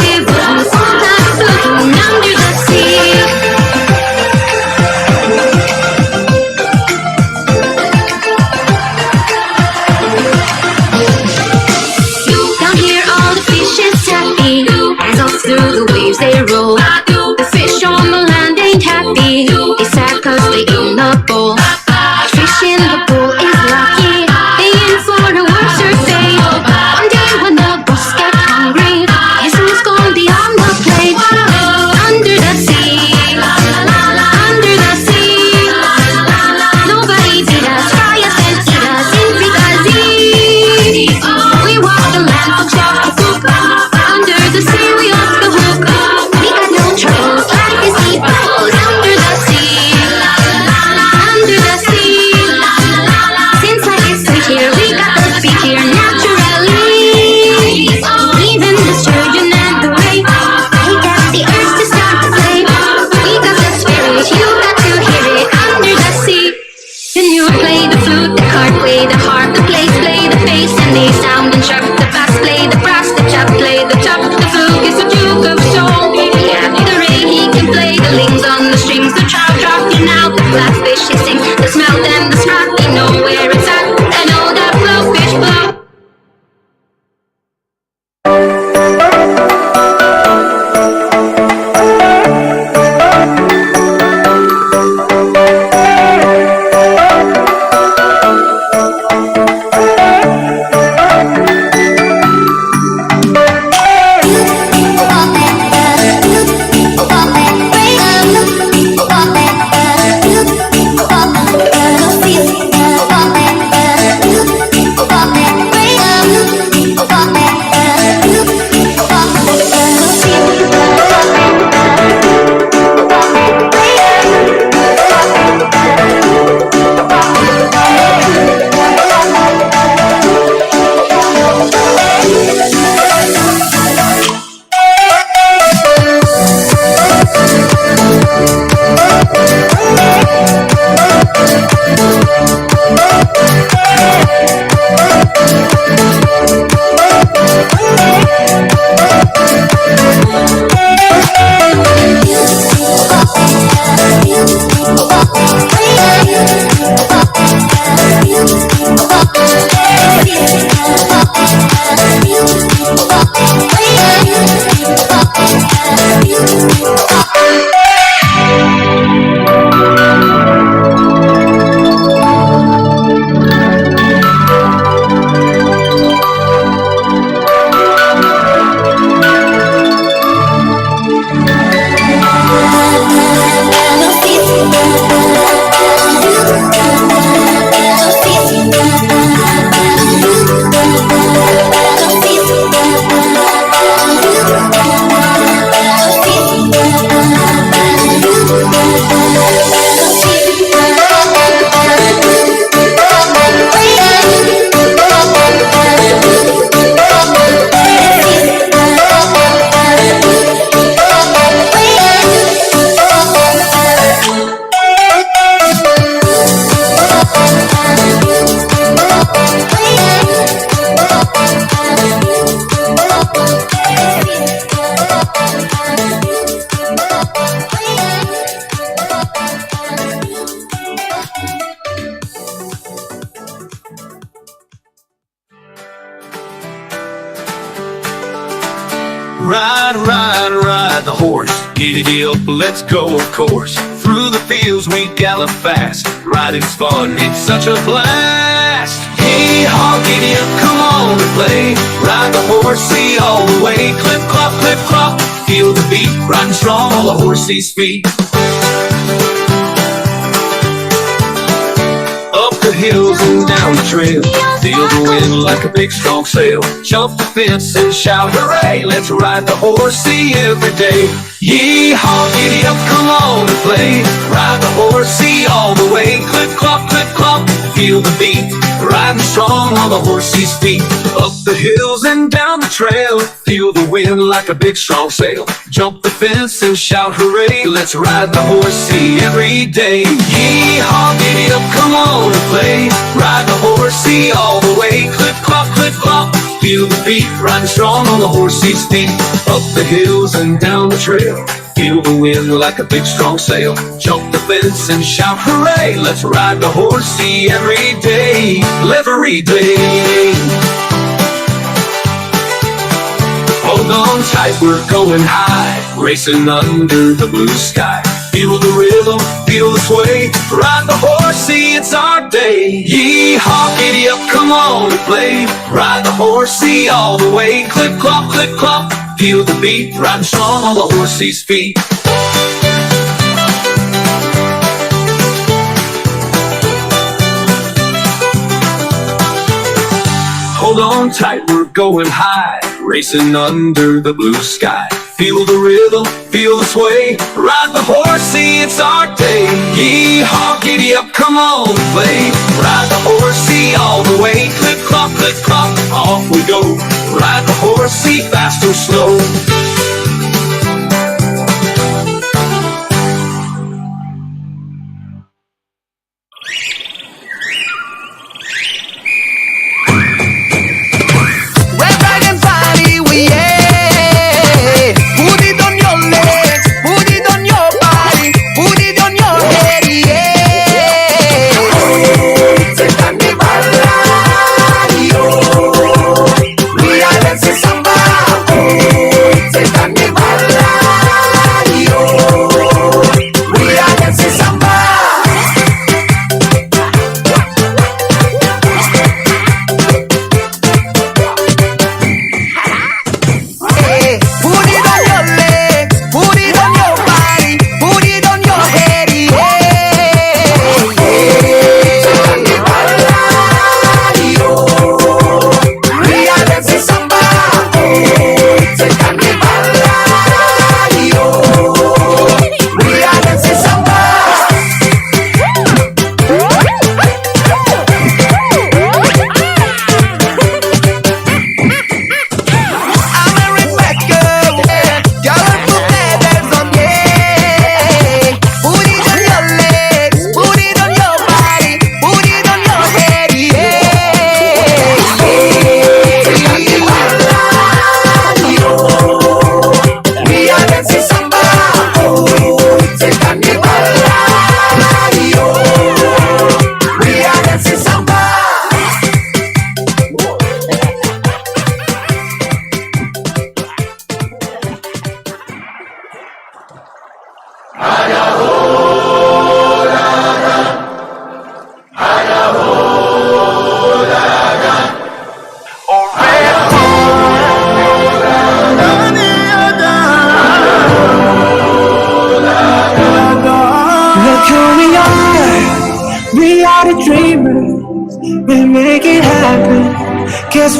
horse. Giddy up, let's go, of course. Through the fields we gallop fast. Riding's fun, it's such a blast. Hee-haw, giddy up, come on and play. Ride the horsey all the way. Clip, clop, feel the beat. Riding strong on the horsey's feet. Up the hills and down the trail. Feel the wind like a big strong sail. Jump the fence and shout hooray. Let's ride the horsey every day. Yee-haw, giddy up, come on and play. Ride the horsey all the way. Clip, clop, feel the beat. Riding strong on the horsey's feet. Up the hills and down the trail. Feel the wind like a big strong sail. Jump the fence and shout hooray. Let's ride the horsey every day. Yee-haw, giddy up, come on and play. Ride the horsey all the way. Clip, clop, feel the beat. Riding strong on the horsey's feet. Up the hills and down the trail. Feel the wind like a big strong sail. Jump the fence and shout hooray. Let's ride the horsey every day. Every day. Hold on tight, we're going high. Racing under the blue sky. Feel the rhythm, feel the sway. Ride the horsey, it's our day. Yee-haw, giddy up, come on and play. Ride the horsey all the way. Clip, clop, feel the beat. Riding strong on the horsey's feet. Hold on tight, we're going high. Racing under the blue sky. Feel the rhythm, feel the sway. Ride the horsey, it's our day. Yee-haw, giddy up, come on and play. Ride the horsey all the way. Clip, clop, off we go. Ride the horsey fast or slow.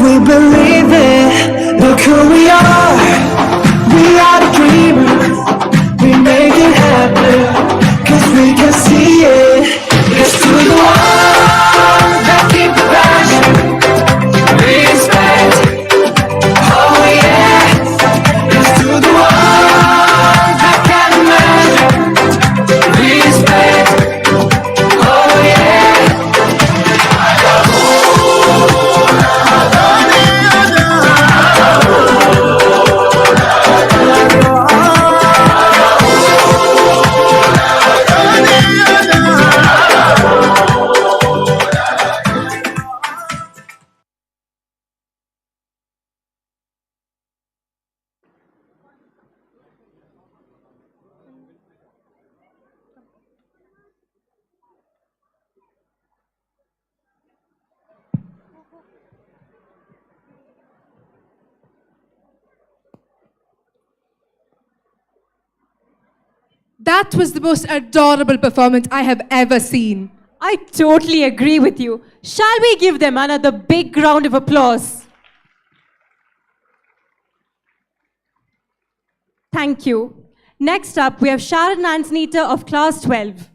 we believe it. Look who we are. We are the dreamers. We make it happen. Cause we can see it. It's to the ones that keep the passion. Respect. Oh yeah. It's to the ones that can't imagine. Respect. Oh yeah. That was the most adorable performance I have ever seen. I totally agree with you. Shall we give them another big round of applause? Thank you. Next up, we have Sharon Ansneter of Class 12.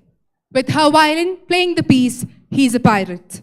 With her violin playing the piece, He's a Pirate.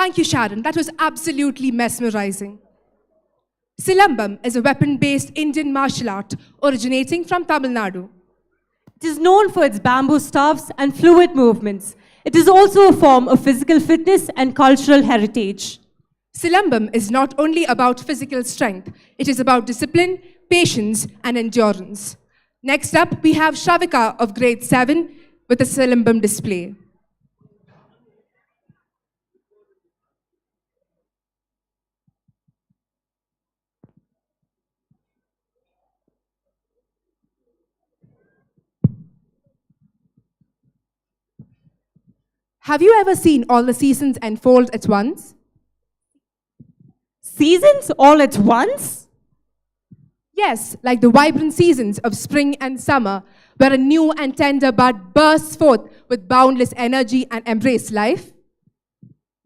Thank you, Sharon. That was absolutely mesmerizing. Silambam is a weapon-based Indian martial art originating from Tamil Nadu. It is known for its bamboo staffs and fluid movements. It is also a form of physical fitness and cultural heritage. Silambam is not only about physical strength, it is about discipline, patience, and endurance. Next up, we have Shavika of grade 7 with a Silambam display. Have you ever seen all the seasons unfold at once? Seasons all at once? Yes, like the vibrant seasons of spring and summer, where a new and tender bud bursts forth with boundless energy and embrace life.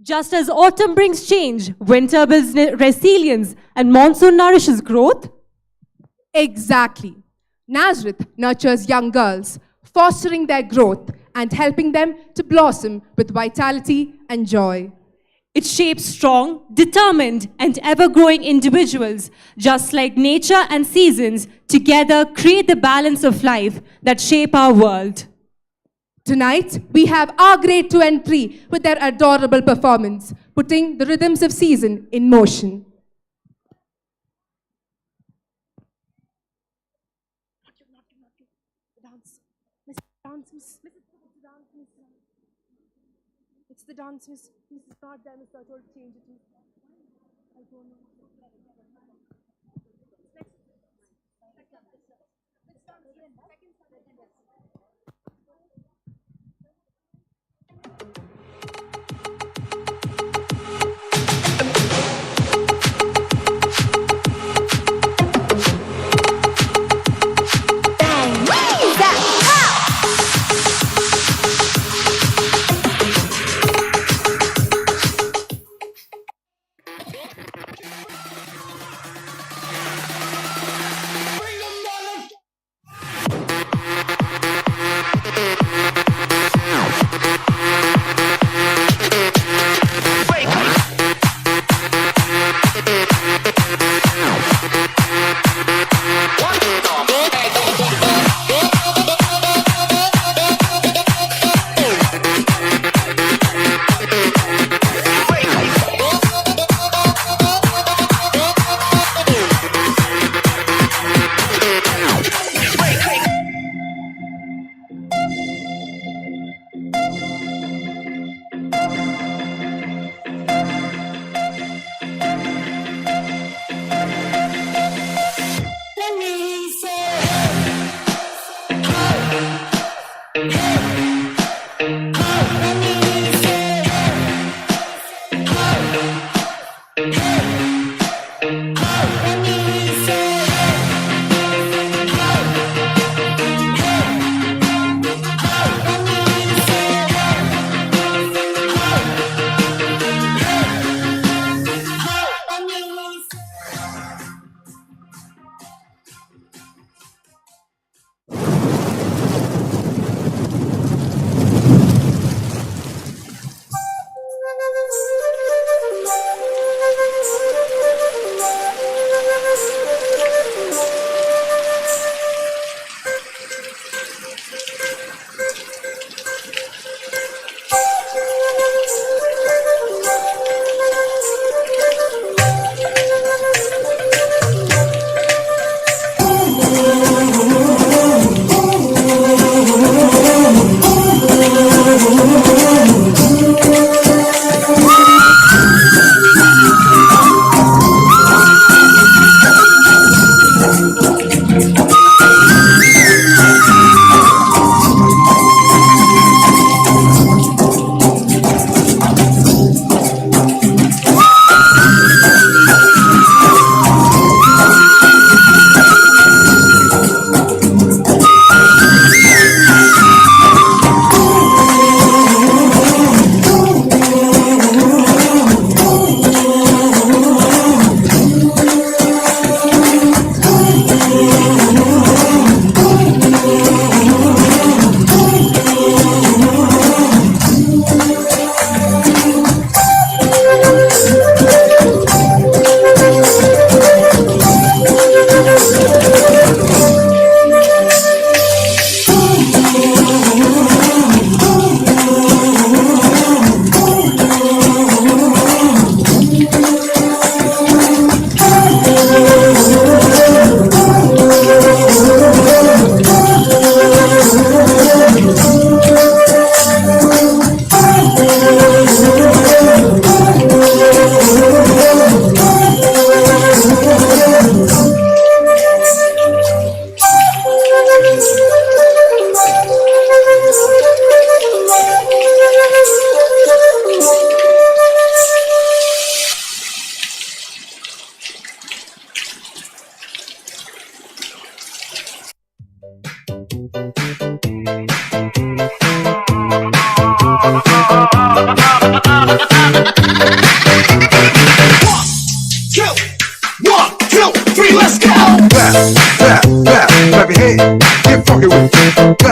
Just as autumn brings change, winter builds resilience, and monsoon nourishes growth? Exactly. Nazareth nurtures young girls, fostering their growth and helping them to blossom with vitality and joy. It shapes strong, determined, and ever-growing individuals, just like nature and seasons together create the balance of life that shape our world. Tonight, we have our grade 2 and 3 with their adorable performance, putting the rhythms of season in motion. It's the dance, Miss. Mrs. Not there, Miss. I told to change it. I don't know.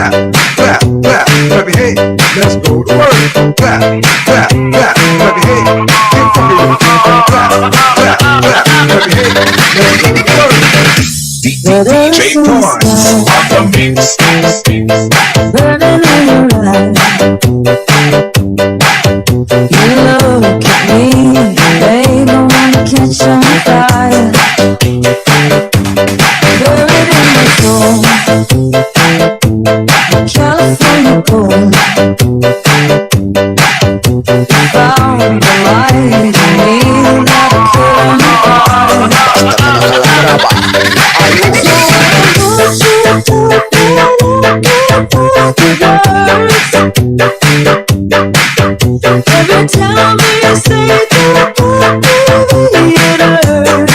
clap, clap, clap, clap your hands. Let's go to work. Clap, clap, clap, clap your hands. Keep fucking with it. Clap, clap, clap, clap your hands. Let's go to work. DJ Pause on the mix. Burning in your eyes. You look at me, babe, I wanna catch on fire. Buried in my soul, California gold. Found the light in me, not a killing fire. Every time you say that, it hurts.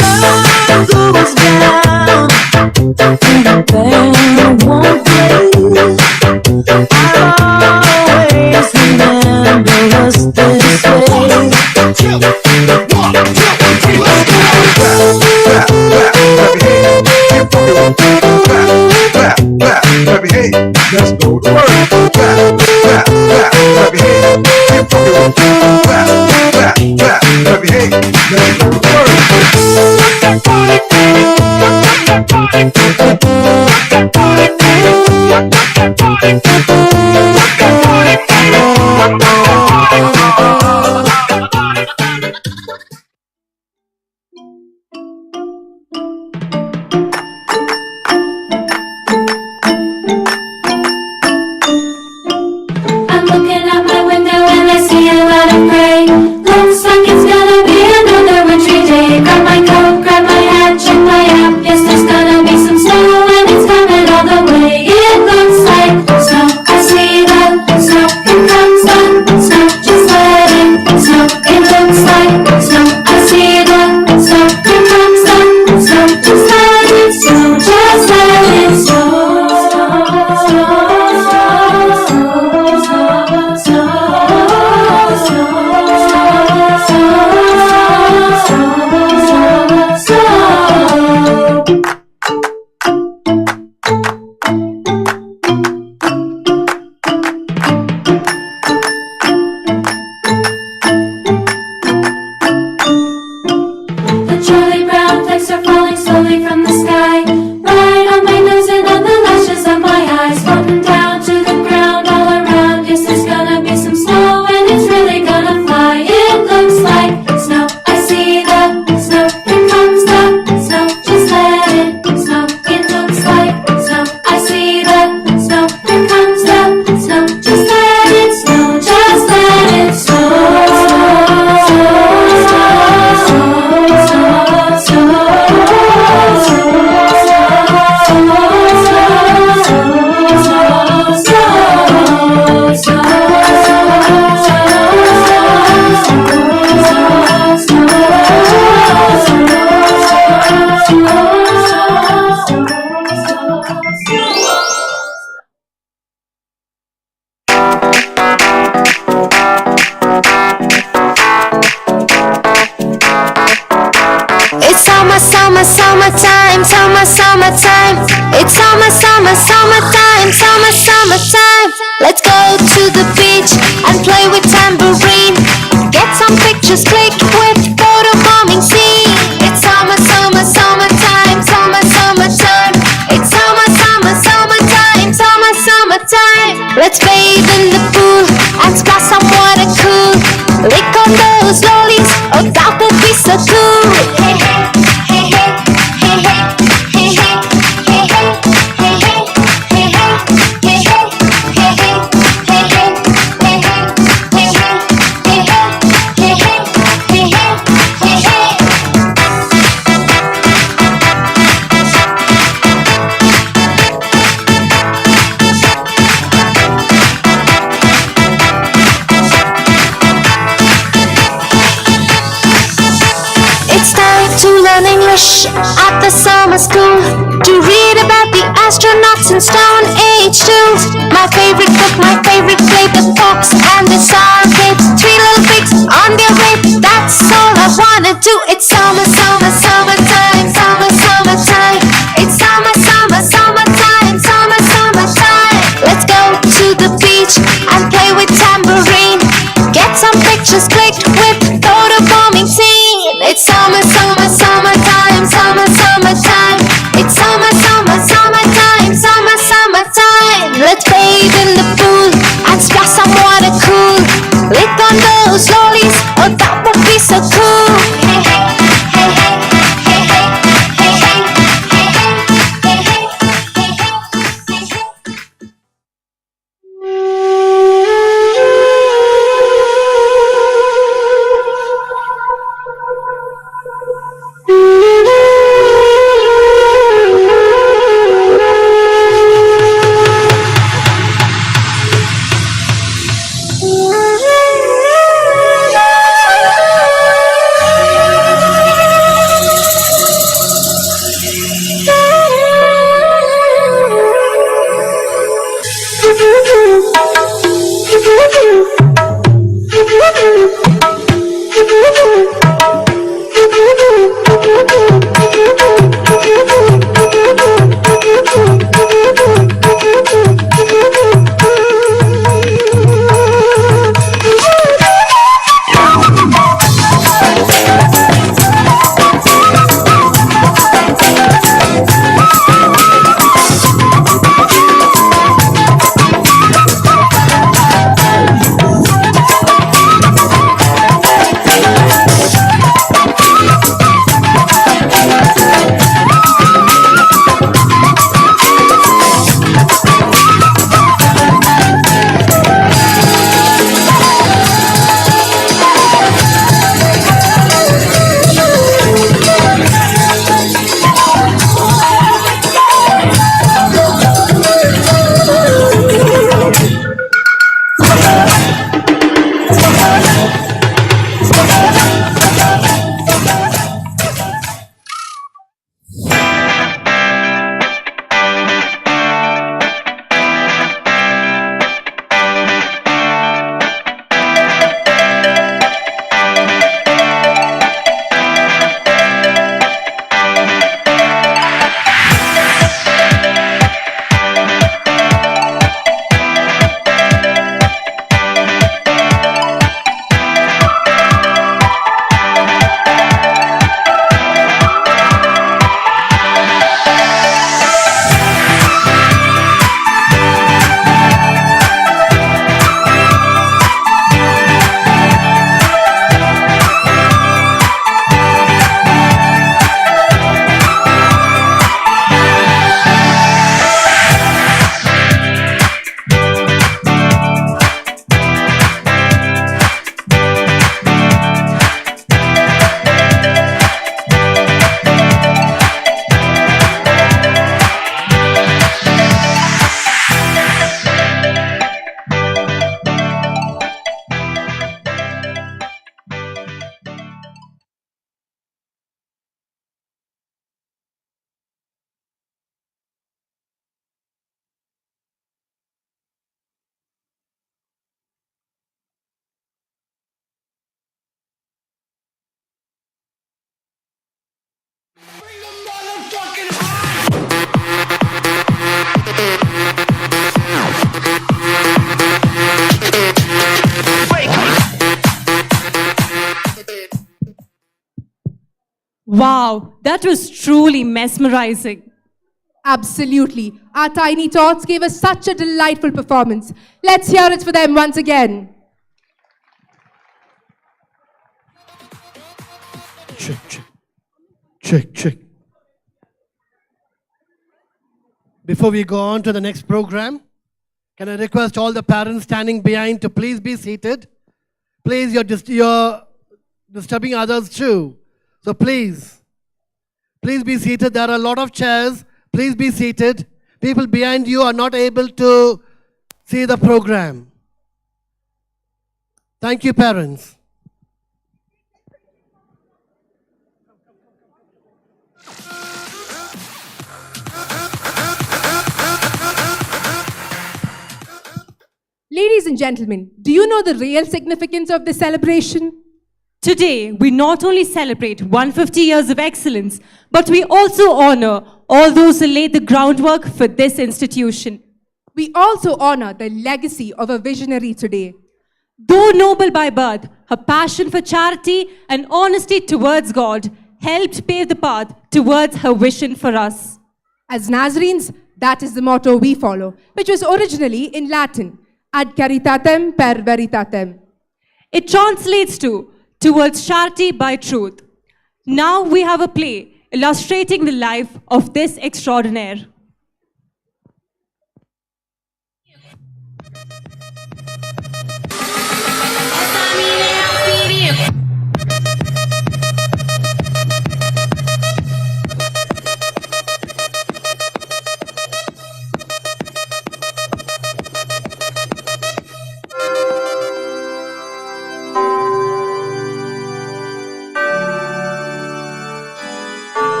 When the sun goes down and the band won't play, I'll always remember us this way. Clap your hands, let's go to work. Clap, clap, clap, clap your hands. Keep fucking with it. Clap, clap, clap, clap your hands. Let's go to work. I'm looking out my window and I see a lot of gray. Looks like it's gonna be another wintry day. Grab my coat, grab my hat, check my app. Yes, there's gonna be some snow and it's coming all the way. It looks like snow. I see the snow. Here comes the snow. Just let it snow. It looks like snow. I see the snow. Here comes the snow. Just let it snow. Just let it snow. The Charlie Brown flakes are falling slowly from the sky, right on my nose and on the lashes of my eyes, floating down to the ground all around. Yes, there's gonna be some snow and it's really gonna fly. It looks like snow. I see the snow. Here comes the snow. Just let it snow. It looks like snow. I see the snow. Here comes the snow. Just let it snow. Just let it snow. It's summer, summer, summertime, summer, summertime. It's summer, summer, summertime, summer, summertime. Let's go to the beach and play with tambourine. Get some pictures clicked with photobombing scene. It's summer, summer, summertime, summer, summertime. It's summer, summer, summertime, summer, summertime. Let's bathe in the pool and splash some water cool. Lick on those lollies, oh that would be so cool. Hey, hey, hey, hey, hey, hey, hey, hey, hey, hey, hey, hey, hey, hey, English at the summer school to read about the astronauts in Stone Age too. My favorite book, my favorite play, the fox and the sour grapes. 3 little pigs on their way, that's all I wanna do. It's summer, summer, summertime, summer, summertime. It's summer, Wow, that was truly mesmerizing. Absolutely. Our tiny tots gave us such a delightful performance. Let's hear it for them once again. Check, check. Check, check. Before we go on to the next program, can I request all the parents standing behind to please be seated? Please, you're disturbing others too. So please be seated. There are a lot of chairs. Please be seated. People behind you are not able to see the program. Thank you, parents. Ladies and gentlemen, do you know the real significance of this celebration? Today, we not only celebrate 150 years of excellence, but we also honor all those who laid the groundwork for this institution. We also honor the legacy of a visionary today. Though noble by birth, her passion for charity and honesty towards God helped pave the path towards her vision for us. As Nazarenes, that is the motto we follow, which was originally in Latin, ad caritatem per veritatem. It translates to towards charity by truth. Now we have a play illustrating the life of this extraordinaire.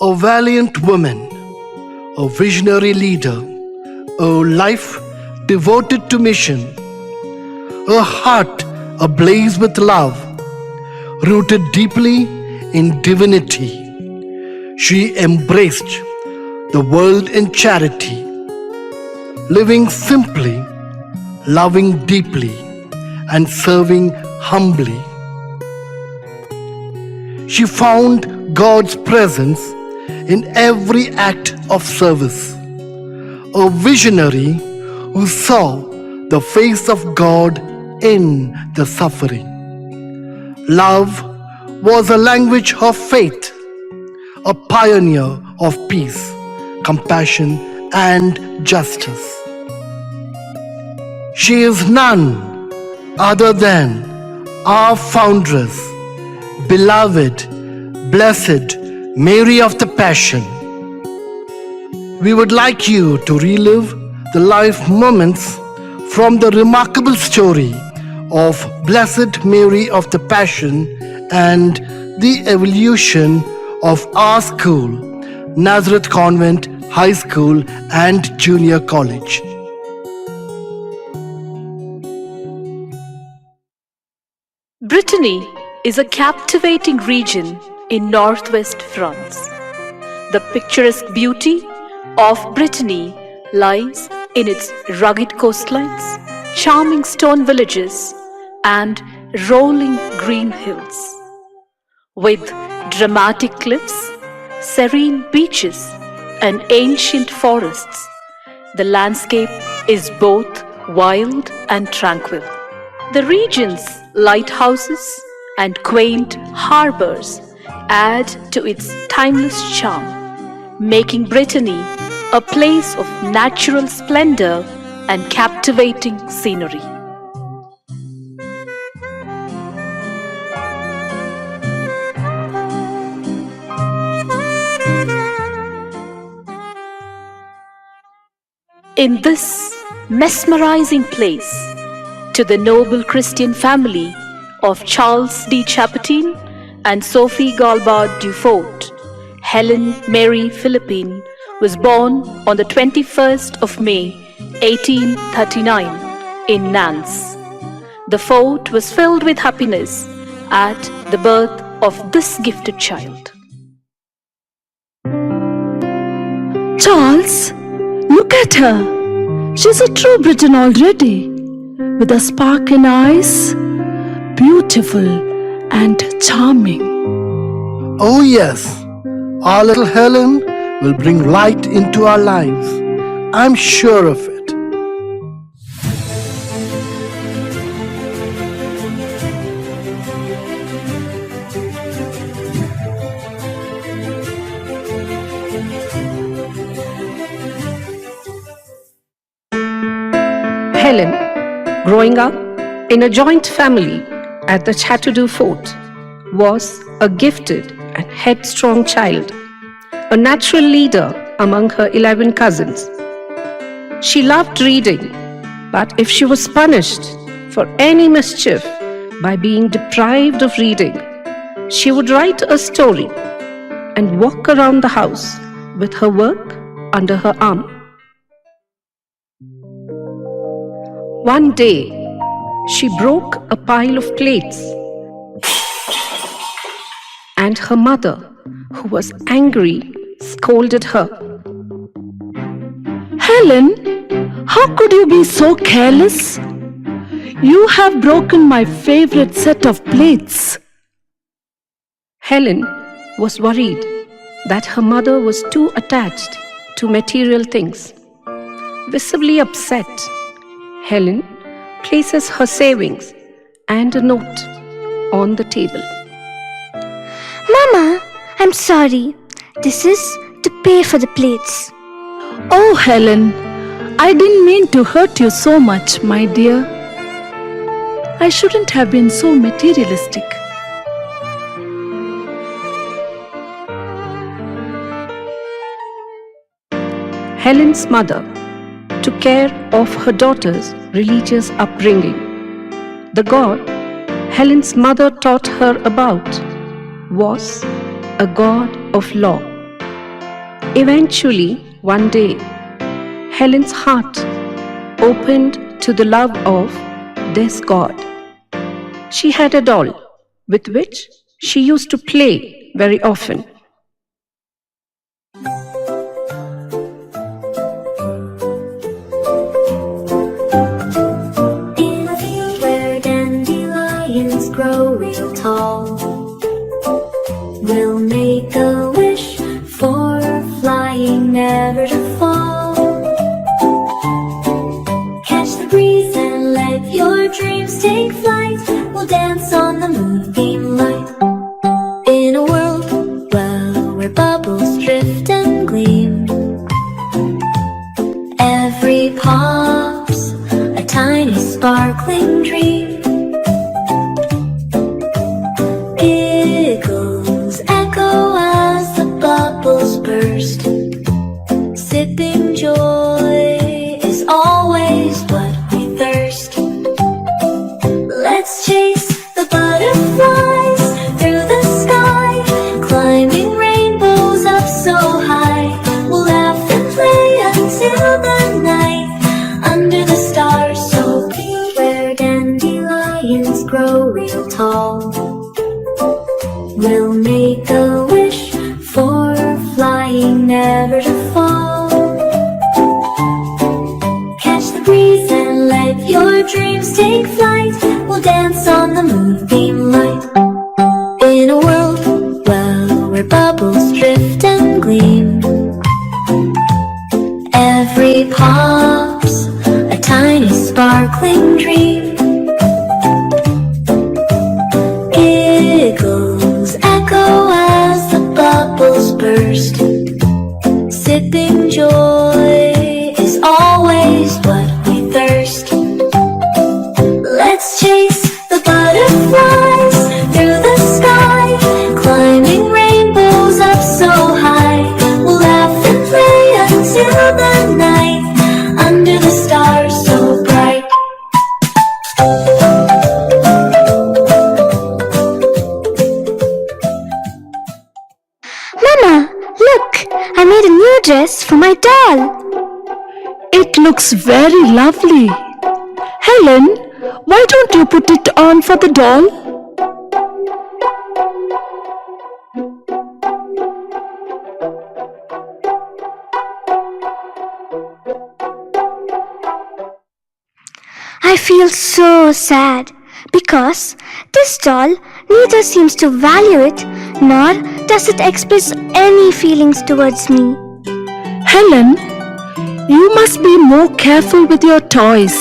A valiant woman, a visionary leader, a life devoted to mission, a heart ablaze with love, rooted deeply in divinity. She embraced the world in charity, living simply, loving deeply, and serving humbly. She found God's presence in every act of service. A visionary who saw the face of God in the suffering. Love was a language of faith, a pioneer of peace, compassion, and justice. She is none other than our foundress, beloved, blessed Mary of the Passion. We would like you to relive the life moments from the remarkable story of Blessed Mary of the Passion and the evolution of our school, Nazareth Convent, High School and Junior College. Brittany is a captivating region in northwest France. The picturesque beauty of Brittany lies in its rugged coastlines, charming stone villages, and rolling green hills. With dramatic cliffs, serene beaches, and ancient forests, the landscape is both wild and tranquil. The region's lighthouses and quaint harbors add to its timeless charm, making Brittany a place of natural splendor and captivating scenery. In this mesmerizing place, to the noble Christian family of Charles D. Chapatin and Sophie Galbard Dufort, Helen Mary Philippine was born on the 21st of May, 1839 in Nantes. The fort was filled with happiness at the birth of this gifted child. Charles, look at her. She's a true Briton already, with a spark in eyes, beautiful and charming. Oh yes, our little Helen will bring light into our lives. I'm sure of it. Helen, growing up in a joint family at the Chateau Fort, was a gifted and headstrong child, a natural leader among her 11 cousins. She loved reading, but if she was punished for any mischief by being deprived of reading, she would write a story and walk around the house with her work under her arm. One day, she broke a pile of plates, and her mother, who was angry, scolded her. Helen, how could you be so careless? You have broken my favorite set of plates. Helen was worried that her mother was too attached to material things. Visibly upset, Helen places her savings and a note on the table. Mama, I'm sorry. This is to pay for the plates. Oh, Helen, I didn't mean to hurt you so much, my dear. I shouldn't have been so materialistic. Helen's mother took care of her daughter's religious upbringing. The God Helen's mother taught her about was a God of law. Eventually, one day, Helen's heart opened to the love of this God. She had a doll with which she used to play very often. In a field where dandelions grow real tall, we'll make a wish for flying never to fall. Catch the breeze and let your dreams take flight. We'll dance on the moonbeam light. In a world, well, where bubbles drift and gleam, every pop's a tiny sparkling dream. Giggles echo as the bubbles burst. Sipping joy is always what we thirst. Let's chase the butterflies through the sky, climbing rainbows up so high. We'll laugh and play until the night, under the stars so bright, where dandelions grow real tall. We'll make a wish for flying never to fall. Catch the breeze and let your dreams take flight. We'll dance on the moonbeam light. In a world, well, where bubbles drift and gleam, every pop's a tiny sparkling dream. Giggles echo as the bubbles burst. Sipping joy is always what we thirst. Let's chase the butterflies through the sky, climbing rainbows up so high. We'll laugh and play until the night, under the stars so bright. Mama, look, I made a new dress for my doll. It looks very lovely. Helen, why don't you put it on for the doll? I feel so sad because this doll neither seems to value it nor does it express any feelings towards me. Helen, you must be more careful with your toys.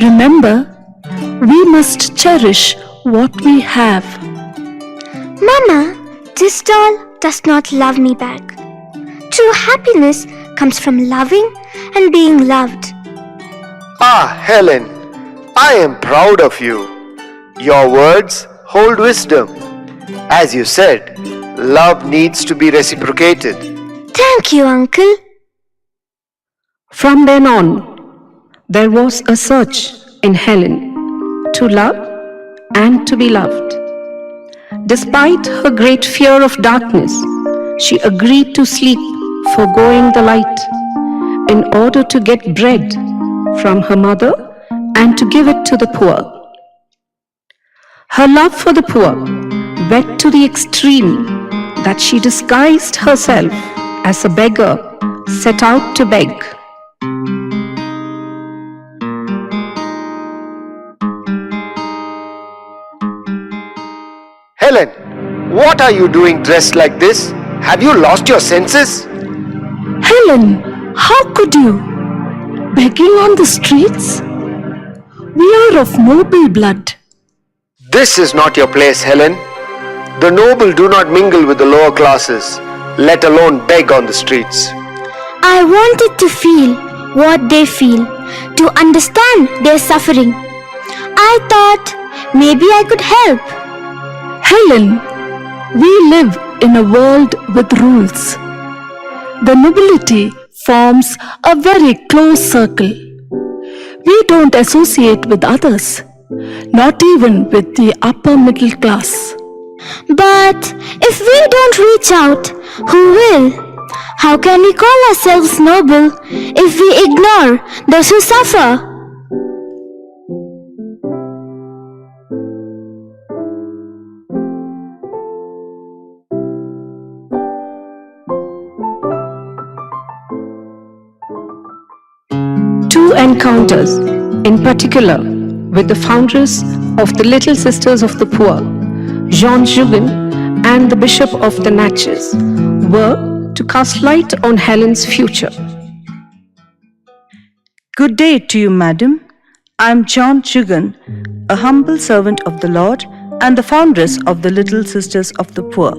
Remember, we must cherish what we have. Mama, this doll does not love me back. True happiness comes from loving and being loved. Ah, Helen, I am proud of you. Your words hold wisdom. As you said, love needs to be reciprocated. Thank you, Uncle. From then on, there was a search in Helen to love and to be loved. Despite her great fear of darkness, she agreed to sleep, foregoing the light, in order to get bread from her mother and to give it to the poor. Her love for the poor went to the extreme that she disguised herself as a beggar set out to beg. Helen, what are you doing dressed like this? Have you lost your senses? Helen, how could you? Begging on the streets? We are of noble blood. This is not your place, Helen. The noble do not mingle with the lower classes, let alone beg on the streets. I wanted to feel what they feel, to understand their suffering. I thought maybe I could help. Helen, we live in a world with rules. The nobility forms a very close circle. We don't associate with others, not even with the upper middle class. But if we don't reach out, who will? How can we call ourselves noble if we ignore those who suffer? Two encounters, in particular, with the foundress of the Little Sisters of the Poor, Jean Jubilee, and the Bishop of the Natchez, were to cast light on Helen's future. Good day to you, madam. I am John Jugan, a humble servant of the Lord and the foundress of the Little Sisters of the Poor.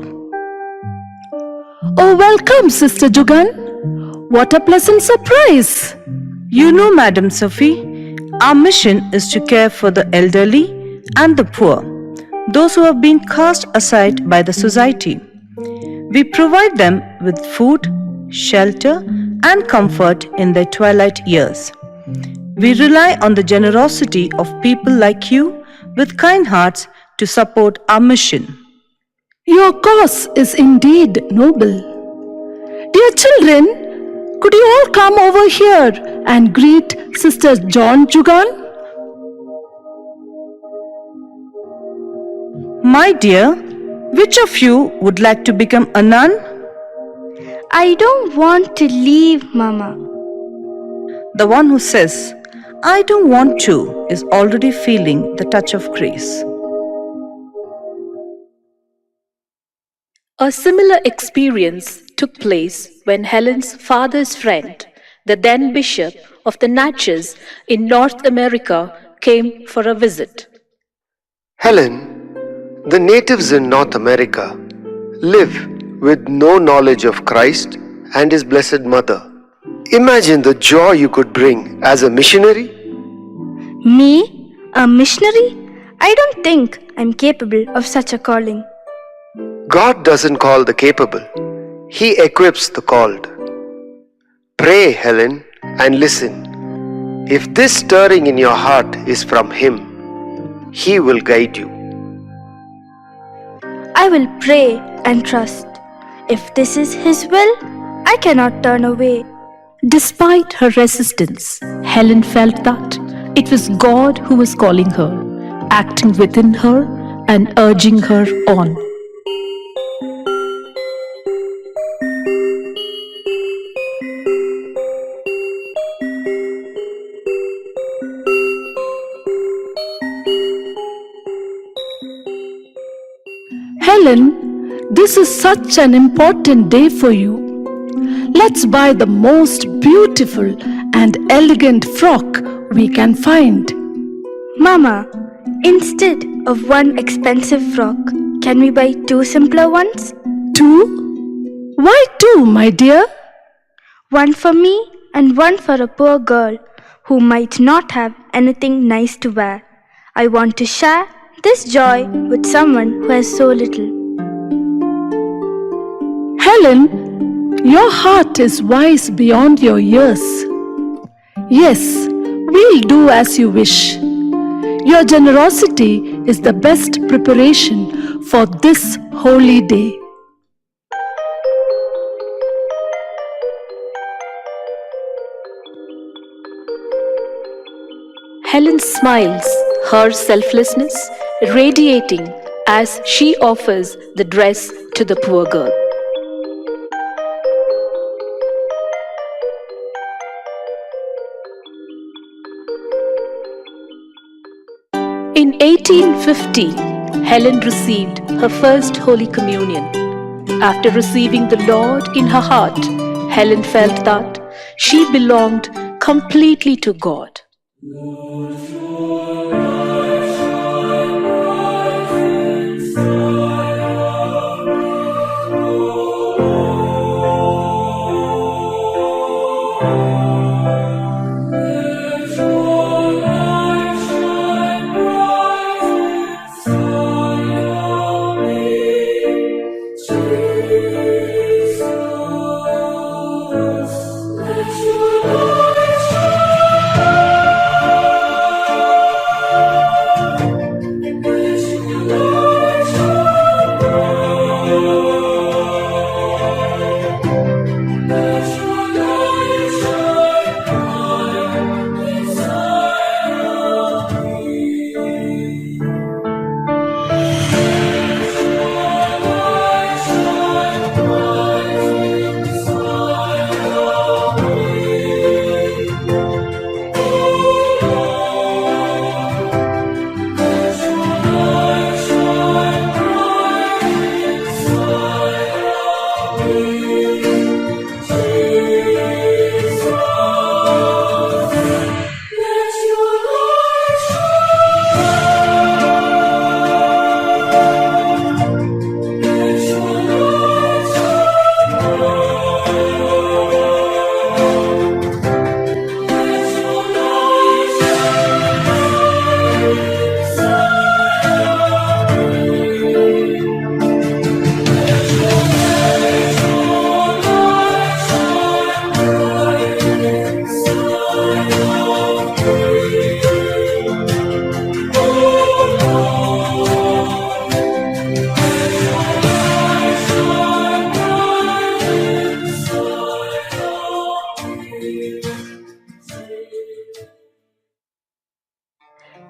Oh, welcome, Sister Jugan. What a pleasant surprise. You know, Madam Sophie, our mission is to care for the elderly and the poor, those who have been cast aside by the society. We provide them with food, shelter, and comfort in their twilight years. We rely on the generosity of people like you with kind hearts to support our mission. Your cause is indeed noble. Dear children, could you all come over here and greet Sister John Jugan? My dear, which of you would like to become a nun? I don't want to leave, Mama. The one who says, I don't want to, is already feeling the touch of grace. A similar experience took place when Helen's father's friend, the then Bishop of the Natchez in North America, came for a visit. Helen, the natives in North America live with no knowledge of Christ and His Blessed Mother. Imagine the joy you could bring as a missionary. Me? A missionary? I don't think I'm capable of such a calling. God doesn't call the capable. He equips the called. Pray, Helen, and listen. If this stirring in your heart is from Him, He will guide you. I will pray and trust. If this is His will, I cannot turn away. Despite her resistance, Helen felt that it was God who was calling her, acting within her and urging her on. Helen, this is such an important day for you. Let's buy the most beautiful and elegant frock we can find. Mama, instead of one expensive frock, can we buy two simpler ones? Two? Why two, my dear? One for me and one for a poor girl who might not have anything nice to wear. I want to share this joy with someone who has so little. Helen, your heart is wise beyond your years. Yes, we'll do as you wish. Your generosity is the best preparation for this holy day. Helen smiles, her selflessness radiating as she offers the dress to the poor girl. In 1850, Helen received her first Holy Communion. After receiving the Lord in her heart, Helen felt that she belonged completely to God.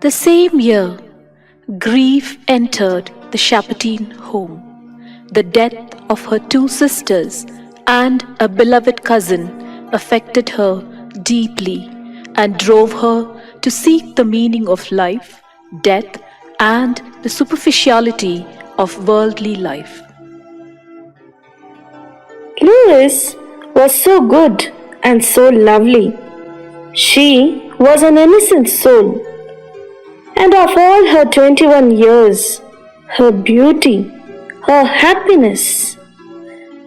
The same year, grief entered the Shapatine home. The death of her two sisters and a beloved cousin affected her deeply and drove her to seek the meaning of life, death, and the superficiality of worldly life. Louis was so good and so lovely. She was an innocent soul. And of all her 21 years, her beauty, her happiness,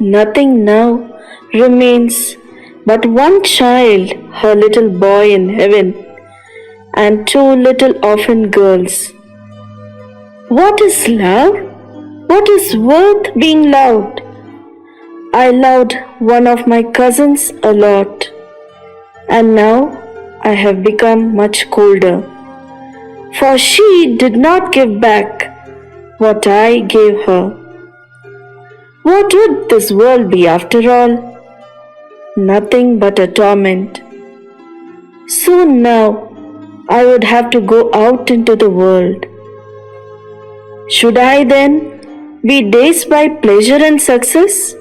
nothing now remains but one child, her little boy in heaven, and two little orphan girls. What is love? What is worth being loved? I loved one of my cousins a lot, and now I have become much colder. For she did not give back what I gave her. What would this world be after all? Nothing but a torment. Soon now I would have to go out into the world. Should I then be dazed by pleasure and success?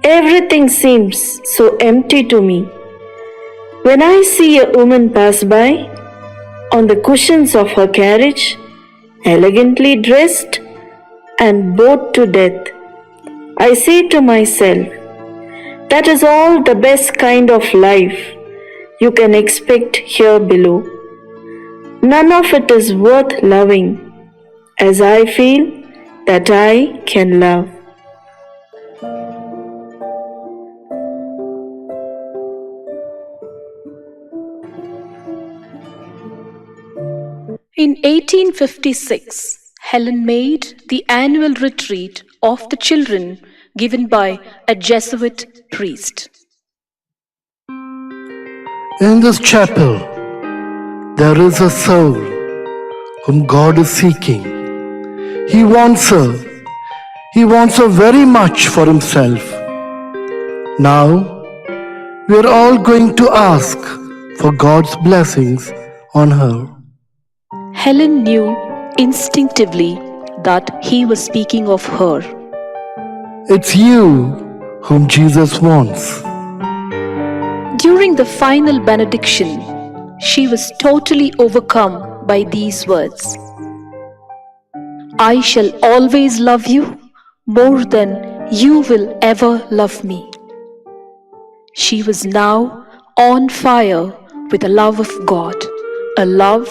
Everything seems so empty to me. When I see a woman pass by, on the cushions of her carriage, elegantly dressed, and bored to death, I say to myself, that is all the best kind of life you can expect here below. None of it is worth loving, as I feel that I can love. In 1856, Helen made the annual retreat of the children given by a Jesuit priest. In this chapel, there is a soul whom God is seeking. He wants her. He wants her very much for himself. Now, we are all going to ask for God's blessings on her. Helen knew instinctively that he was speaking of her. It's you whom Jesus wants. During the final benediction, she was totally overcome by these words. I shall always love you more than you will ever love me. She was now on fire with the love of God, a love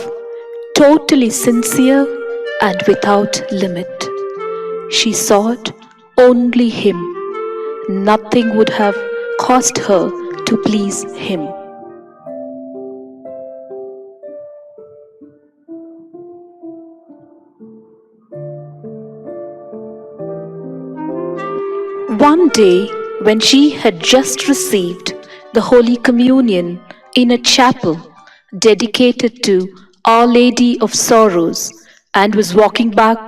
totally sincere and without limit. She sought only Him. Nothing would have cost her to please Him. One day, when she had just received the Holy Communion in a chapel dedicated to Our Lady of Sorrows and was walking back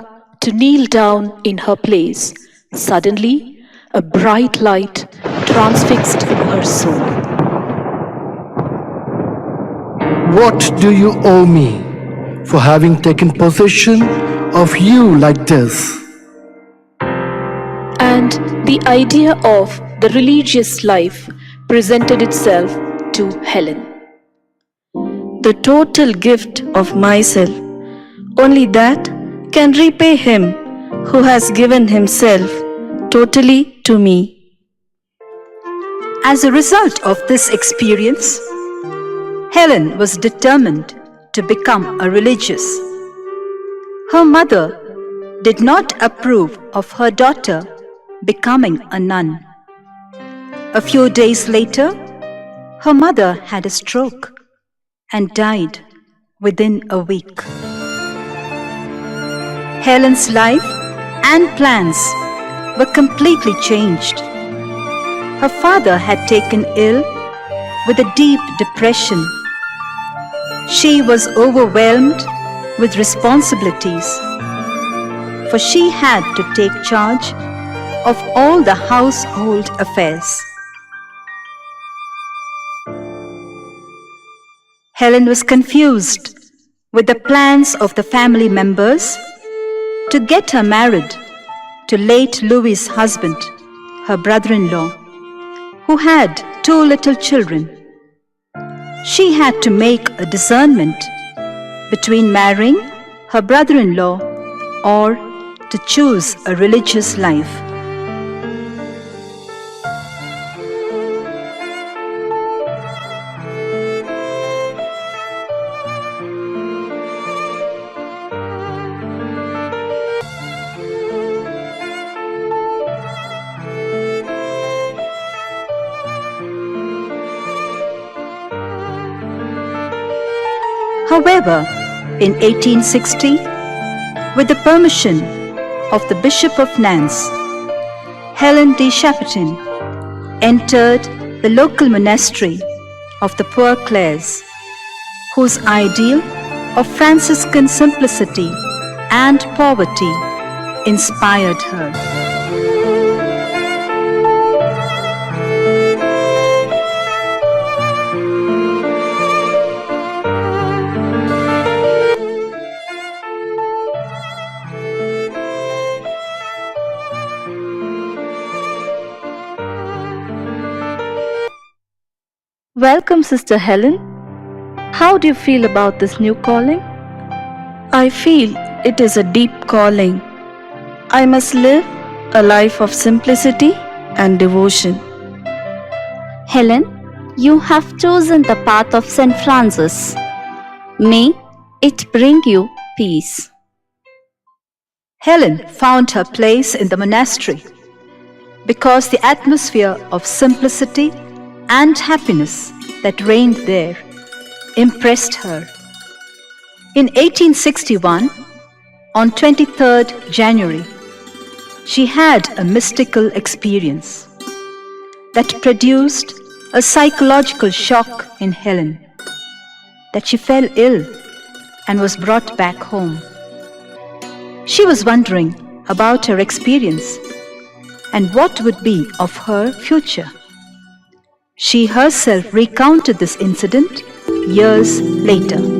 to kneel down in her place, suddenly a bright light transfixed her soul. What do you owe me for having taken possession of you like this? And the idea of the religious life presented itself to Helen. The total gift of myself, only that can repay him who has given himself totally to me. As a result of this experience, Helen was determined to become a religious. Her mother did not approve of her daughter becoming a nun. A few days later, her mother had a stroke and died within a week. Helen's life and plans were completely changed. Her father had taken ill with a deep depression. She was overwhelmed with responsibilities, for she had to take charge of all the household affairs. Helen was confused with the plans of the family members to get her married to late Louis's husband, her brother-in-law, who had 2 little children. She had to make a discernment between marrying her brother-in-law or to choose a religious life. However, in 1860, with the permission of the Bishop of Nantes, Helen de Champatin entered the local monastery of the Poor Clares, whose ideal of Franciscan simplicity and poverty inspired her. Welcome, Sister Helen. How do you feel about this new calling? I feel it is a deep calling. I must live a life of simplicity and devotion. Helen, you have chosen the path of St. Francis. May it bring you peace. Helen found her place in the monastery because the atmosphere of simplicity and happiness that reigned there impressed her. In 1861, on 23rd January, she had a mystical experience that produced a psychological shock in Helen, that she fell ill and was brought back home. She was wondering about her experience and what would be of her future. She herself recounted this incident years later.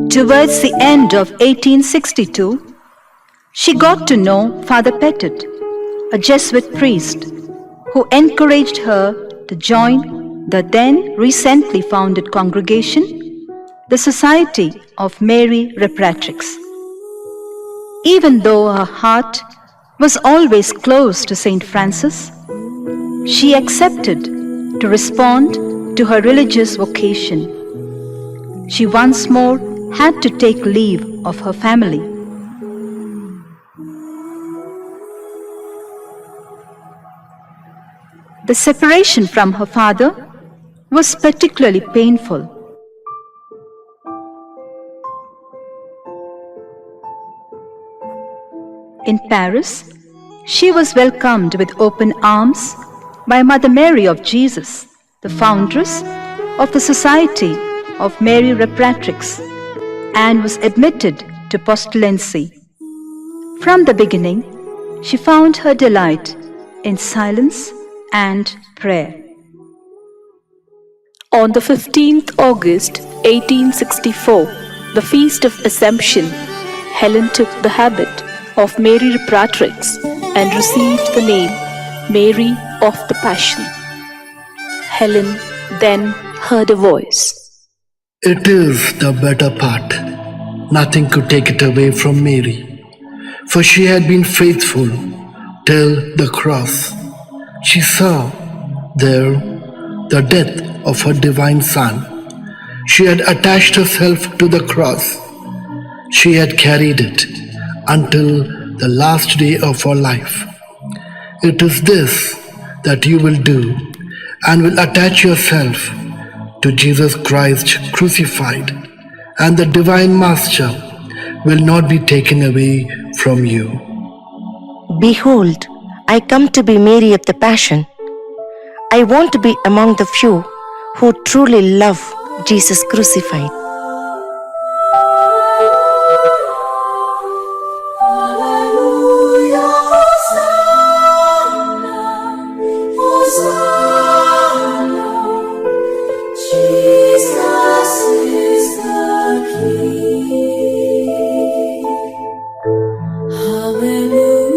Towards the end of 1862, she got to know Father Pettit, a Jesuit priest, who encouraged her to join the then recently founded congregation, the Society of Mary Reparatrix. Even though her heart was always close to St. Francis, she accepted to respond to her religious vocation. She once more had to take leave of her family. The separation from her father was particularly painful. In Paris, she was welcomed with open arms by Mother Mary of Jesus, the foundress of the Society of Mary Reparatrix, and was admitted to postulancy. From the beginning, she found her delight in silence and prayer. On the 15th August 1864, the feast of Assumption, Helen took the habit of Mary Reparatrix and received the name Mary of the Passion. Helen then heard a voice. It is the better part. Nothing could take it away from Mary, for she had been faithful till the cross. She saw there the death of her divine Son. She had attached herself to the cross. She had carried it until the last day of her life. It is this that you will do, and will attach yourself to Jesus Christ crucified, and the Divine Master will not be taken away from you. Behold, I come to be Mary of the Passion. I want to be among the few who truly love Jesus crucified. Hallelujah.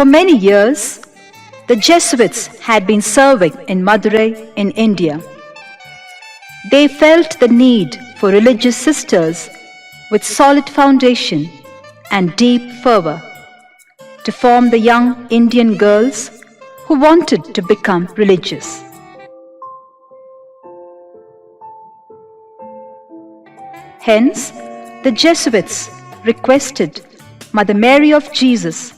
For many years, the Jesuits had been serving in Madurai in India. They felt the need for religious sisters with solid foundation and deep fervor to form the young Indian girls who wanted to become religious. Hence, the Jesuits requested Mother Mary of Jesus,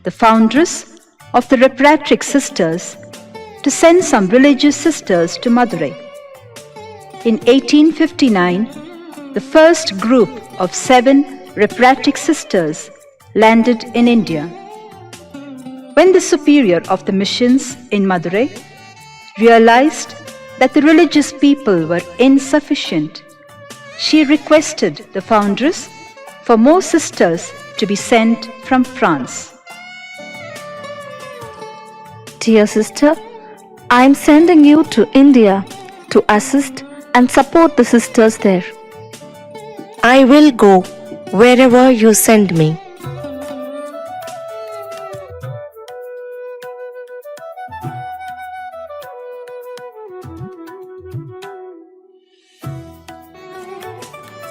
the foundress of the Reparatric Sisters, to send some religious sisters to Madurai. In 1859, the first group of 7 Reparatric Sisters landed in India. When the superior of the missions in Madurai realized that the religious people were insufficient, she requested the foundress for more sisters to be sent from France. Dear sister, I am sending you to India to assist and support the sisters there. I will go wherever you send me.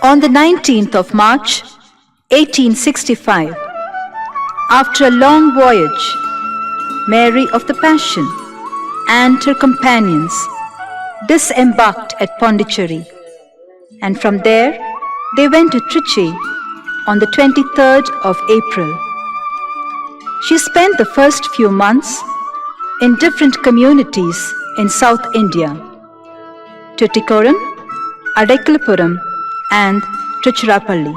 On the 19th of March, 1865, after a long voyage, Mary of the Passion and her companions disembarked at Pondicherry, and from there they went to Trichy on the 23rd of April. She spent the first few months in different communities in South India: Tuticorin, Adaikalapuram, and Trichurapalli.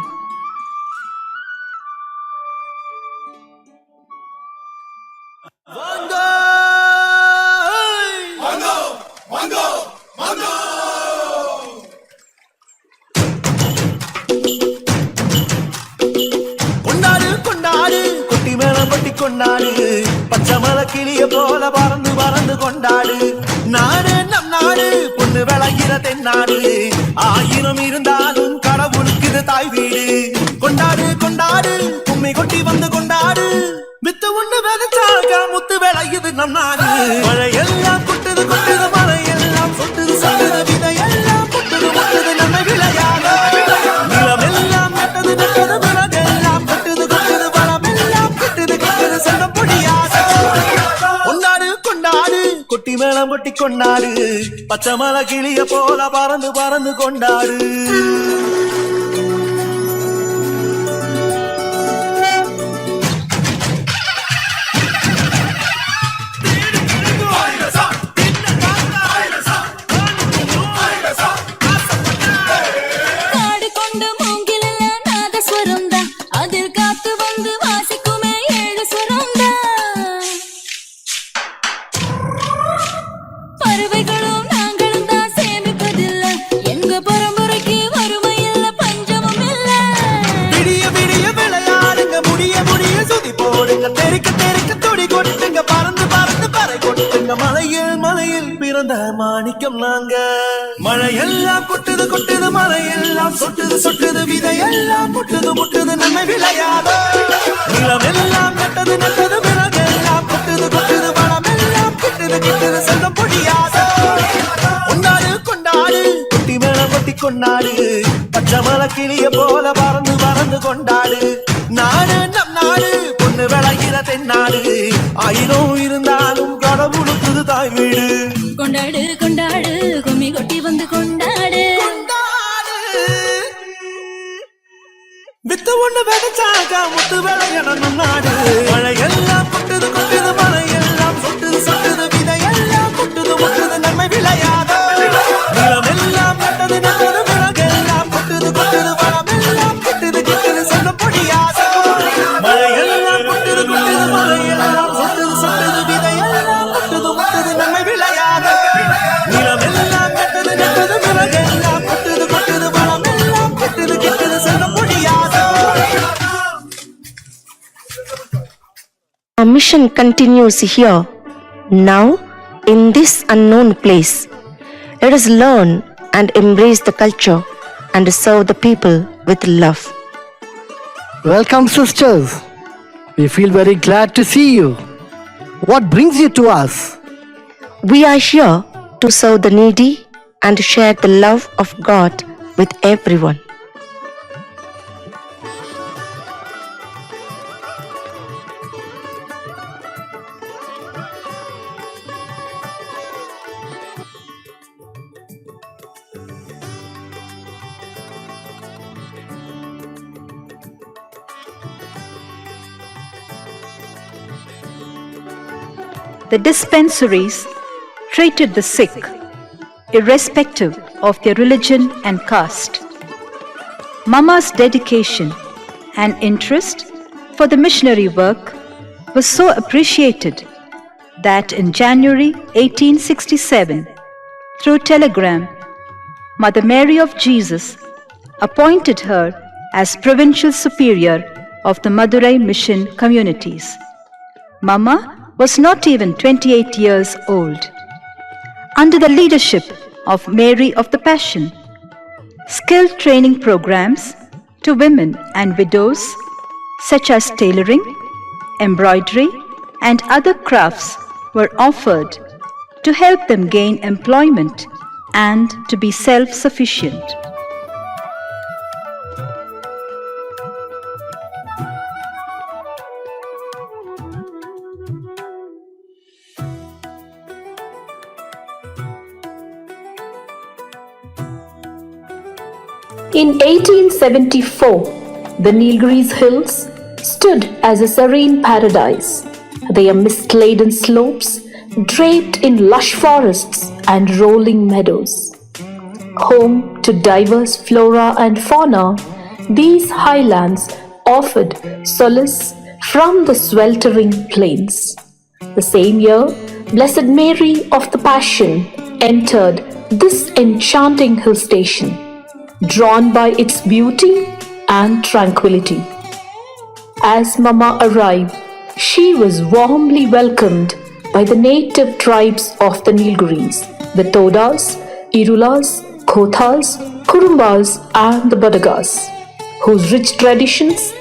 கொண்டாடு பச்சமல கிளிய போல பறந்து பறந்து கொண்டாடு நாடு நம் நாடு பொண்ணு விளையிற தென்னாடு ஆயிரம் இருந்தாலும் கடவுளுக்கு இது தாய் வீடு கொண்டாடு கொண்டாடு கும்மி கொட்டி வந்து கொண்டாடு வித்து ஒண்ணு விதைச்சாக முத்து விளையுது நம் நாடு மழையெல்லாம் கொட்டுது கொட்டுது மழையெல்லாம் சொட்டுது சொட்டுது விதையெல்லாம் கொட்டுது கொட்டுது நம்ம விளையாட நிலமெல்லாம் நட்டது நட்டது விலகெல்லாம் கொட்டுது கொட்டுது வளமெல்லாம் கொட்டுது கொட்டுது செல்ல முடியாது கொண்டாடு கொண்டாடு கொட்டி மேளம் கொட்டி கொண்டாடு பச்சை மலை கிளிய போல பறந்து பறந்து கொண்டாடு மாணிக்கம் நாங்க மழையெல்லாம் கொட்டுது கொட்டுது மழையெல்லாம் சொட்டுது சொட்டுது விதையெல்லாம் முட்டுது முட்டுது நம்ம விளையாட நிலமெல்லாம் நட்டது நட்டது விலகெல்லாம் கொட்டுது கொட்டுது வளமெல்லாம் கொட்டுது கொட்டுது செல்ல முடியாத கொண்டாடு கொண்டாடு குட்டி மேளம் கொட்டி கொண்டாடு பச்சை மலை கிளிய போல பறந்து பறந்து கொண்டாடு நாடு நம் நாடு பொண்ணு விளையிற தென்னாடு ஆயிரம் இருந்தாலும் கடவுளுக்கு தாய் வீடு கொண்டாடு கொண்டாடு கும்மி கொட்டி வந்து கொண்டாடு வித்து ஒண்ணு விதைச்சாக முத்து விளையணும் நம் நாடு மழையெல்லாம் கொட்டுது கொட்டுது மழையெல்லாம் சொட்டுது சொட்டுது விதையெல்லாம் கொட்டுது முட்டுது நன்மை விளையாத நிலமெல்லாம் நட்டது நட்டது விலகெல்லாம் கொட்டுது கொட்டுது வளமெல்லாம் கொட்டுது கொட்டுது சொல்ல முடியாத மழையெல்லாம் கொட்டுது கொட்டுது மழையெல்லாம் சொட்டுது சொட்டுது விதையெல்லாம் கொட்டுது முட்டுது நன்மை விளையாத நிலமெல்லாம் நட்டது நட்டது விலகெல்லாம் கொட்டுது கொட்டுது வளமெல்லாம் கொட்டுது கொட்டுது சொல்ல முடியாத. Our mission continues here, now in this unknown place. Let us learn and embrace the culture and serve the people with love. Welcome, sisters. We feel very glad to see you. What brings you to us? We are here to serve the needy and to share the love of God with everyone. The dispensaries treated the sick, irrespective of their religion and caste. Mama's dedication and interest for the missionary work was so appreciated that in January 1867, through telegram, Mother Mary of Jesus appointed her as Provincial Superior of the Madurai Mission Communities. Mama was not even 28 years old. Under the leadership of Mary of the Passion, skilled training programs to women and widows such as tailoring, embroidery, and other crafts were offered to help them gain employment and to be self-sufficient. In 1874, the Nilgiris Hills stood as a serene paradise. Their mist-laden slopes draped in lush forests and rolling meadows. Home to diverse flora and fauna, these highlands offered solace from the sweltering plains. The same year, Blessed Mary of the Passion entered this enchanting hill station, drawn by its beauty and tranquility. As Mama arrived, she was warmly welcomed by the native tribes of the Nilgiris, the Todas, Irulas, Khothas, Kurumbas, and the Badagas, whose rich traditions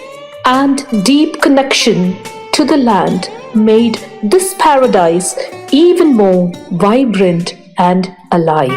and deep connection to the land made this paradise even more vibrant and alive.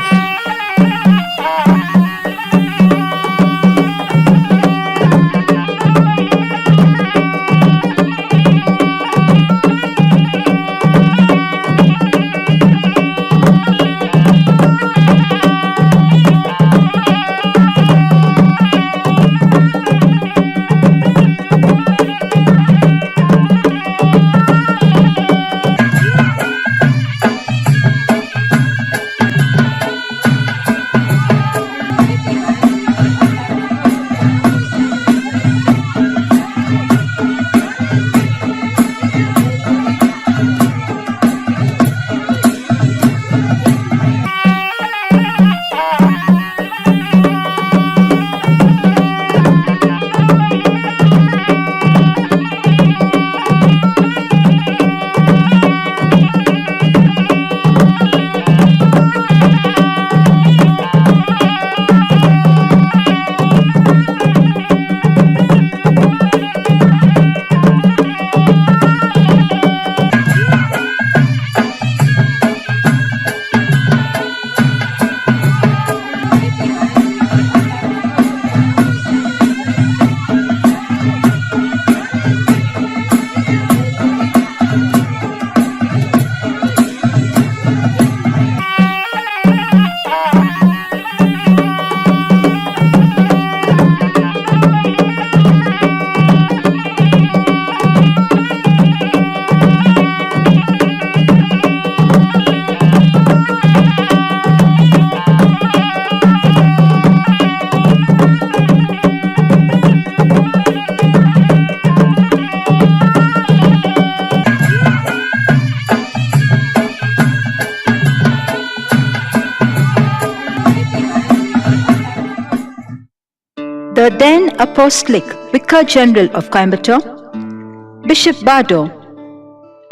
The then Apostolic Vicar General of Coimbatore, Bishop Bado,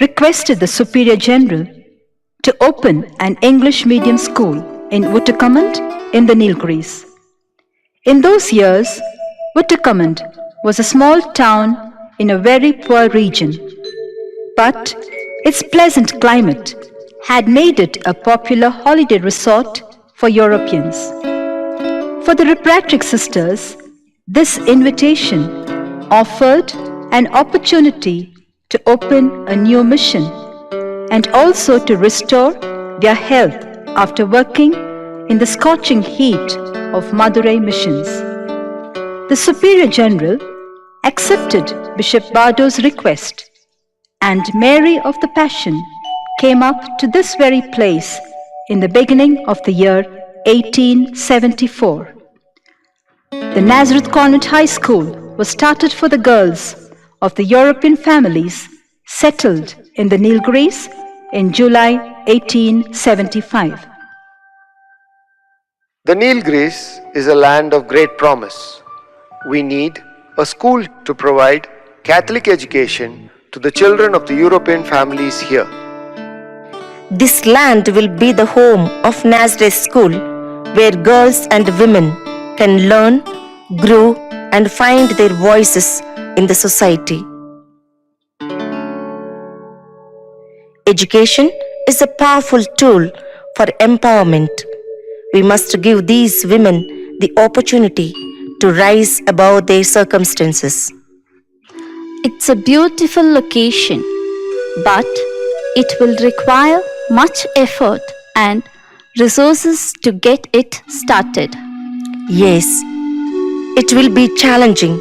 requested the Superior General to open an English medium school in Wuttukamund in the Nilgiris. In those years, Wuttukamund was a small town in a very poor region, but its pleasant climate had made it a popular holiday resort for Europeans. For the Refractory sisters, this invitation offered an opportunity to open a new mission and also to restore their health after working in the scorching heat of Madurai missions. The Superior General accepted Bishop Bardo's request, and Mary of the Passion came up to this very place in the beginning of the year 1874. The Nazareth Convent High School was started for the girls of the European families settled in the Nilgiris in July 1875. The Nilgiris is a land of great promise. We need a school to provide Catholic education to the children of the European families here. This land will be the home of Nazareth School, where girls and women can learn, grow, and find their voices in the society. Education is a powerful tool for empowerment. We must give these women the opportunity to rise above their circumstances. It's a beautiful location, but it will require much effort and resources to get it started. Yes, it will be challenging,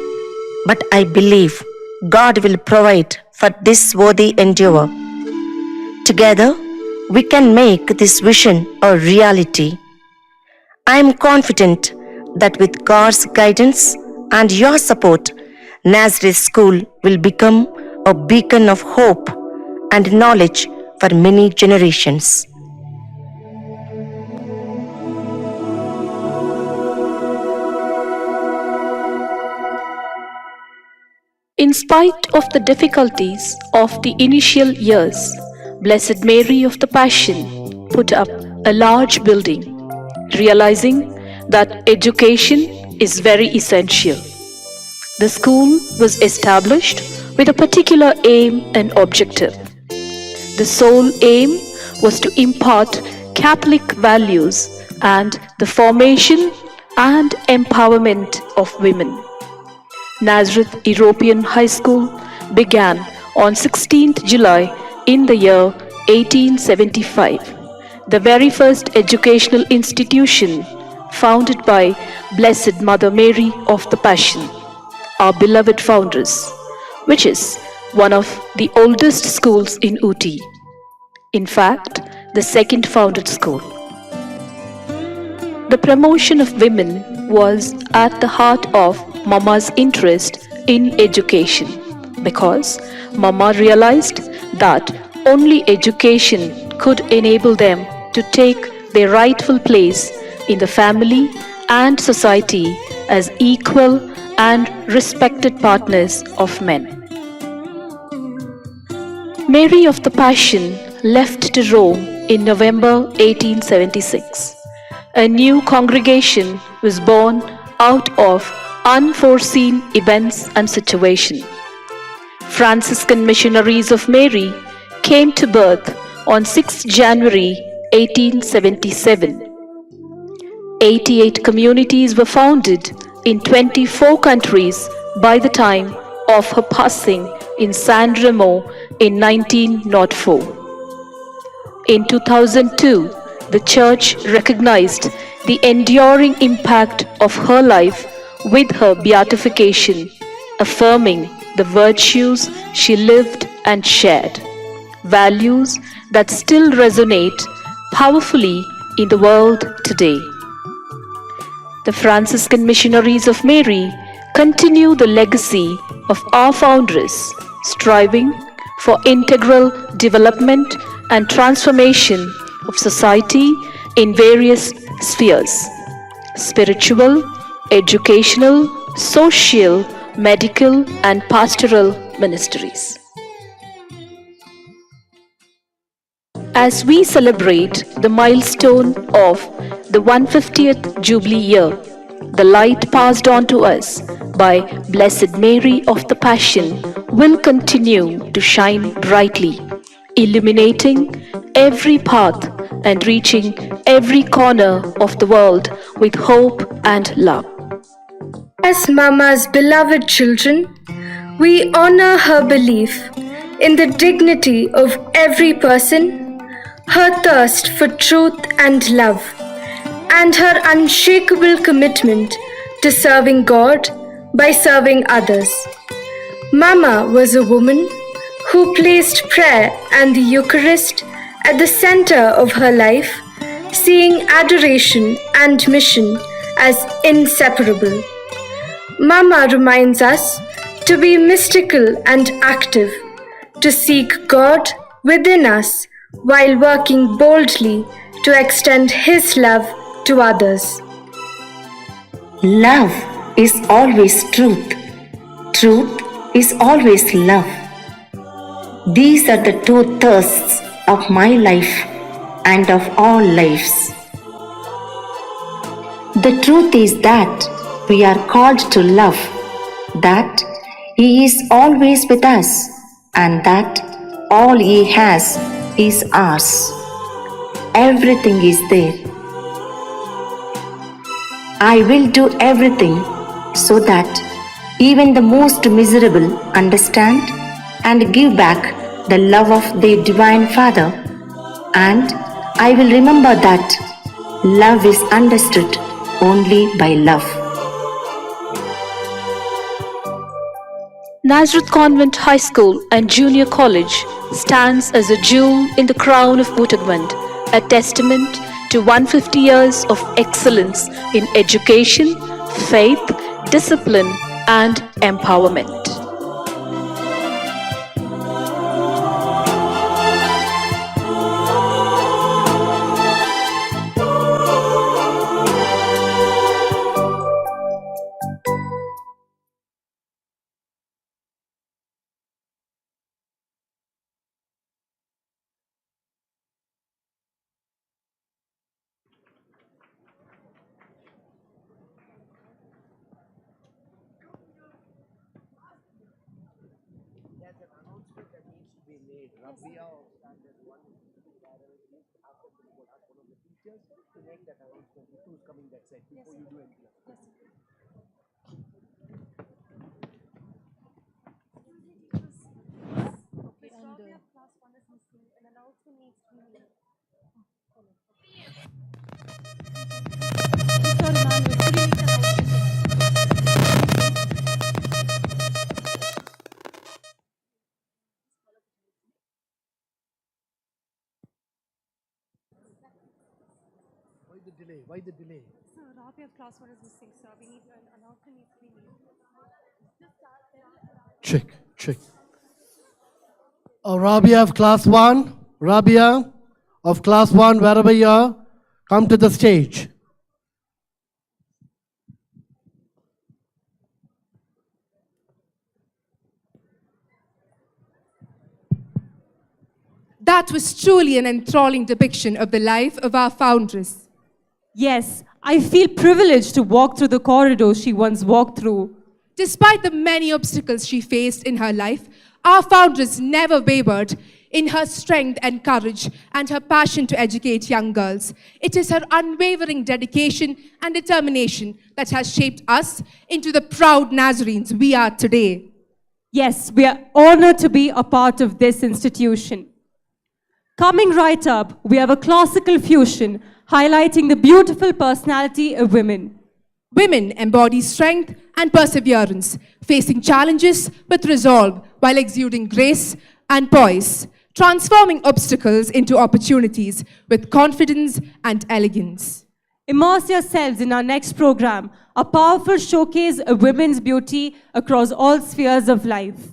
but I believe God will provide for this worthy endeavor. Together, we can make this vision a reality. I am confident that with God's guidance and your support, Nazareth School will become a beacon of hope and knowledge for many generations. In spite of the difficulties of the initial years, Blessed Mary of the Passion put up a large building, realizing that education is very essential. The school was established with a particular aim and objective. The sole aim was to impart Catholic values and the formation and empowerment of women. Nazareth European High School began on 16th July in the year 1875, the very first educational institution founded by Blessed Mother Mary of the Passion, our beloved foundress, which is one of the oldest schools in Ooty. In fact, the second founded school. The promotion of women was at the heart of Mama's interest in education, because Mama realized that only education could enable them to take their rightful place in the family and society as equal and respected partners of men. Mary of the Passion left to Rome in November 1876. A new congregation was born out of unforeseen events and situation. Franciscan Missionaries of Mary came to birth on 6 January 1877. 88 communities were founded in 24 countries by the time of her passing in San Remo in 1904. In 2002, the Church recognized the enduring impact of her life with her beatification, affirming the virtues she lived and shared, values that still resonate powerfully in the world today. The Franciscan Missionaries of Mary continue the legacy of our foundress, striving for integral development and transformation of society in various spheres: spiritual, educational, social, medical, and pastoral ministries. As we celebrate the milestone of the 150th Jubilee year, the light passed on to us by Blessed Mary of the Passion will continue to shine brightly, illuminating every path and reaching every corner of the world with hope and love. As Mama's beloved children, we honor her belief in the dignity of every person, her thirst for truth and love, and her unshakable commitment to serving God by serving others. Mama was a woman who placed prayer and the Eucharist at the center of her life, seeing adoration and mission as inseparable. Mama reminds us to be mystical and active, to seek God within us while working boldly to extend His love to others. Love is always truth. Truth is always love. These are the two thirsts of my life and of all lives. The truth is that we are called to love, that He is always with us, and that all He has is ours. Everything is there. I will do everything so that even the most miserable understand and give back the love of their Divine Father, and I will remember that love is understood only by love. Nazareth Convent High School and Junior College stands as a jewel in the crown of Butagwand, a testament to 150 years of excellence in education, faith, discipline, and empowerment. Why the delay? So Rabia's class 1 is missing, so we need an announcement needs to be made. Check. Rabia of class 1, Rabia of class 1, wherever you are, come to the stage. That was truly an enthralling depiction of the life of our foundress. Yes, I feel privileged to walk through the corridors she once walked through. Despite the many obstacles she faced in her life, our foundress never wavered in her strength and courage and her passion to educate young girls. It is her unwavering dedication and determination that has shaped us into the proud Nazarenes we are today. Yes, we are honored to be a part of this institution. Coming right up, we have a classical fusion highlighting the beautiful personality of women. Women embody strength and perseverance, facing challenges with resolve while exuding grace and poise, transforming obstacles into opportunities with confidence and elegance. Immerse yourselves in our next program, a powerful showcase of women's beauty across all spheres of life.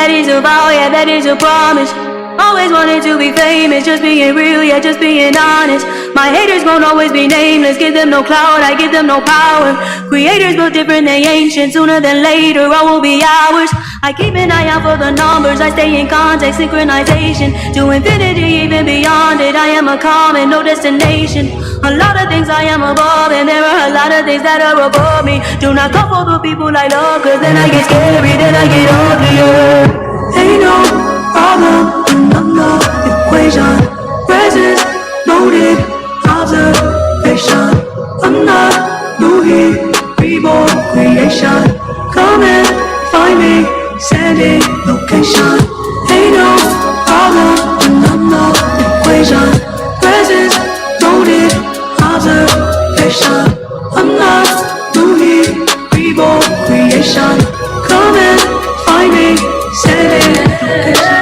that is a vow, yeah, that is a promise. Always wanted to be famous, just being real, yeah, just being honest. My haters won't always be nameless, give them no clout, I give them no power. Creators built different than ancient, sooner than later, all will be ours. I keep an eye out for the numbers, I stay in contact, synchronization. To infinity, even beyond it, I am a common, no destination. A lot of things I am above, and there are a lot of things that are above me. Do not come for the people I love, cause then I get scary, then I get uglier. Ain't no problem, no equation. Presence noted, observation. I'm not new here, reborn creation. Come and find me, sending location. Ain't no problem, no equation. Presence noted, observation. I'm not new here, reborn creation. Come and find me, sending location.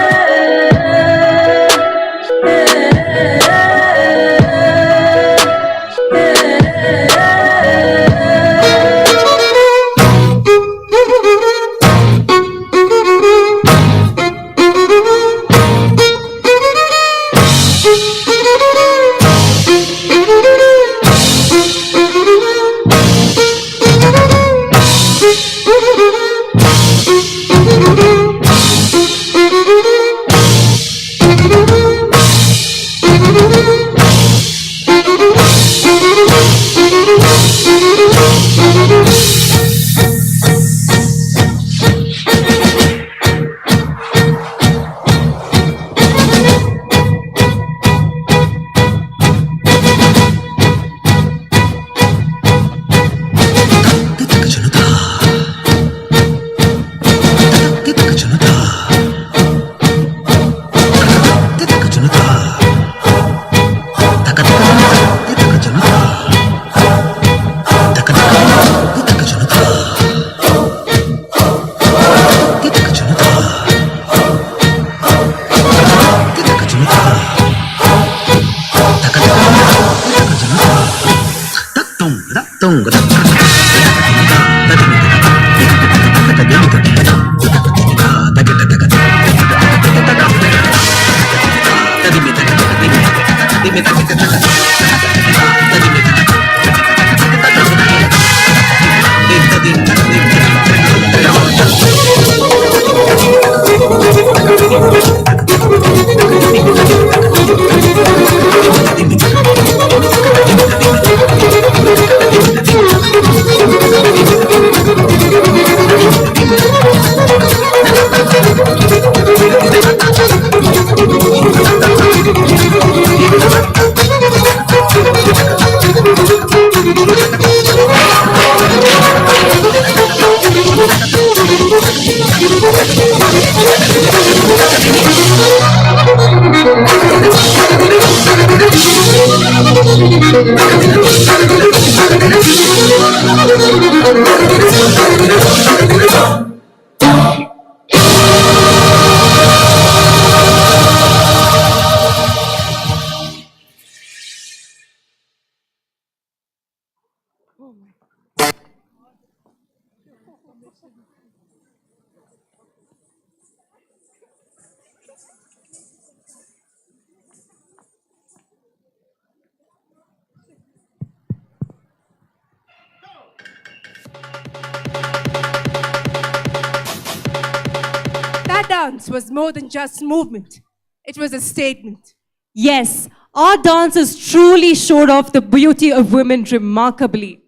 That dance was more than just movement. It was a statement. Yes, our dancers truly showed off the beauty of women remarkably.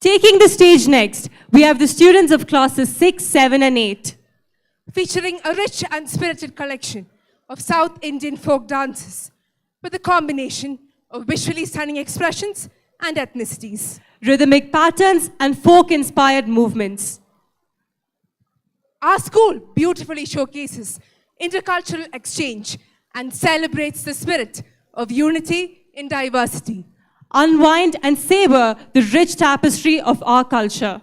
Taking the stage next, we have the students of classes 6, 7 and 8. Featuring a rich and spirited collection of South Indian folk dances with a combination of visually stunning expressions and ethnicities. Rhythmic patterns and folk-inspired movements. Our school beautifully showcases intercultural exchange and celebrates the spirit of unity in diversity. Unwind and savor the rich tapestry of our culture.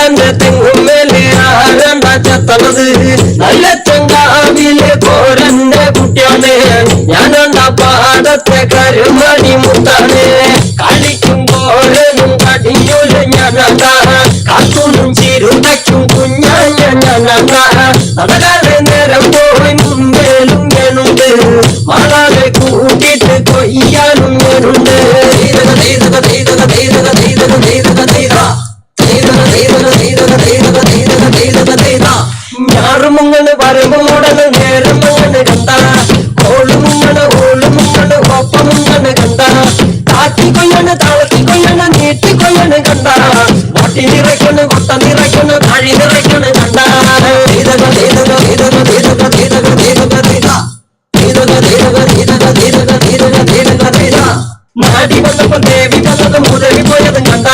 എന്റെ തെങ്ങുമേലെ ആരണ്ട ചത്തണത് നല്ല ചെങ്കാവിലെ പോരന്റെ കുട്ടിയാണ് ഞാനെന്താ പാടത്തെ കരുമണി മുത്താണ് കളിക്കുമ്പോഴും കടിയൂല ഞാനതാ കാത്തുനും ചിരുതയ്ക്കും കുഞ്ഞാഞ്ഞ ഞാനതാ നടക്കാതെ നേരം പോയി മുമ്പേലും ഞാനുണ്ട് മാളാതെ കൂട്ടിട്ട് കൊയ്യാനും ഞാനുണ്ട് ഞാറുമുങ്ങനെ വരമ്പുമുടന് നേരമുങ്ങനെ കണ്ട കോളുമുങ്ങനെ ഓളുമുങ്ങനെ ഒപ്പമുങ്ങനെ കണ്ട താക്കിക്കൊയ്യാണ് താളത്തിക്കൊയ്യാണ് നീട്ടിക്കൊയ്യാണ് കണ്ട വട്ടി നിറയ്ക്കണ് കൊട്ട നിറയ്ക്കണ് കഴി നിറയ്ക്കണ് കണ്ട നാടി വന്നപ്പോ ദേവി വന്നതും മുതലി പോയതും കണ്ട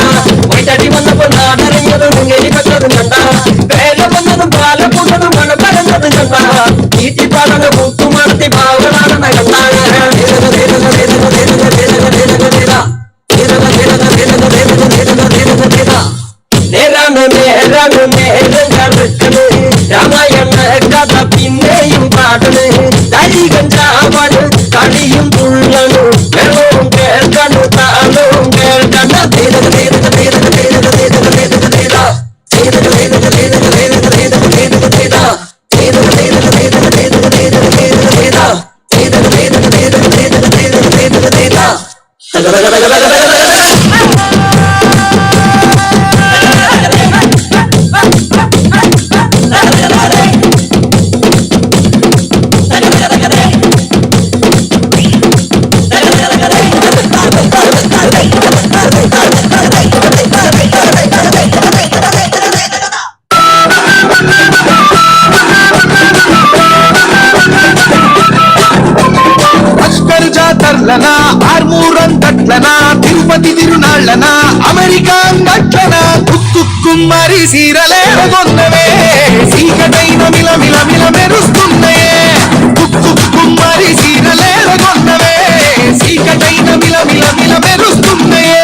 വൈതടി വന്നപ്പോ നാടറിഞ്ഞതും മുങ്ങേരി വെച്ചതും കണ്ട വേല വന്നതും പാല പൂട്ടതും മഴ പരന്നതും കണ്ട നീട്ടിപ്പാടന കൂത്തുമടത്തി ഭാവനാണെന്ന കണ്ട നേരാണ് നേരാണ് നേരം കടക്കണ് രാമായണ കഥ പിന്നെയും പാടണ് കരി കഞ്ചാവാണ് കളിയും തുള്ളണ് വെള്ളവും കേൾക്കണ് താളവും കേൾക്കണ జాతర్లనా ఆర్మూరంతట్లనా తిరుపతి తిరునాళ్ళనా అమెరికా అంగట్లనా కుక్కుమ్మరి సీరలేరగొన్నవే సీకటైన మిల మిల మిల మెరుస్తున్నాయే కుక్కుమ్మరి సీరలేరగొన్నవే సీకటైన మిల మిల మిల మెరుస్తున్నాయే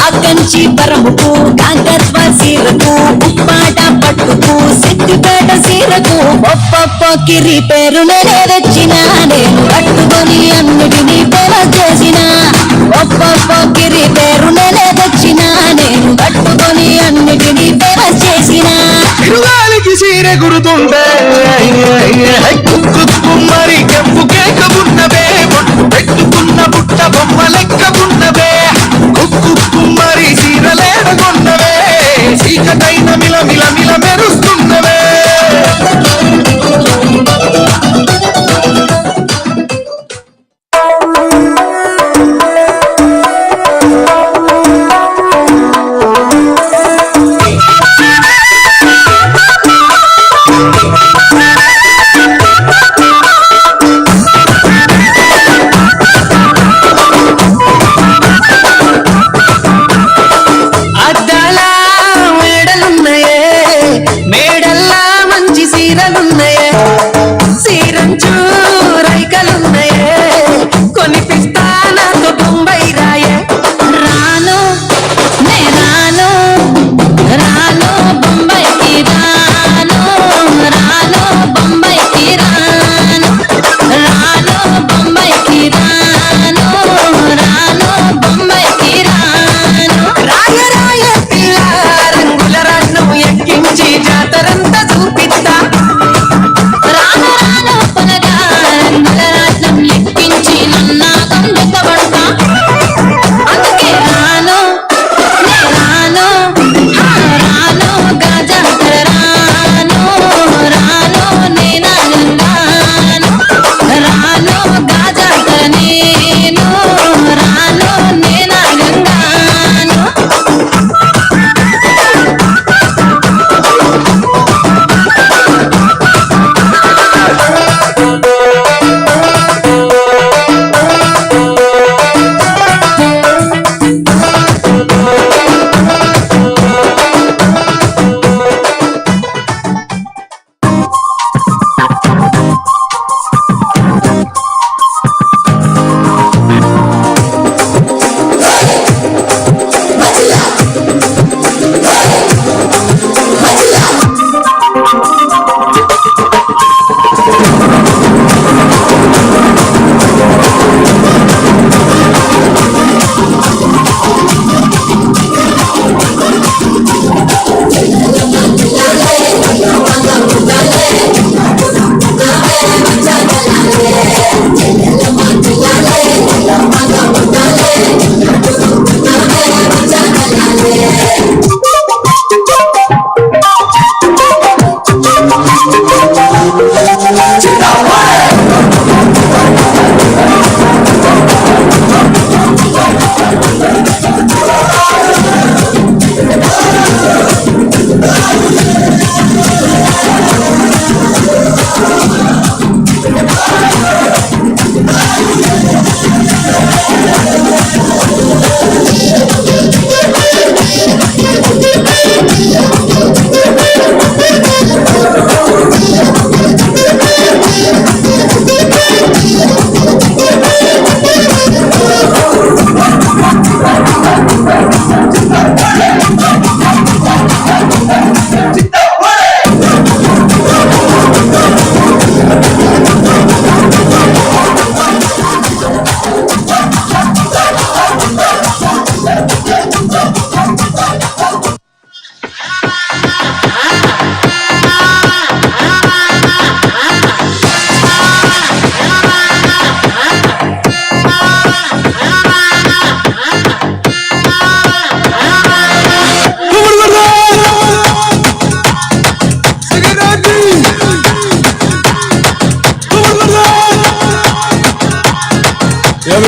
ఆకంచి పరముకు కాకర్వ సీరకు ఉప్పాట పట్టుకు సిద్దిపేట సీరకు ఒప్పొప్ప కిరి పేరు నేనే తెచ్చిన నేను కట్టుకొని అన్నిటినీ పేర చేసిన ఒప్పొప్ప కిరి పేరు నేనే తెచ్చిన నేను కట్టుకొని అన్నిటినీ పేర చేసిన తిరుగాలికి సీరె గురుతుండే కుక్కుమ్మరి కెంపు కేకబున్నవే పెట్టుకున్న బుట్ట బొమ్మ లెక్కబున్నవే కుక్కుమ్మరి సీరలేరగొన్నవే సీకటైన మిల మిల మిల మెరుస్తున్నవే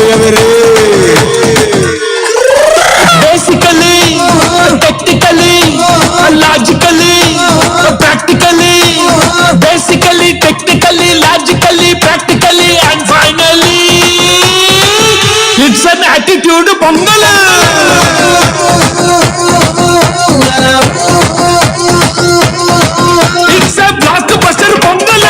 Basically, technically, logically, practically. Basically, technically, logically, practically, and finally, it's an attitude pongal. It's a blockbuster pongal.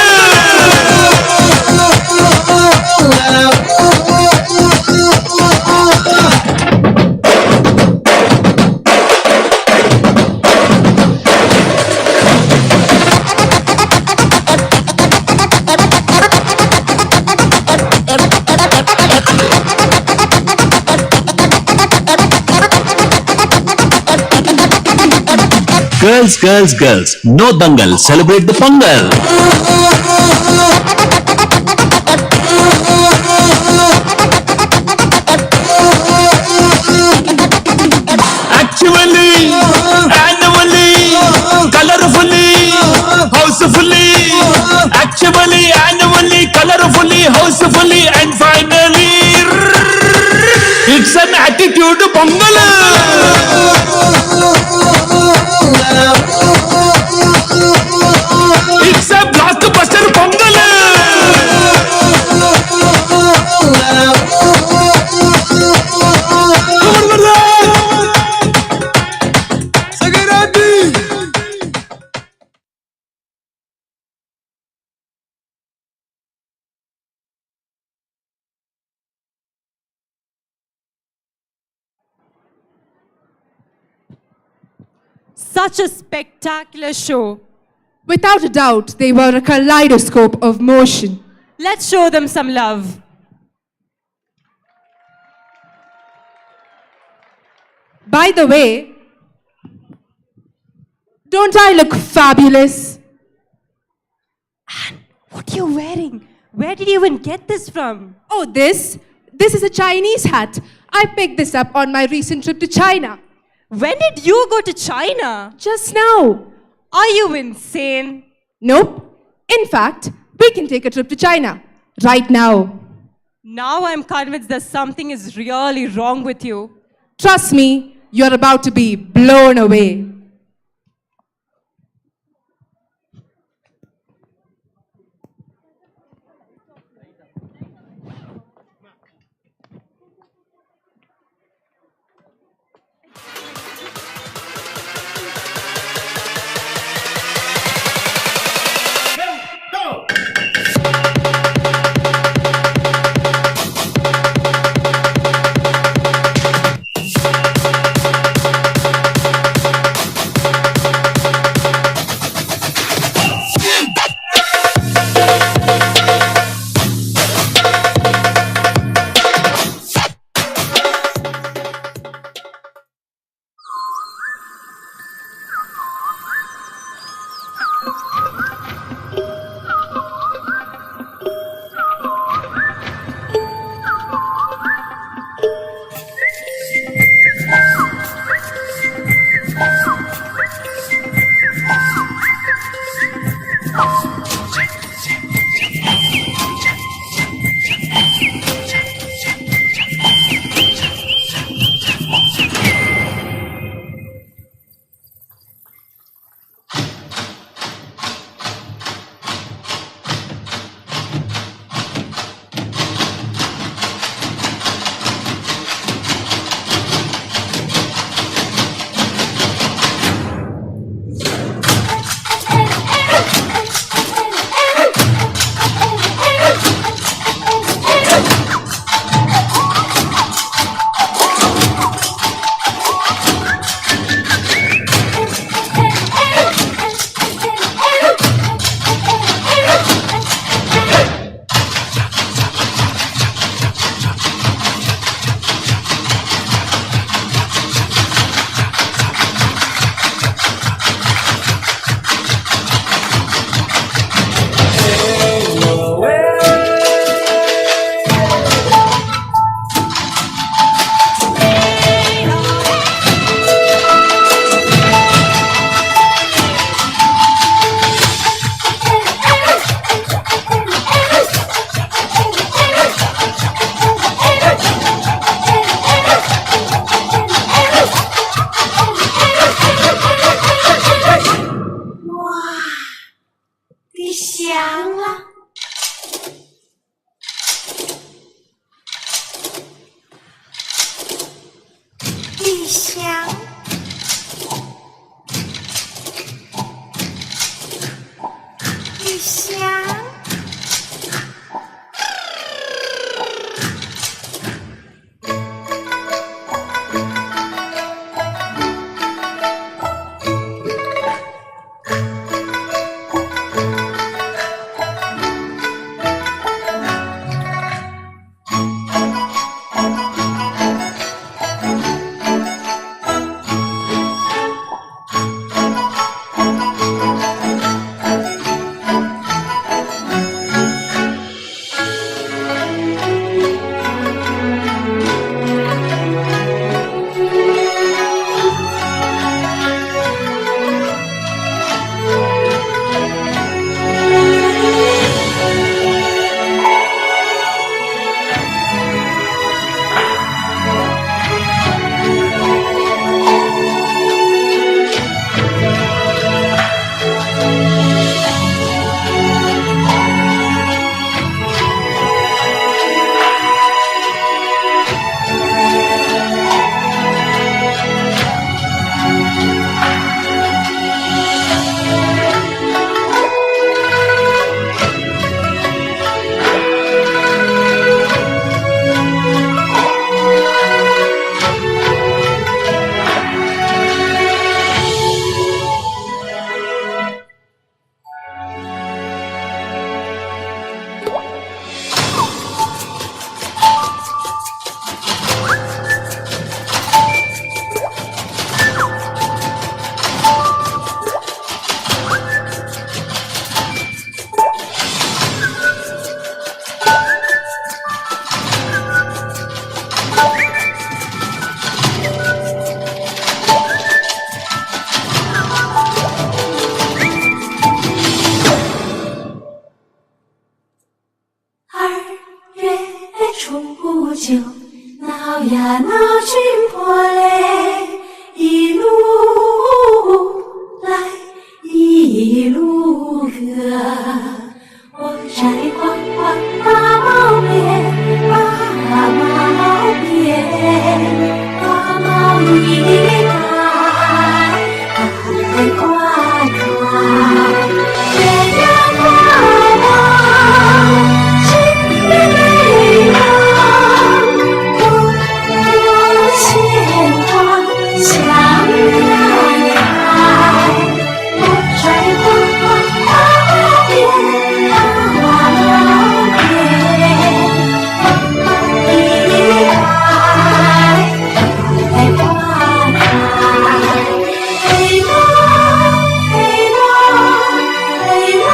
Girls, girls, girls, no dangal, celebrate the pongal. Actually, annually, colorfully, housefully. Actually, annually, colorfully, housefully, and finally, it's an attitude pongal. It's a blockbuster pongal. Such a spectacular show. Without a doubt, they were a kaleidoscope of motion. Let's show them some love. By the way, don't I look fabulous? What are you wearing? Where did you even get this from? Oh, this is a Chinese hat. I picked this up on my recent trip to China. When did you go to China? Just now. Are you insane? Nope. In fact, we can take a trip to China right now. Now I'm convinced that something is really wrong with you. Trust me, you're about to be blown away. 想了。一想，一想。闹呀闹军破嘞，一路来一路歌。我摘花花把毛编，把毛编，把毛一戴，挂开。鸳鸯花王，新美郎。牵花香呀开，我摘花花边，花边，一开花开。嘿啦嘿啦嘿啦嘿啦。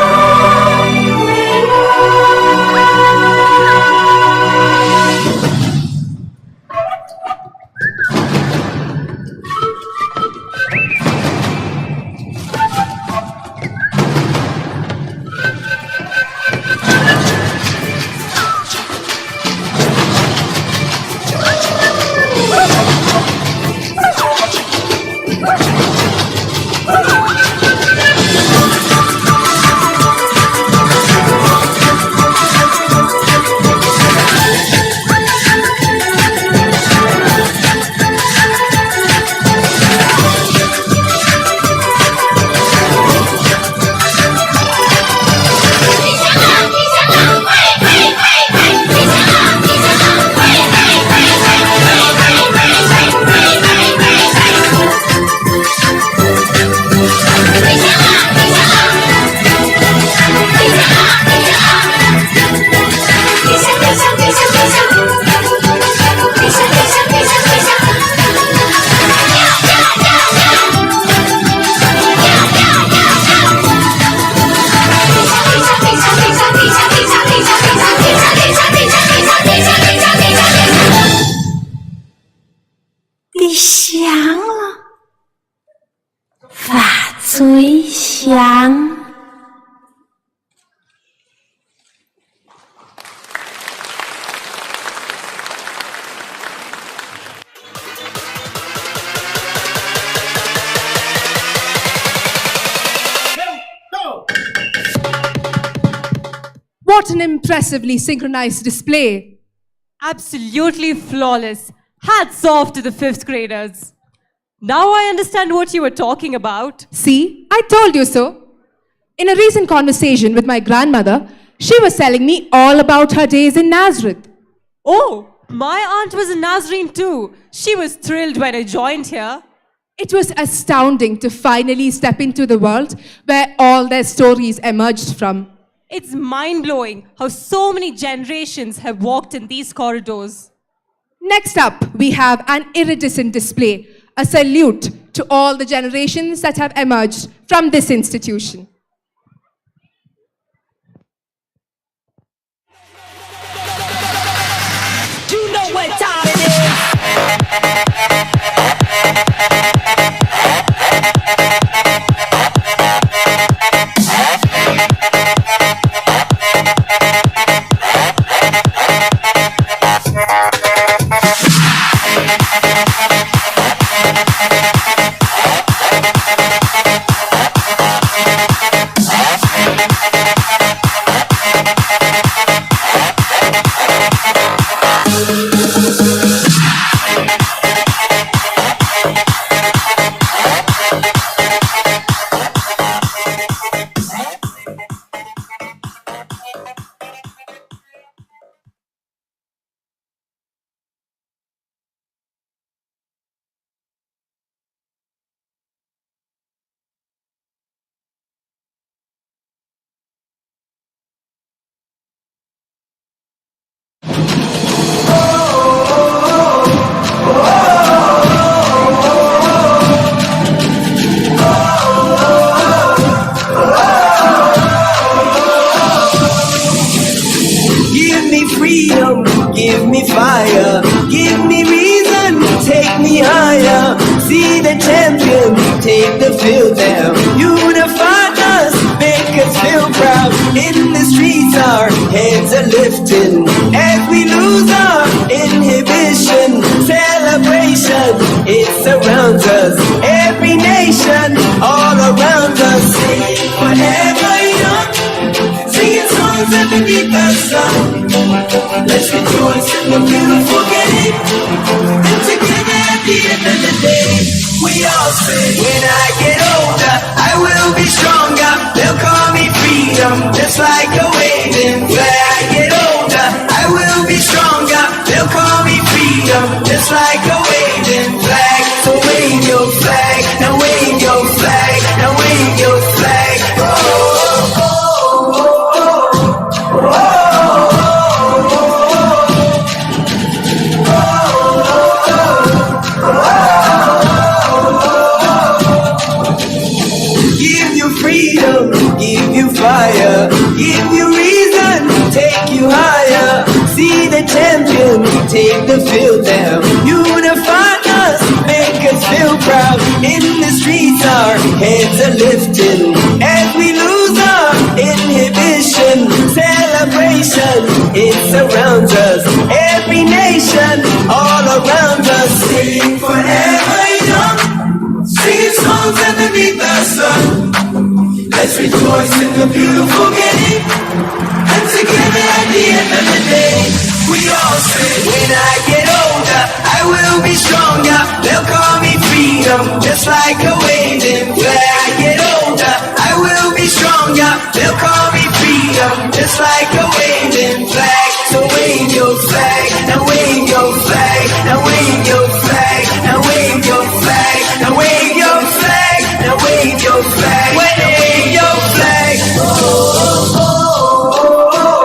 你香了，发最香。What an impressively synchronized display. Absolutely flawless. Hats off to the 5th graders. Now I understand what you were talking about. See, I told you so. In a recent conversation with my grandmother, she was telling me all about her days in Nazareth. Oh, my aunt was a Nazarene too. She was thrilled when I joined here. It was astounding to finally step into the world where all their stories emerged from. It's mind-blowing how so many generations have walked in these corridors. Next up, we have an iridescent display, a salute to all the generations that have emerged from this institution. You know what time it is. Give me freedom, give me fire, give me reason, take me higher. See the champion, take the field down. Unify us, make us feel proud. In the streets our heads are lifting as we lose our inhibition. Celebration, it surrounds us. Every nation, all around us. Sing forever young, singing songs underneath the sun. Let's rejoice in the beautiful game. And together at the end of the day, we all say, when I get older, I will be stronger. They'll call me freedom, just like a waving flag. I get older, I will be stronger. They'll call me freedom, just like a waving flag. So wave your flag, now wave your flag, now wave your flag. Oh, oh, oh, oh, oh, oh. Freedom, give you fire, give you reason, take you higher. See the champion, take the field down. Unify us, make us feel proud. In the streets our heads are lifting as we lose our inhibition. Celebration, it surrounds us. Every nation, all around us. Sing forever young, singing songs underneath the sun. Let's rejoice in the beautiful game. And together at the end of the day, we all say, when I get older, I will be stronger. They'll call me freedom, just like a waving flag. I get older, I will be stronger. They'll call me freedom, just like a waving flag. So wave your flag, now wave your flag, now wave your flag, now wave your flag, now wave your flag, now wave your flag, wave your flag. Oh, oh, oh, oh, oh.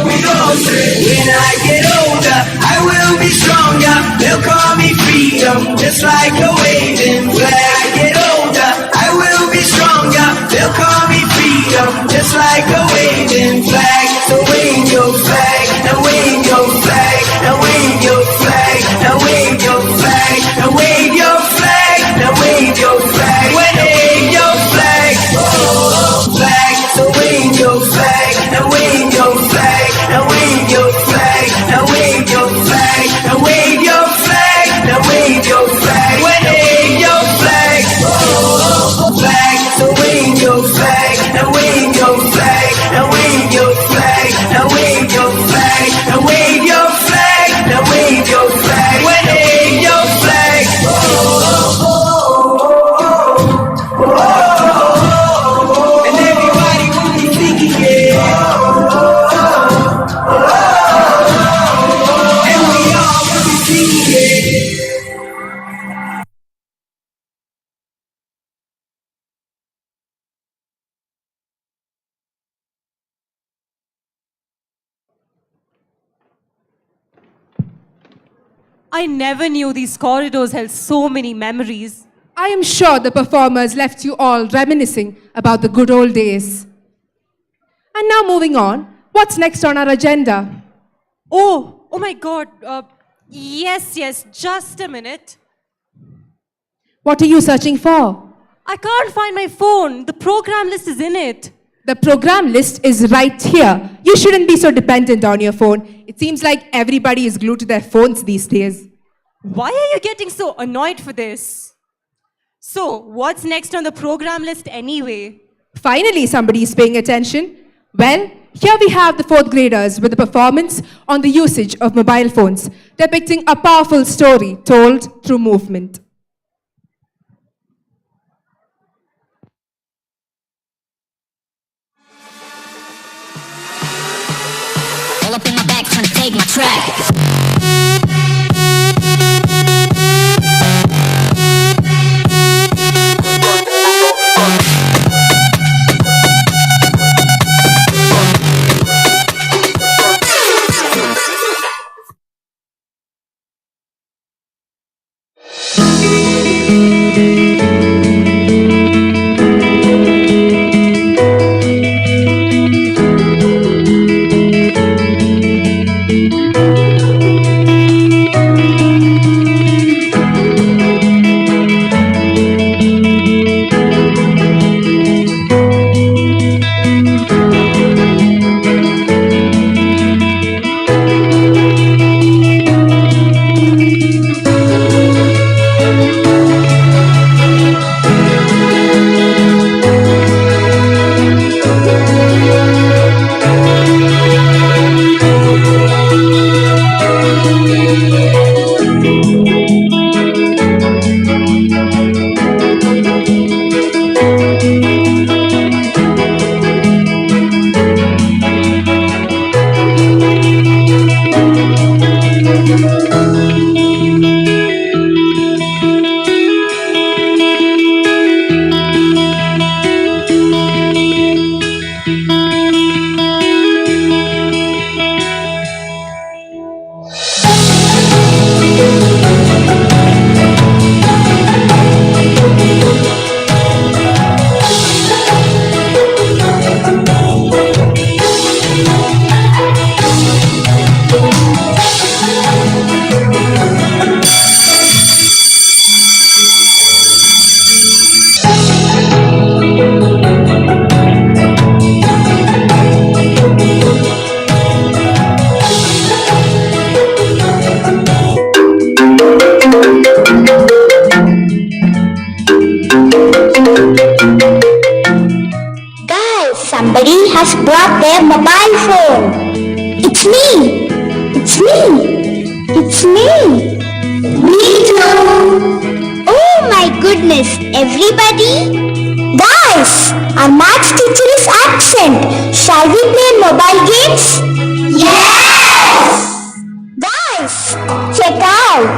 We all say, when I get older, I will be stronger. They'll call me freedom, just like a waving flag. I get older, I will be stronger. They'll call me freedom, just like a waving flag. So wave your flag, now wave your flag, now wave your flag, now wave your flag, now wave your flag, now wave your flag, wave your flag, oh, flag. So wave your flag, now wave your flag, now wave your flag, now wave your flag, now wave your flag, now I never knew these corridors held so many memories. I am sure the performers left you all reminiscing about the good old days. And now moving on, what's next on our agenda? Oh my God. Yes, just a minute. What are you searching for? I can't find my phone. The program list is in it. The program list is right here. You shouldn't be so dependent on your phone. It seems like everybody is glued to their phones these days. Why are you getting so annoyed for this? So, what's next on the program list anyway? Finally, somebody is paying attention. Well, here we have the 4th graders with a performance on the usage of mobile phones, depicting a powerful story told through movement. All up in my back trying to take my track. Somebody has brought their mobile phone. It's me. It's me. It's me. Me too. Oh my goodness, everybody. Guys, our maths teacher is absent. Shall we play mobile games? Yes! Guys, check out.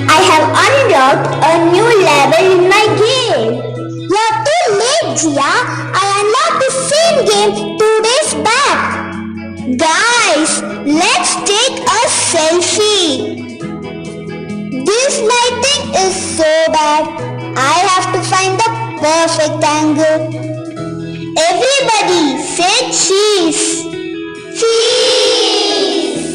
I have unlocked a new level in my game. You're too late, Jia. I unlocked the same game 2 days back. Guys, let's take a selfie. This lighting is so bad. I have to find the perfect angle. Everybody say cheese. Cheese.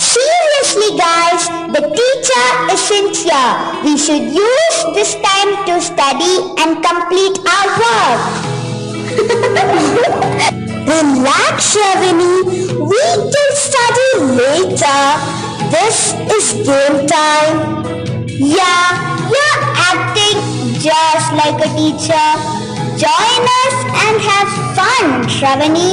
Seriously guys, the teacher isn't here. We should use this time to study and complete our work. Relax, Shavini. We can study later. This is game time. Yeah, you're acting just like a teacher. Join us and have fun, Shravani.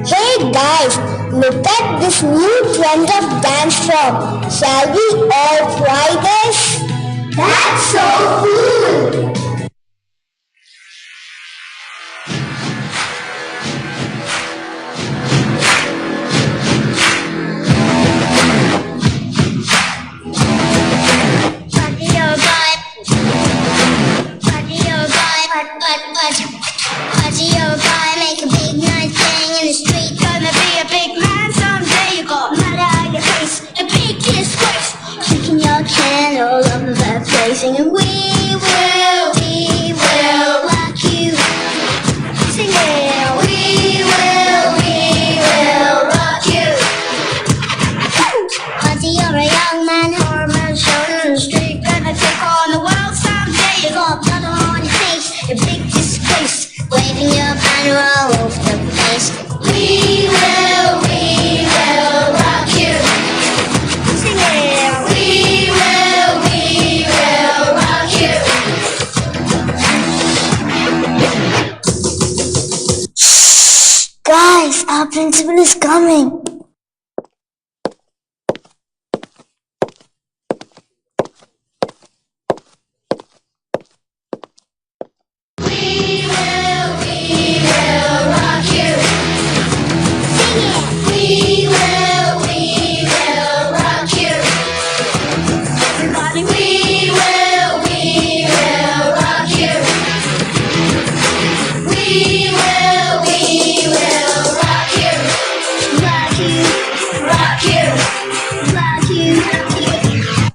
Hey guys, look at this new trend of dance form. Shall we all try this? That's so cool! Party your guy, make a big nice thing in the street. Gonna be a big man someday. You got mud on your face, a big disgrace. day singing, we will rock you. Sing it, we will rock you. Until you're a young man, hormones showing on the street, gonna take on the world someday. You're gonna put on your face, a big disgrace, waving your banner all over the place. We will rock you. Sing it, we will rock you. Shh, guys, our principal is coming.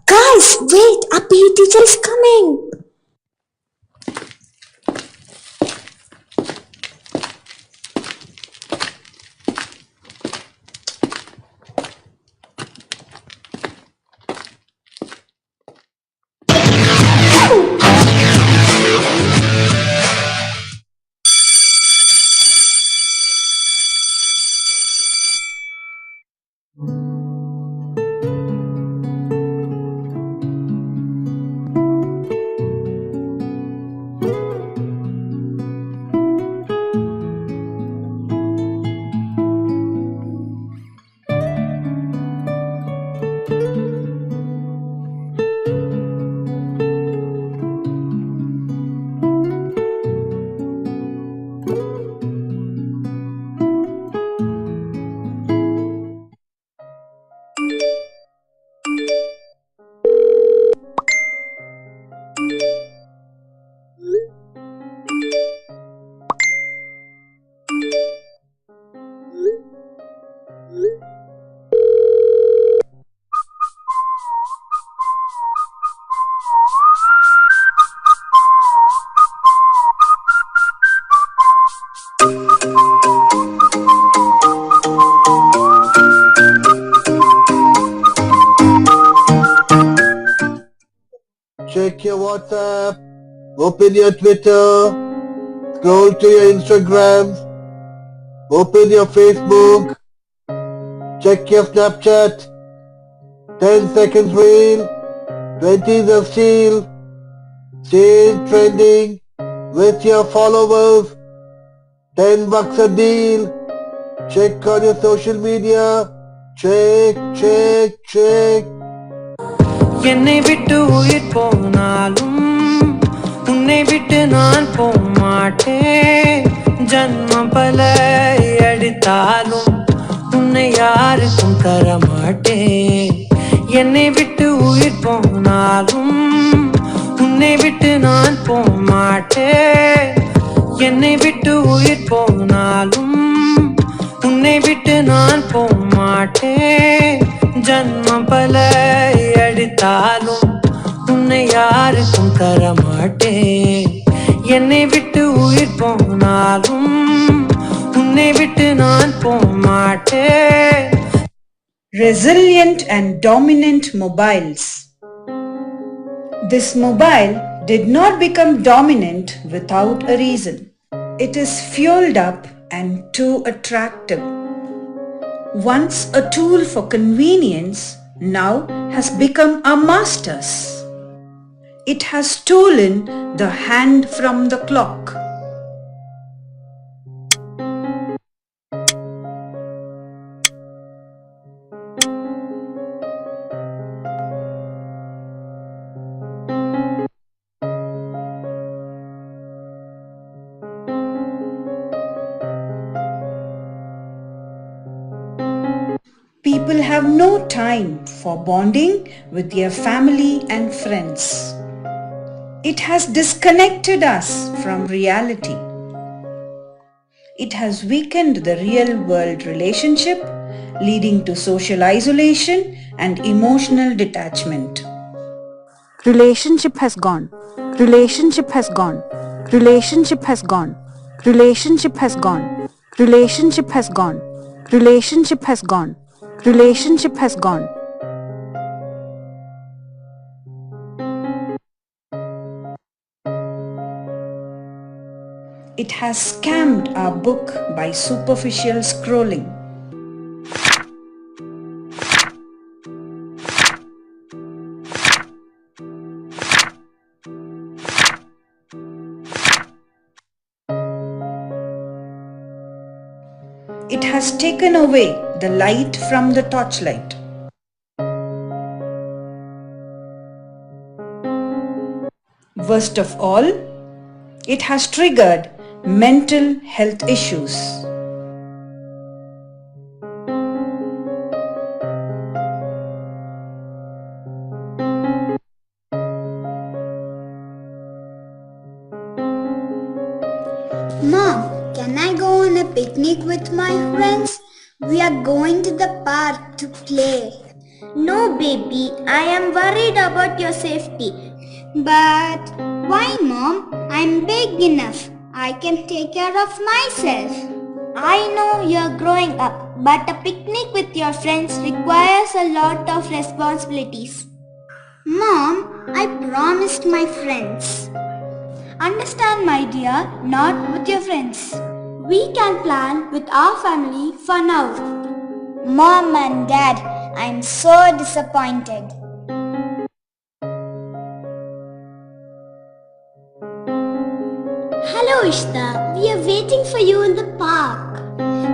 Guys, wait, our PE teacher is coming. Check your WhatsApp, open your Twitter, scroll to your Instagrams, open your Facebook, check your Snapchat, 10 seconds reel, 20s of steal, stay trending with your followers, $10 a deal, check on your social media, check. என்னை விட்டு உயிர் போனாலும் உன்னை விட்டு நான் போமாட்டேன் ஜன்மம் பல அடித்தாலும் உன்னை யாருக்கும் தரமாட்டேன் என்னை விட்டு உயிர் போனாலும் உன்னை விட்டு நான் போமாட்டேன் என்னை விட்டு உயிர் போனாலும் உன்னை விட்டு நான் போமாட்டேன் ஜன்மம் பல அடித்தாலும் உன்னை யாருக்கும் தரமாட்டேன் என்னை விட்டு உயிர் போனாலும் உன்னை விட்டு நான் போமாட்டேன். Resilient and dominant mobiles. This mobile did not become dominant without a reason. It is fueled up and too attractive. Once a tool for convenience, now has become a master's. It has stolen the hand from the clock. People have no time for bonding with their family and friends. It has disconnected us from reality. It has weakened the real world relationship, leading to social isolation and emotional detachment. Relationship has gone. Relationship has gone. Relationship has gone. Relationship has gone. Relationship has gone. Relationship has gone. Relationship has gone. It has scammed our book by superficial scrolling. It has taken away the light from the torchlight. Worst of all, it has triggered mental health issues. Mom, can I go on a picnic with my friends? We are going to the park to play. No, baby, I am worried about your safety. But why, Mom? I'm big enough. I can take care of myself. I know you're growing up, but a picnic with your friends requires a lot of responsibilities. Mom, I promised my friends. Understand, my dear, not with your friends. We can plan with our family for now. Mom and Dad, I'm so disappointed. Hello, Ishta. We are waiting for you in the park.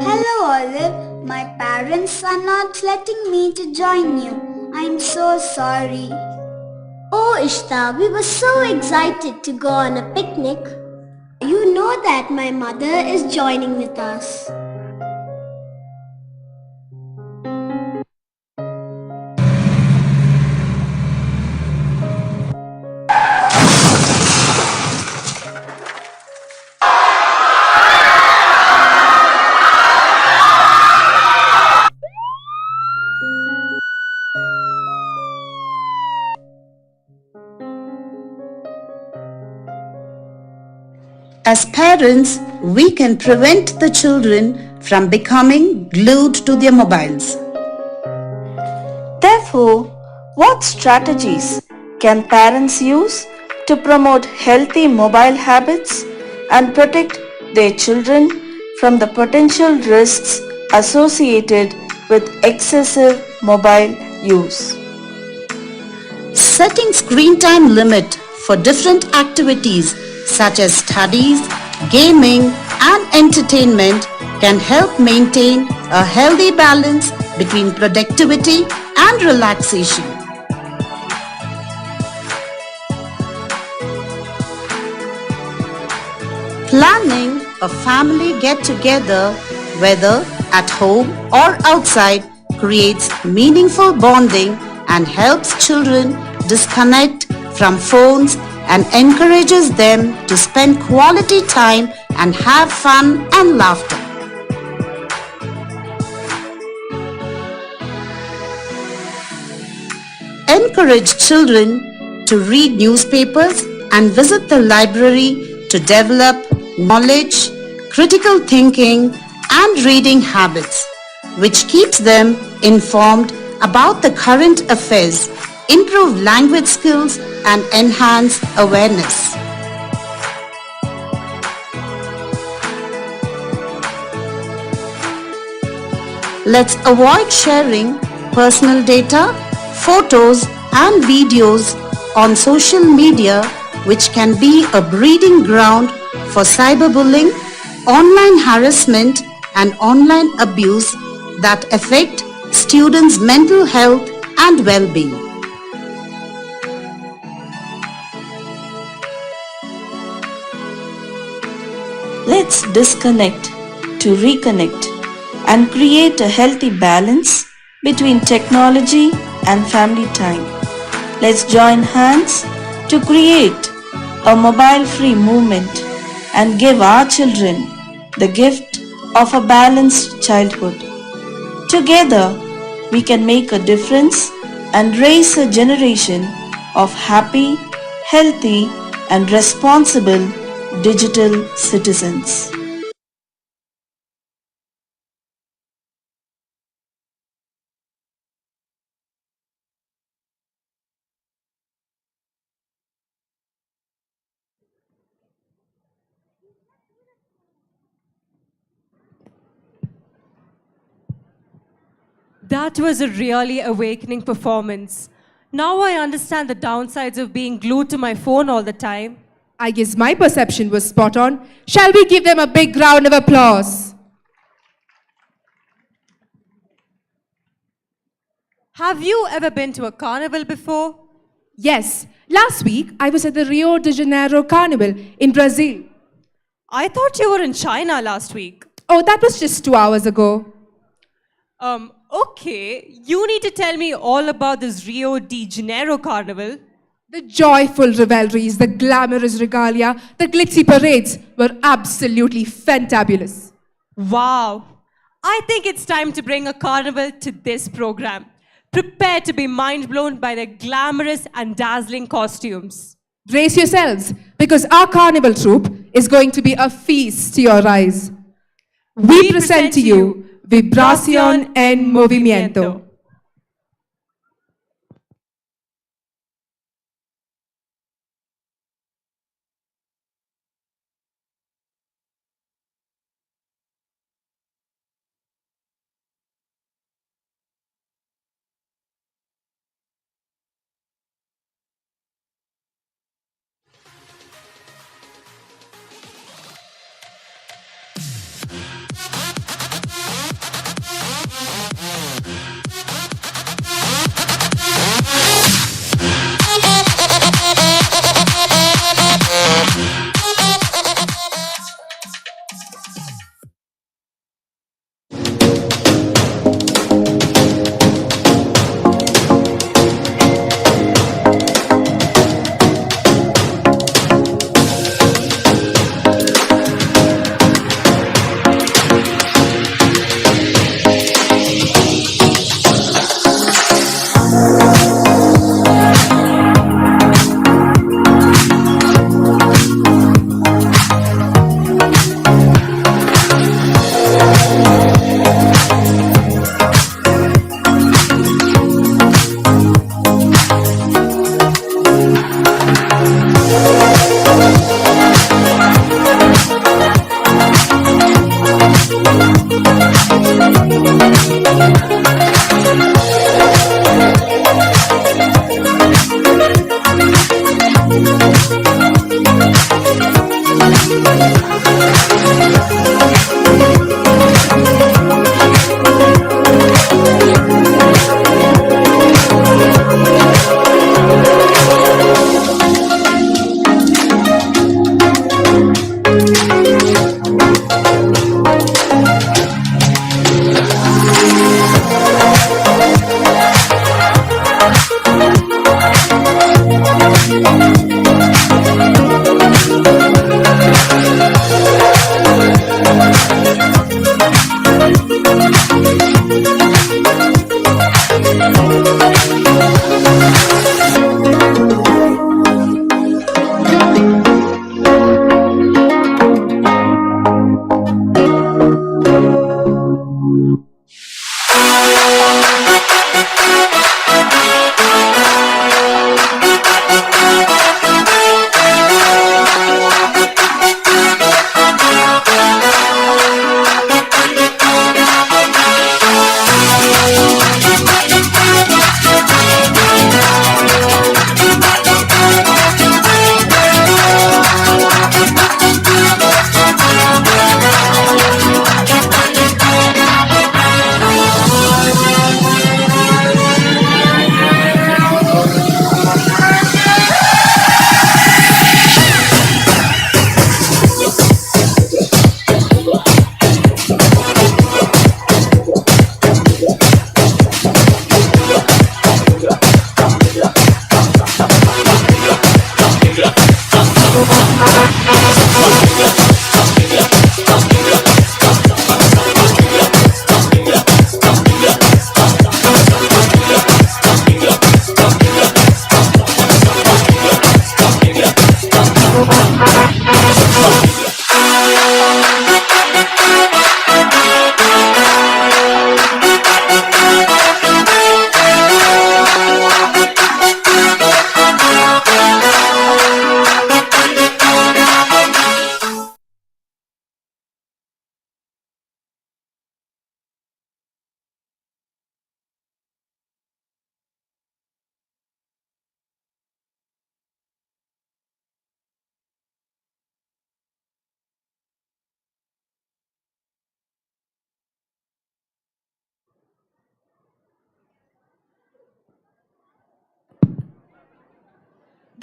Hello, Olive. My parents are not letting me to join you. I'm so sorry. Oh, Ishta, we were so excited to go on a picnic. You know that my mother is joining with us. As parents, we can prevent the children from becoming glued to their mobiles. Therefore, what strategies can parents use to promote healthy mobile habits and protect their children from the potential risks associated with excessive mobile use? Setting screen time limit for different activities such as studies, gaming and entertainment can help maintain a healthy balance between productivity and relaxation. Planning a family get-together, whether at home or outside, creates meaningful bonding and helps children disconnect from phones and encourages them to spend quality time and have fun and laughter. Encourage children to read newspapers and visit the library to develop knowledge, critical thinking and reading habits, which keeps them informed about the current affairs, improve language skills and enhance awareness. Let's avoid sharing personal data, photos and videos on social media, which can be a breeding ground for cyberbullying, online harassment and online abuse that affect students' mental health and well-being. Let's disconnect to reconnect and create a healthy balance between technology and family time. Let's join hands to create a mobile-free movement and give our children the gift of a balanced childhood. Together, we can make a difference and raise a generation of happy, healthy, and responsible digital citizens. That was a really awakening performance. Now I understand the downsides of being glued to my phone all the time. I guess my perception was spot on. Shall we give them a big round of applause? Have you ever been to a carnival before? Yes. Last week, I was at the Rio de Janeiro Carnival in Brazil. I thought you were in China last week. Oh, that was just 2 hours ago. Okay. You need to tell me all about this Rio de Janeiro carnival. The joyful revelries, the glamorous regalia, the glitzy parades were absolutely fantabulous. Wow. I think it's time to bring a carnival to this program. Prepare to be mind blown by the glamorous and dazzling costumes. Brace yourselves, because our carnival troupe is going to be a feast to your eyes. We present to you Vibración en Movimiento.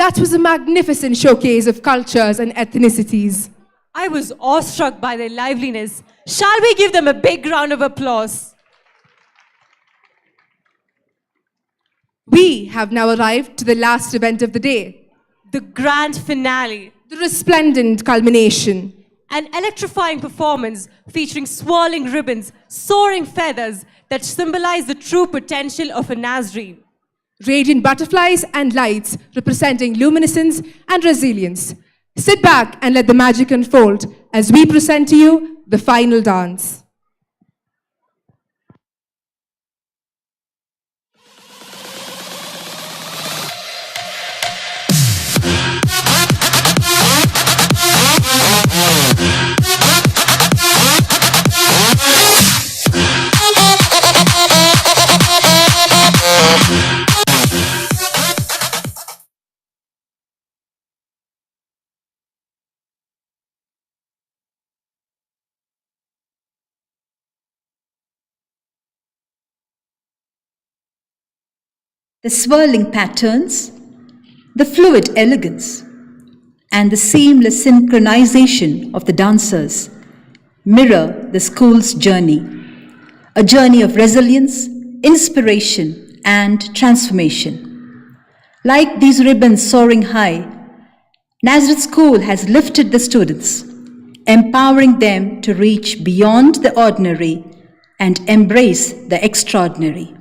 That was a magnificent showcase of cultures and ethnicities. I was awestruck by their liveliness. Shall we give them a big round of applause? We have now arrived to the last event of the day. The grand finale. The resplendent culmination. An electrifying performance featuring swirling ribbons, soaring feathers that symbolize the true potential of a Nazarene. Radiant butterflies and lights representing luminescence and resilience. Sit back and let the magic unfold as we present to you the final dance. The swirling patterns, the fluid elegance, and the seamless synchronization of the dancers mirror the school's journey, a journey of resilience, inspiration, and transformation. Like these ribbons soaring high, Nazareth School has lifted the students, empowering them to reach beyond the ordinary and embrace the extraordinary.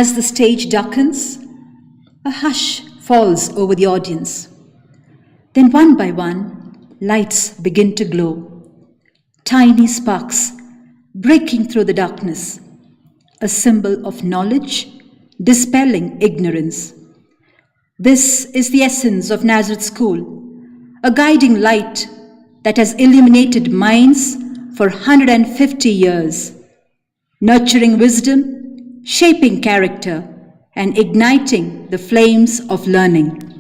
As the stage darkens, a hush falls over the audience. Then one by one, lights begin to glow. Tiny sparks breaking through the darkness, a symbol of knowledge, dispelling ignorance. This is the essence of Nazareth School, a guiding light that has illuminated minds for 150 years, nurturing wisdom, shaping character, and igniting the flames of learning.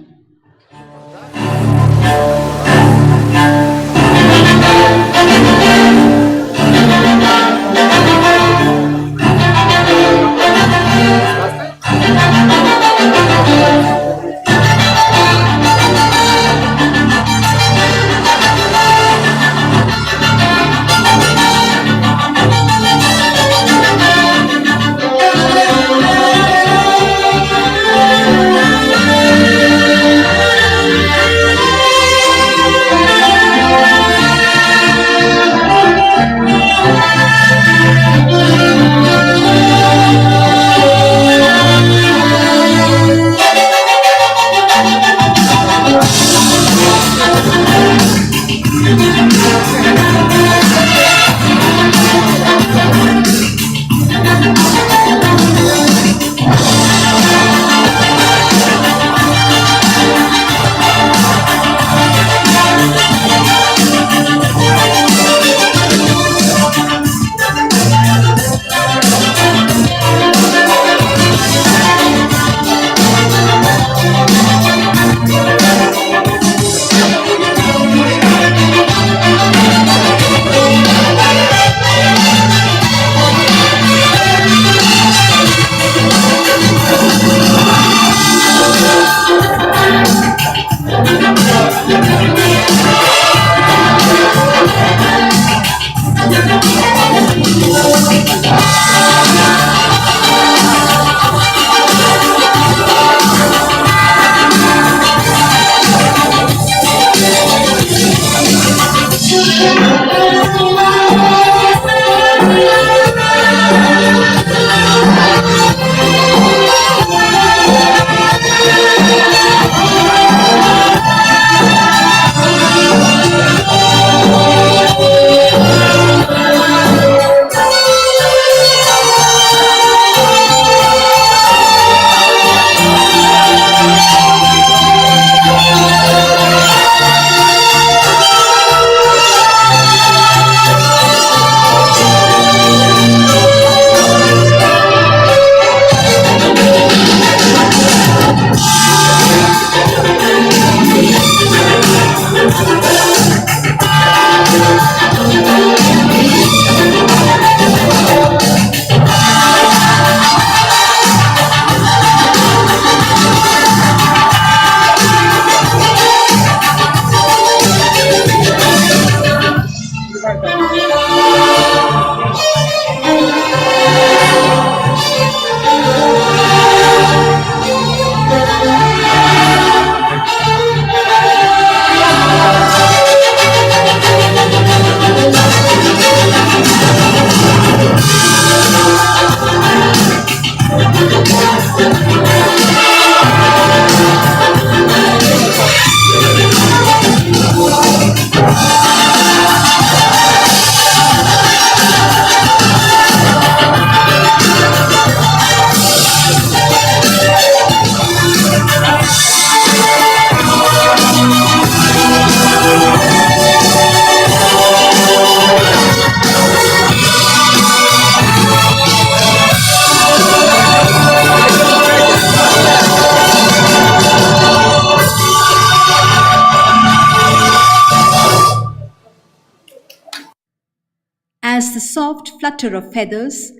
as the soft flutter of feathers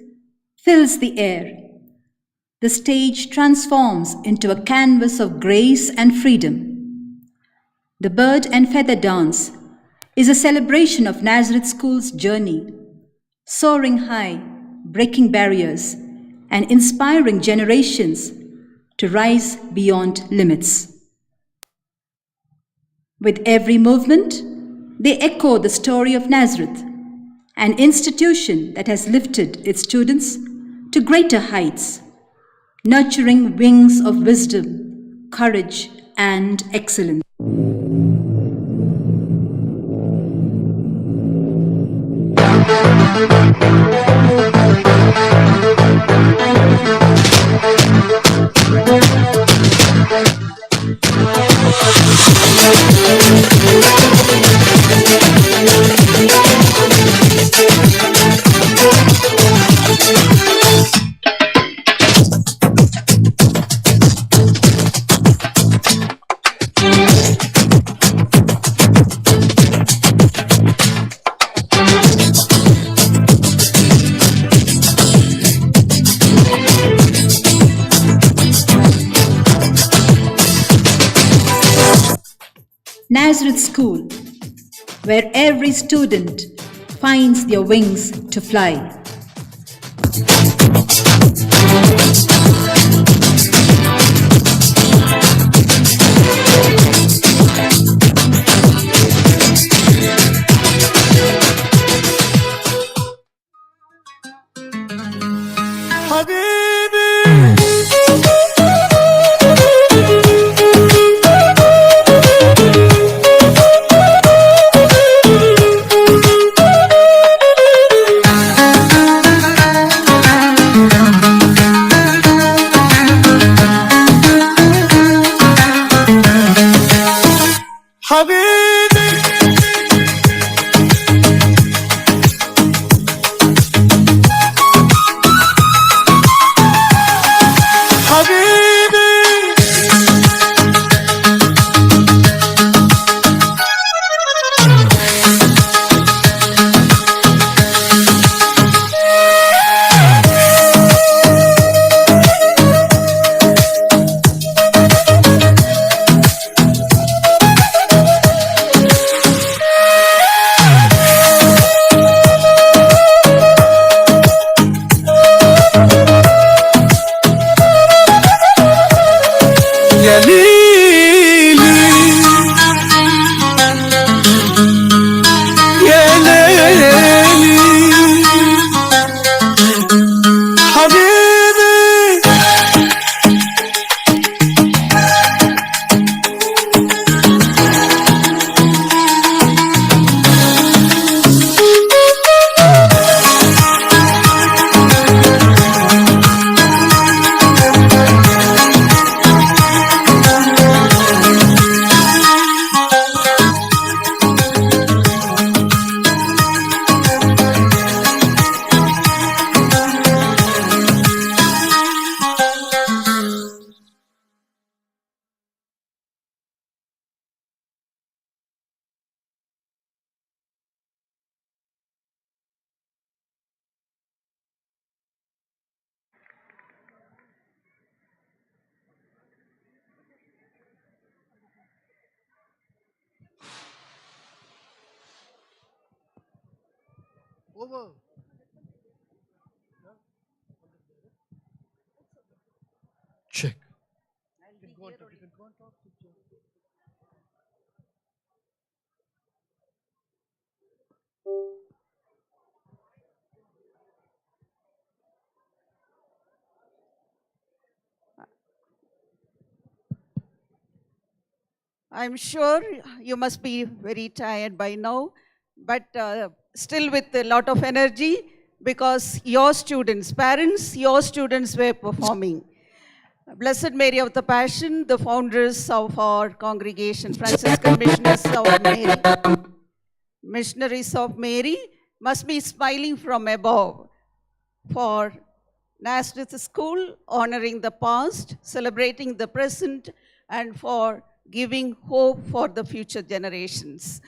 fills the air. The stage transforms into a canvas of grace and freedom. The bird and feather dance is a celebration of Nazareth School's journey, soaring high, breaking barriers, and inspiring generations to rise beyond limits. With every movement, they echo the story of Nazareth, an institution that has lifted its students to greater heights, nurturing wings of wisdom, courage, and excellence. Nazareth School, where every student finds their wings to fly. Over. Check. I'm sure you must be very tired by now, but still with a lot of energy because your students, parents, your students were performing. Blessed Mary of the Passion, the founders of our congregation, Franciscan Missionaries of Mary, must be smiling from above for Nazareth School, honoring the past, celebrating the present, and for giving hope for the future generations.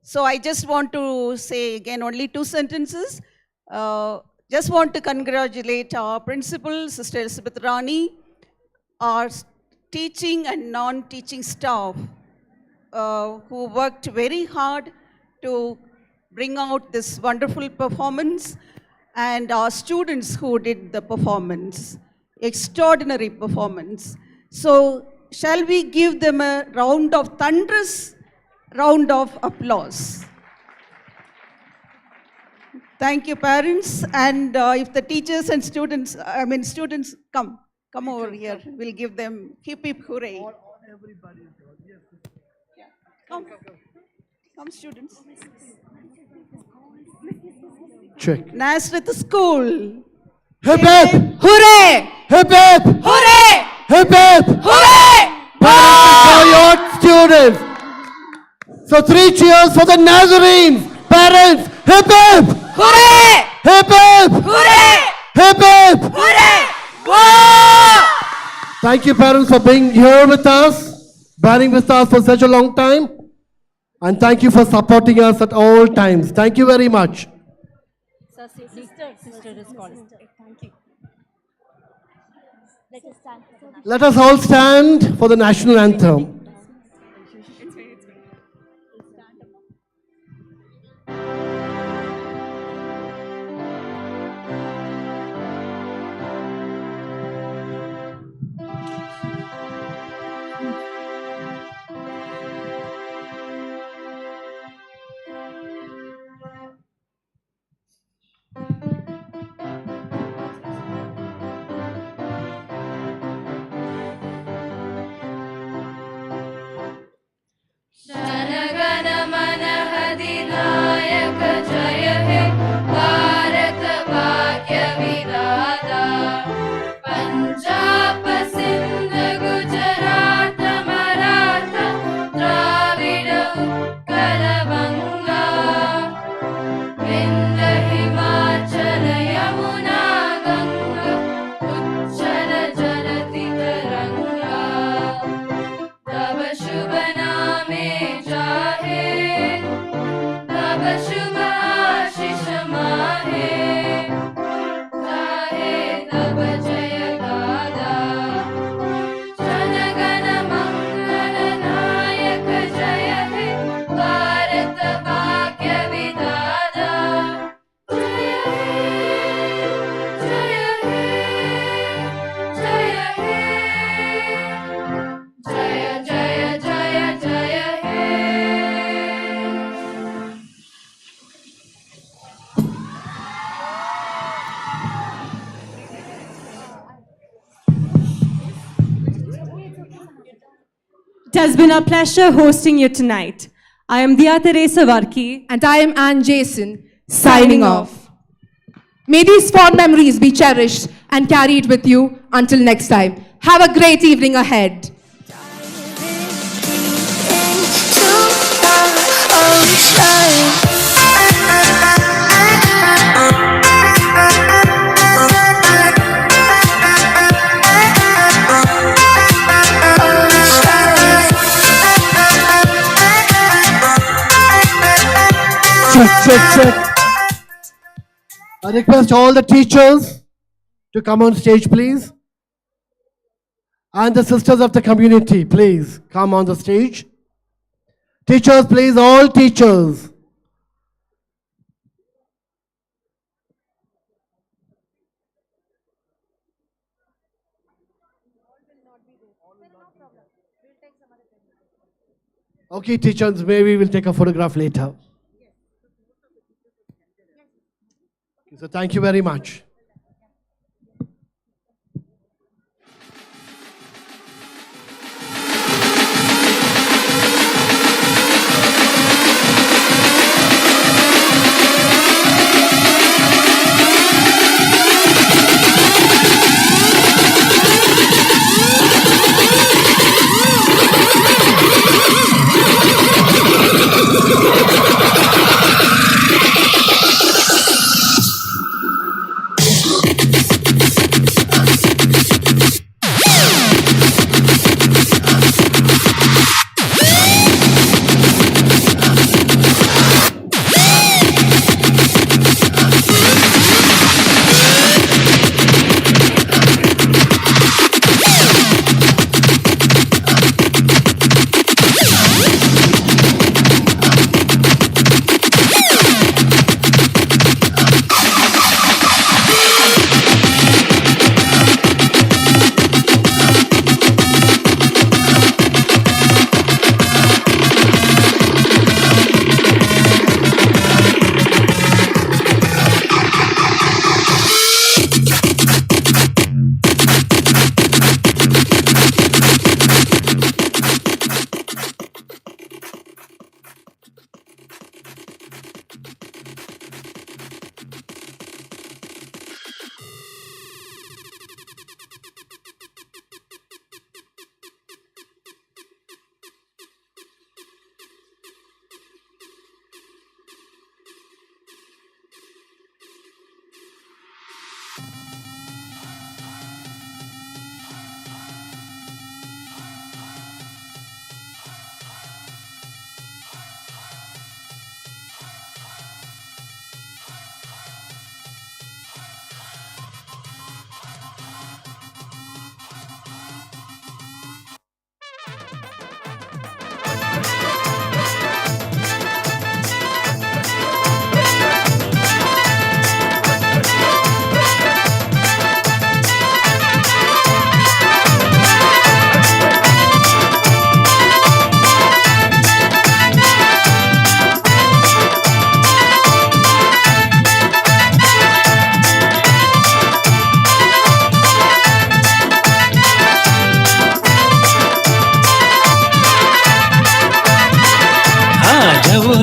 So I just want to say again only 2 sentences. Just want to congratulate our principal, Sister Elizabeth Rani, our teaching and non-teaching staff who worked very hard to bring out this wonderful performance, and our students who did the performance, extraordinary performance. So shall we give them a thunderous round of applause? Thank you, parents. And if the teachers and students, students come over here, we'll give them hip hip hooray. Come, students. Check. Nazareth School. Hip hip! Hooray! Hip hip! Hooray! Hip hip! Hooray! For your students. So 3 cheers for the Nazarenes. Parents, hip hip! Hooray! Hip hip! Hooray! Hip hip! Hooray! Whoa! Thank you, parents, for being here with us, bearing with us for such a long time. And thank you for supporting us at all times. Thank you very much. Sister is calling. Thank you. Let us all stand for the national anthem. जनगण मन अधिनायक जय हे भारत भाग्य विधाता पंजाब सिंध गुजरात मराठा द्राविड उत्कल बंगा विंध्य हिमाचल यमुना गंगा उच्चल जलति तरंगा तब शुभ नामे जाहे तब शुभ आशीष माहे गाहे तब जय गादा जनगण मंगल नायक जय हे भारत भाग्य विधाता जय हे जय हे जय जय जय जय हे It has been a pleasure hosting you tonight. I am Dia Teresa Varki. And I am Anne Jason, signing off. May these fond memories be cherished and carried with you until next time. Have a great evening ahead. Check. I request all the teachers to come on stage, please. And the sisters of the community, please come on the stage. Teachers, please, all teachers. Okay, teachers, maybe we'll take a photograph later. So thank you very much.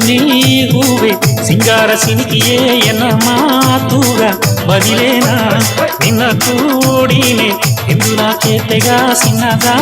నీ హూవే సింగార సినికియే ఎన్న మాతుగా బదిలేనా నిన్న కూడినే ಎಂದು నా చేతగా సిన్నదా